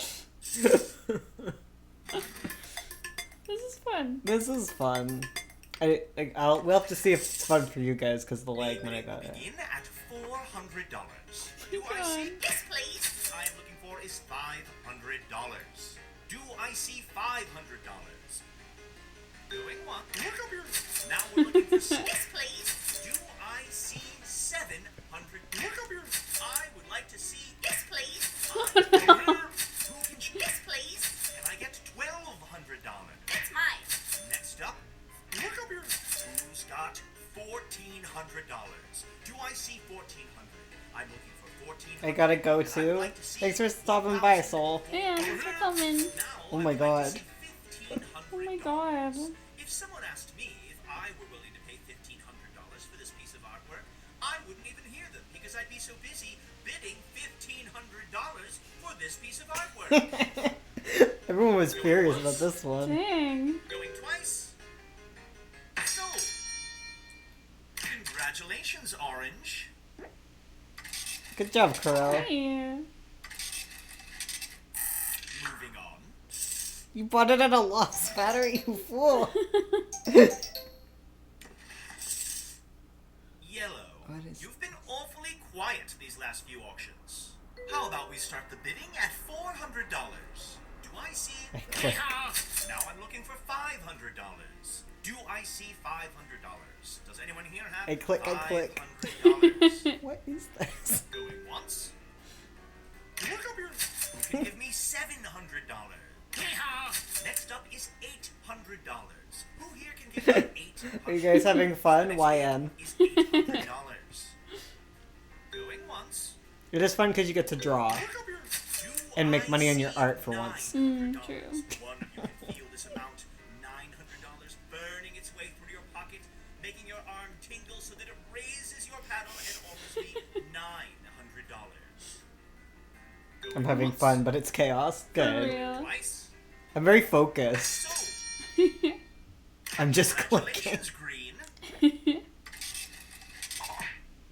This is fun. This is fun. We'll have to see if it's fun for you guys because the lag when I got it. Begin at $400. Do I Come see? on. Yes, please. I'm looking for is $500. Do I see $500? Going one. Look up here. Now we're looking for Yes, please. Do I see $700? Look up here. I would like to see. Yes, please. Over here. Who can Yes, please. Can I get $1,200? It's mine. Next up, look up here. Who's got $1,400? Do I see $1,400? I'm looking for $1,400. I gotta go And I'd too. like to see Thanks for stopping by, Soul. Yeah, thanks for coming. Now Oh my I'd like to god. see Oh my $1,500. god. If someone asked me if I were willing to pay $1,500 for this piece of artwork, I wouldn't even hear them because I'd be so busy bidding $1,500 for this piece of artwork. Everyone was furious about this one. Dang. Going twice. So, congratulations, Orange. Good job, Kuro. Hey. Moving on. You bought it at a lost battery, you fool. Yellow. What is- You've been awfully quiet these last few auctions. How about we start the bidding at $400? Do I see? I click. Now I'm looking for $500. Do I see $500? Does anyone here have I click. $500? What is this? Going once. Look up here. Who can give me $700? Next up is $800. Who here can give me $800? Are you guys having fun? Next YN. is $800. Going once. It is fun because you get to draw. Look up here. Do And make I money on your see art for once. Mm, true. One of you can feel this amount, $900, burning its way through your pocket, making your arm tingle so that it raises your paddle and offers me $900. I'm having fun, but it's chaos. For Good. real. Twice. I'm very focused. So, I'm just clicking. congratulations, Green.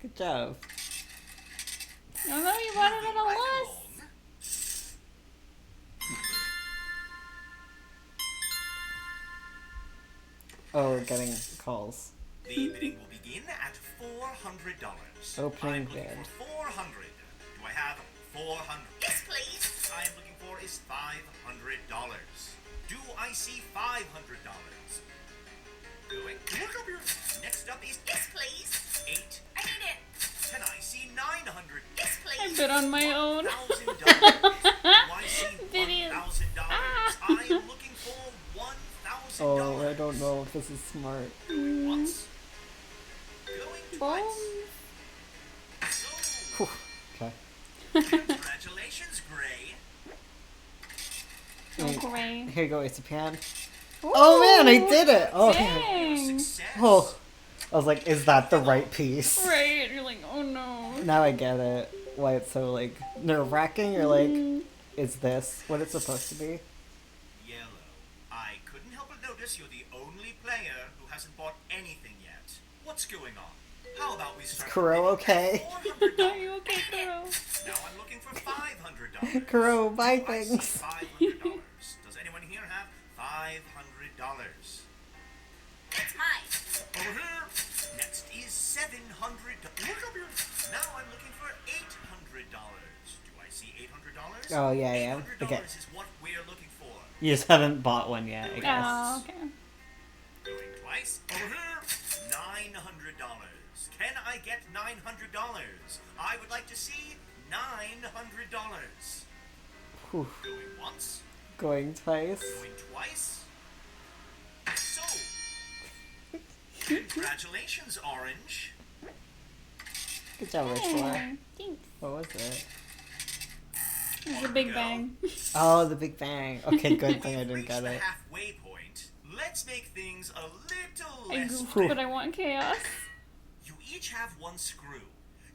Good job. Oh no, you bought it at a Moving right loss. along. Oh, we're getting calls. The bidding will begin at $400. Opening I'm looking bid. for 400. Do I have 400? Yes, please. I'm looking for is $500. Do I see $500? Going. Look up here. Next up is Yes, please. 8. I need it. Can I see 900? Yes, I please. bid on my own. $1,000. Do I see Billions. $1,000? Ah. I am looking for $1,000. Oh, I don't know if this is smart. Once. Going Boom. twice. So, Whew. Okay. congratulations, Gray. Oh, great. Here you go, Ace of Pan. Oh man, I did it! Oh, okay. Dang. Success. Oh, I was like, is that the right piece? Right. You're like, oh no. Now I get it. Why it's so like nerve-wracking. You're like, is this what it's supposed to be? Yellow. I couldn't help but notice you're the only player who hasn't bought anything yet. What's going on? How about we start? Kuro bidding okay? at Are you $400? okay, Kuro? Now I'm looking for $500. Kuro, buy Do I see things. $500. Does anyone here have $500? That's mine. Over here. Next is $700. Look up here. Now I'm looking for $800. Do I see $800? Oh, yeah. $800 Okay. is what we're looking for. You just haven't bought one yet, I guess. Oh, okay. Going twice. Over here. $900. Can I get $900? I would like to see $900. Whew. Going once. Going twice. Going twice. So. Congratulations, Orange. Good job, Ursula. Hey, thanks. What was it? It's a big bang. Oh, the Big Bang. Okay, good thing I We've didn't reached get the it. halfway point. Let's make things a little I less. goofed, but I want chaos. You each have one screw.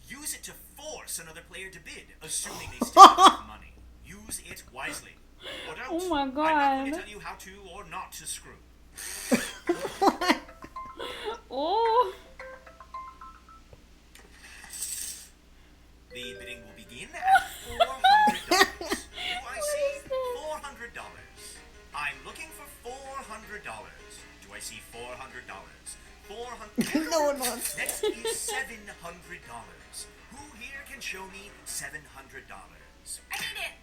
Use it to force another player to bid, assuming they still have enough money. Use it wisely. Or don't. Oh my I'm not going to God. tell you how to or not to screw. Oh. The bidding will begin at $400. Do I see $400? I'm looking for $400. Do I see $400? No one wants Next is $700. Who here can show me $700? I need it.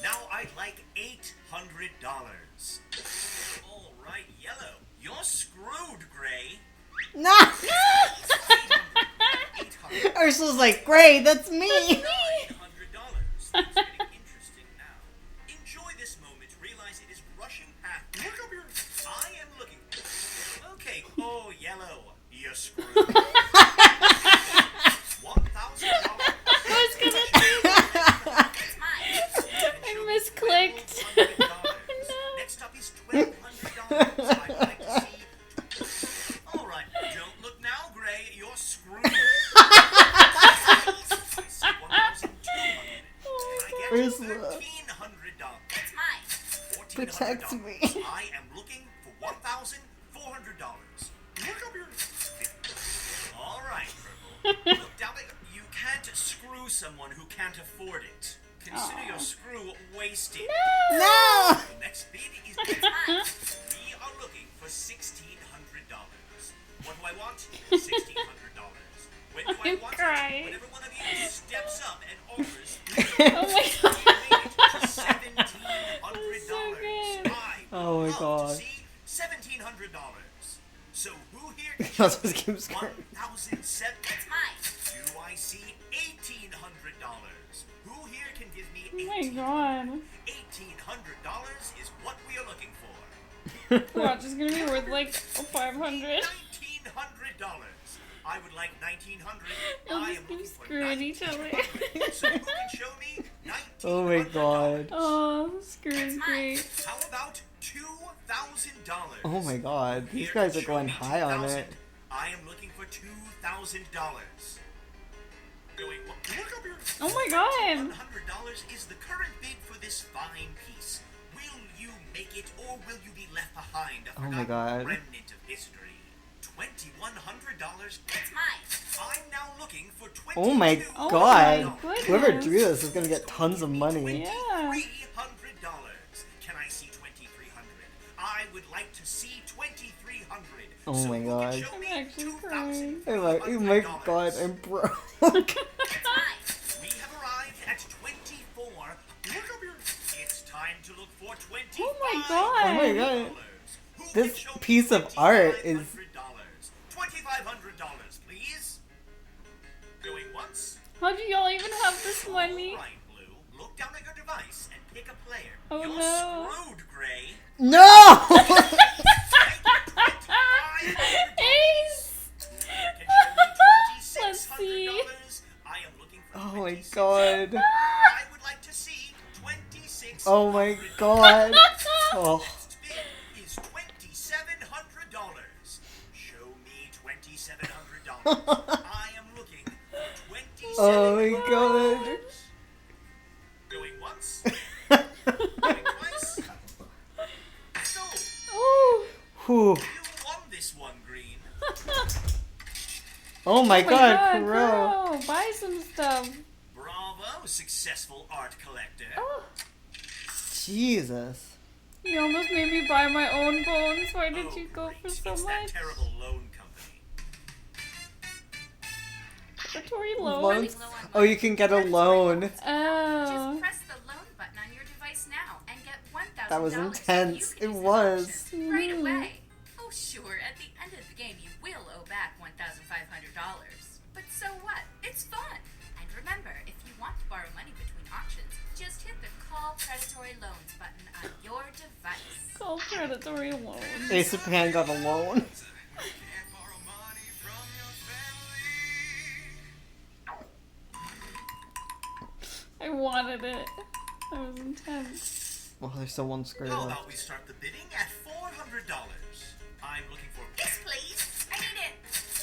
Now I'd like $800. All right, Yellow. You're screwed, Gray. No! 800. Ursula's like, great, that's me! $800. Things getting interesting now. Enjoy this moment. Realize it is rushing past. Look up here. I am looking. Okay. Oh, Yellow. You're screwed. $1,000. I was gonna do That's mine. I misclicked. No. Next up is $1,200. I'd like to see. All right. Don't look now, Gray. You're screwed. I see 1,200. Can I get Ursula. $1,300? That's mine. Protect $1,400. me. I am looking for $1,400. Look up here. All right, Purple. Look down there. You can't screw someone who can't afford it. Consider your screw wasted. No! The next bid is That's mine. we are looking for $1,600. What do I want? $1,600. When do I I'm want crying. it? Whenever one of you steps up and offers Oh my God. $1,700. so good. I Oh my would love God. to see $1,700. So who here can I'll show just me keep screwing. $1,700? That's mine. Do I see $1,800? Who here can give me Oh my $1,800? God. $1,800 is what we are looking for. Watch, it's gonna be worth like 500. $1,900. I would like $1,900. They'll I just am keep looking for screwing each other. $1,900. So who can show me $1,900? Oh my God. Oh, screw is great. How about $2,000? Oh my God. Here These guys can are show going me high on 2,000. it. I am looking for $2,000. Going, look up here. Oh my God. $100 is the current bid for this fine piece. Will you make it, or will you be left behind? A Oh my forgotten God. remnant of history. $2,100. That's mine. I'm now looking for $2,200. Oh my Oh God. my goodness. Whoever drew this is gonna get tons of money. Yeah. $2,300. Can I see $2,300? I would like to see $2,300. Oh So my who God. can show me I'm actually crying. I'm like, oh my God, I'm broke. It's mine. We have arrived at 24. Look up here. It's time to look for 25. Oh my God. Oh my God. This piece of art is... $2,500, please. Going once. How do y'all even have this money? All right, Blue. Look down at your device and pick a player. Oh, You're no. screwed, Gray. No! Ace! Let's see. I am looking for Oh my $26. God. I would like to see 26. Oh my God. Oh. Next bid is $2,700. Show me $2,700. I am looking for $2,700. Oh my God. Going once. Going twice. So, Oh. Whew. you won this one, Green. Oh my Oh my God, Crow. Crow, buy some stuff. Bravo, successful art collector. Oh, Jesus. you almost made me buy my own bones. Why did Oh, you go great. for so It's much? that terrible loan company. Predatory loan. Loans? Oh, you can get a loan. Oh. Just press the loan button on your device now and get $1,000. That was so intense. you can It use was. this option right Mhm. away. Oh, sure. At the end of the game, you will owe back $1,500. But so what? It's fun. And remember, if you want to borrow money between auctions, just hit the Call Predatory Loans button on your device. Call predatory loan. Ace of Pan got a loan. Can't borrow money from your family. I wanted it. That was intense. Oh, there's still one square How left. about we start the bidding at $400? I'm looking for... Yes, please. I need it.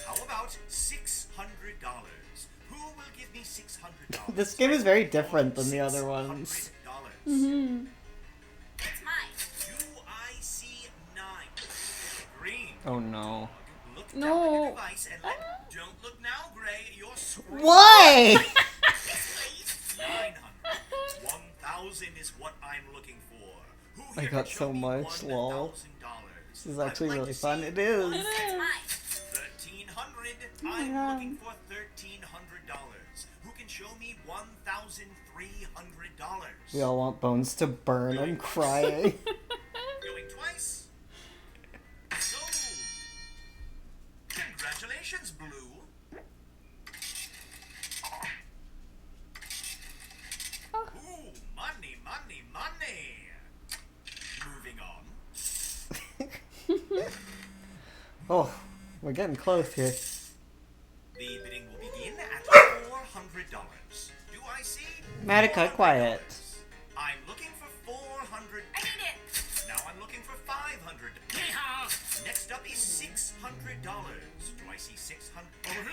How about $600? Who will give me $600? This game is very different than the other ones. $600. Mm-hmm. It's mine. Do I see 9? Green. Oh no. Look down No. at your device and let... Don't look now, Gray. You're screwed. Why? Yes, please. 900. 1,000 is what I'm looking for. Who I here got can show so me much, lol. $1,000? This is actually really fun. It is. It is. Mine. 1,300. Oh my I'm God. looking for $1,300. Who can show me $1,300? We all want Bones to burn. I'm crying. Going twice. Sold. Congratulations, Blue. Ooh, money, money, money. Moving on. Oh, we're getting close here. The bidding will begin at $400. Do I see? Marika, quiet. I'm looking for 400. I need it. Now I'm looking for 500. Next up is $600. Do I see 600 over here?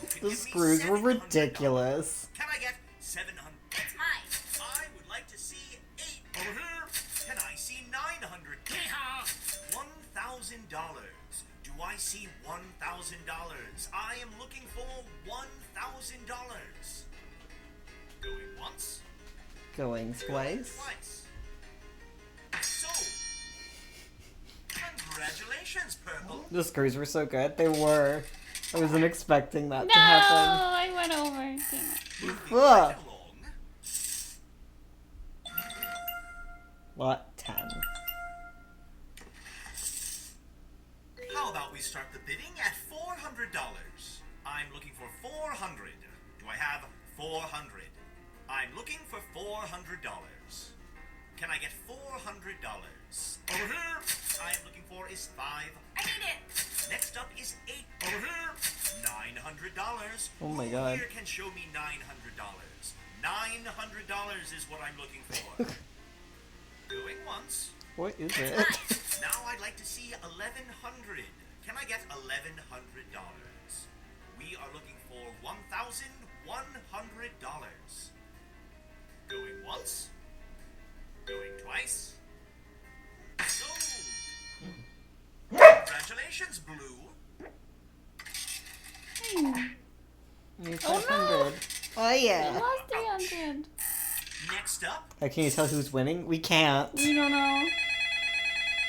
Who can The give me screws were $700? ridiculous. Can I get 700? It's mine. I would like to see 8 over here. Can I see 900? $1,000. Do I see $1,000? I am looking for $1,000. Going once. Going twice. Twice. So, congratulations, Purple. The screws were so good. They were. I wasn't expecting that No, to happen. I went over. Damn it. Moving right along. Lot 10. How about we start the bidding at $400? I'm looking for 400. Do I have 400? I'm looking for $400. Can I get $400? Over here. I'm looking for is 5. I need it. Next up is 8 over here. $900. Oh my Who God. here can show me $900? $900 is what I'm looking for. Going once. What is It's it? mine. Now I'd like to see $1,100. Can I get $1,100? We are looking for $1,100. Going once. Going twice. Sold. Congratulations, Blue. Hmm. Need Oh, no. 500. Oh We yeah. lost 300. Next up, Can you tell who's winning? We can't. We don't know.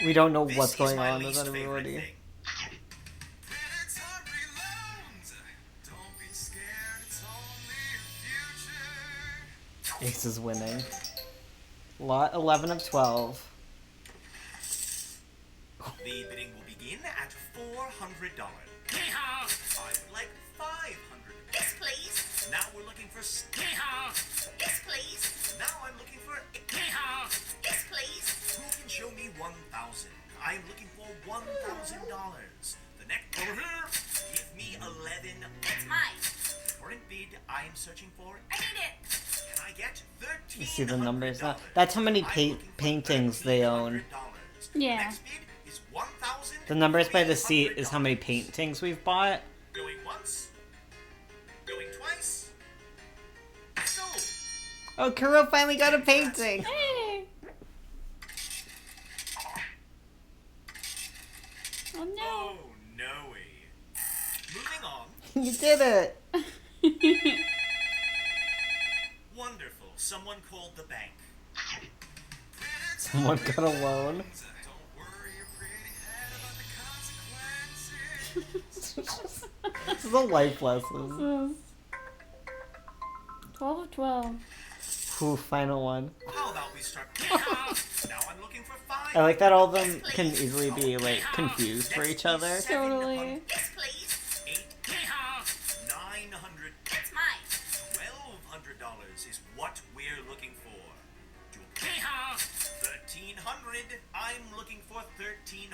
We don't know This what's is going my on with least favorite everybody. thing. Predatory loans. Don't be scared, it's only future. Ace is winning. Lot 11 of 12. The bidding will begin at $400. I would like $500. Yes, please. Now we're looking for Yes, please. Now I'm looking for Yes, please. who can show me 1,000. I am looking for $1,000. The next over here. Give me 11. That's mine. Current bid I am searching for. I need it. Can I get $1,300? You see the numbers now? That's how many paintings they own. Yeah. Next bid is 1,000. The numbers by the seat is how many paintings we've bought. Going once. Going twice. Sold. Oh, Kuro finally got a painting! Hey! Oh no. Oh, no way. Moving on. You did it! Wonderful. Someone called the bank. Someone got a loan. Don't worry your pretty head about the consequences. This is a life lesson. 12 of 12. Ooh, final one. How about we start? Now I'm looking for 5. I like that all of them can easily be, like, confused for each other. Totally. Yes, please. 900. That's mine. $1,200 is what we're looking for. 1,300. I'm looking for $1,300.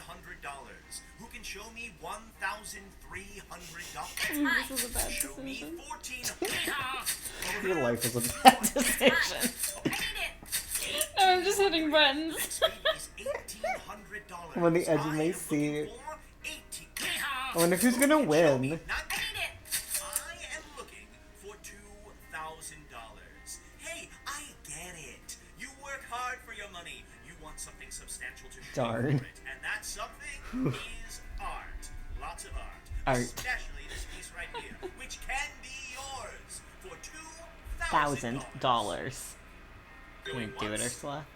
Who can show me $1,300? Ooh, this was a bad Show me decision. 1,400. Your life is a bad decision. I need it. I'm just hitting buttons. Next bid is $1,800. I'm on the edge of my I am looking seat. for 18. I wonder who's gonna win. I I need it. am looking for $2,000. Hey, I get it. You work hard for your money. You want something substantial to show Darn. for it. And that something is art. Lots of art. Art. Especially this piece right here, which can be yours for $2,000. $1,000. Can we Going do it, once, Ursula?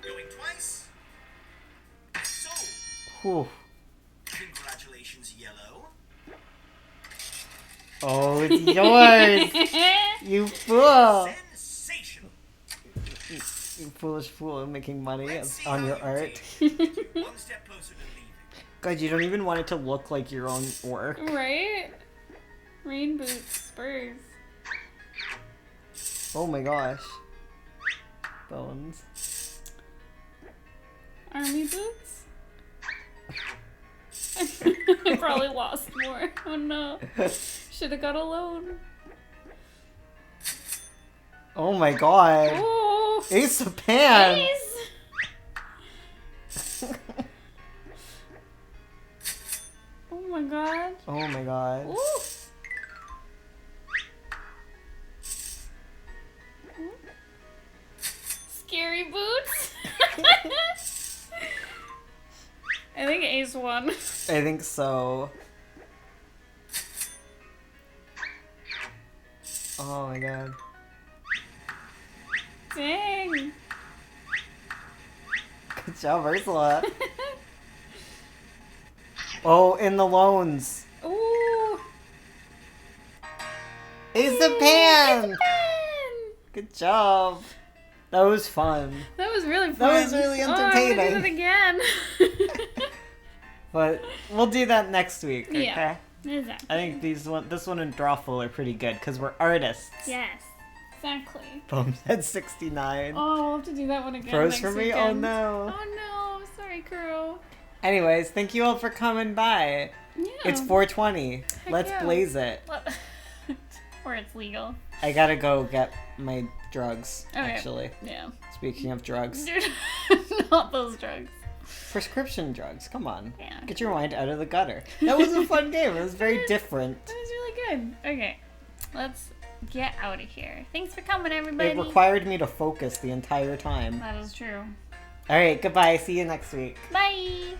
going twice. So, Whew. congratulations, Yellow. Oh, it's yours! You fool! Sensational. You foolish fool making money Let's see on how your you art. did. One step closer to leaving. God, you don't even want it to look like your own work. Right? Rain boots, spurs. Oh my gosh. Bones. Army boots? Probably lost more. Oh no. Should have got a loan. Oh my god. Ooh. Ace of Pants! Ace. Oh my god. Oh my god. Ooh. Scary boots. I think Ace won. I think so. Oh my god. Dang. Good job, Ursula. Oh, in the loans. Ooh. Ace of Ooh, Pants! Ace of Pants. Good job. That was fun. That was really fun. That was really entertaining. Oh, I'm gonna do that again. But we'll do that next week, okay? Yeah. Exactly. I think this one and Drawful are pretty good because we're artists. Yes. Exactly. Bonehead 69. Oh, we'll have to do that one again. Froze next for me? Weekend. Oh no. Oh no. Sorry, Kuro. Anyways, thank you all for coming by. Yeah. It's 420. Let's yeah. blaze it. Or it's legal. I gotta go get my drugs, Okay. actually. Yeah. Speaking of drugs. Dude, not those drugs. Prescription drugs, come on. Yeah. Get your mind out of the gutter. That was a fun game. It was very different. That was really good. Okay. Let's get out of here. Thanks for coming, everybody. It required me to focus the entire time. That is true. Alright, goodbye. See you next week. Bye.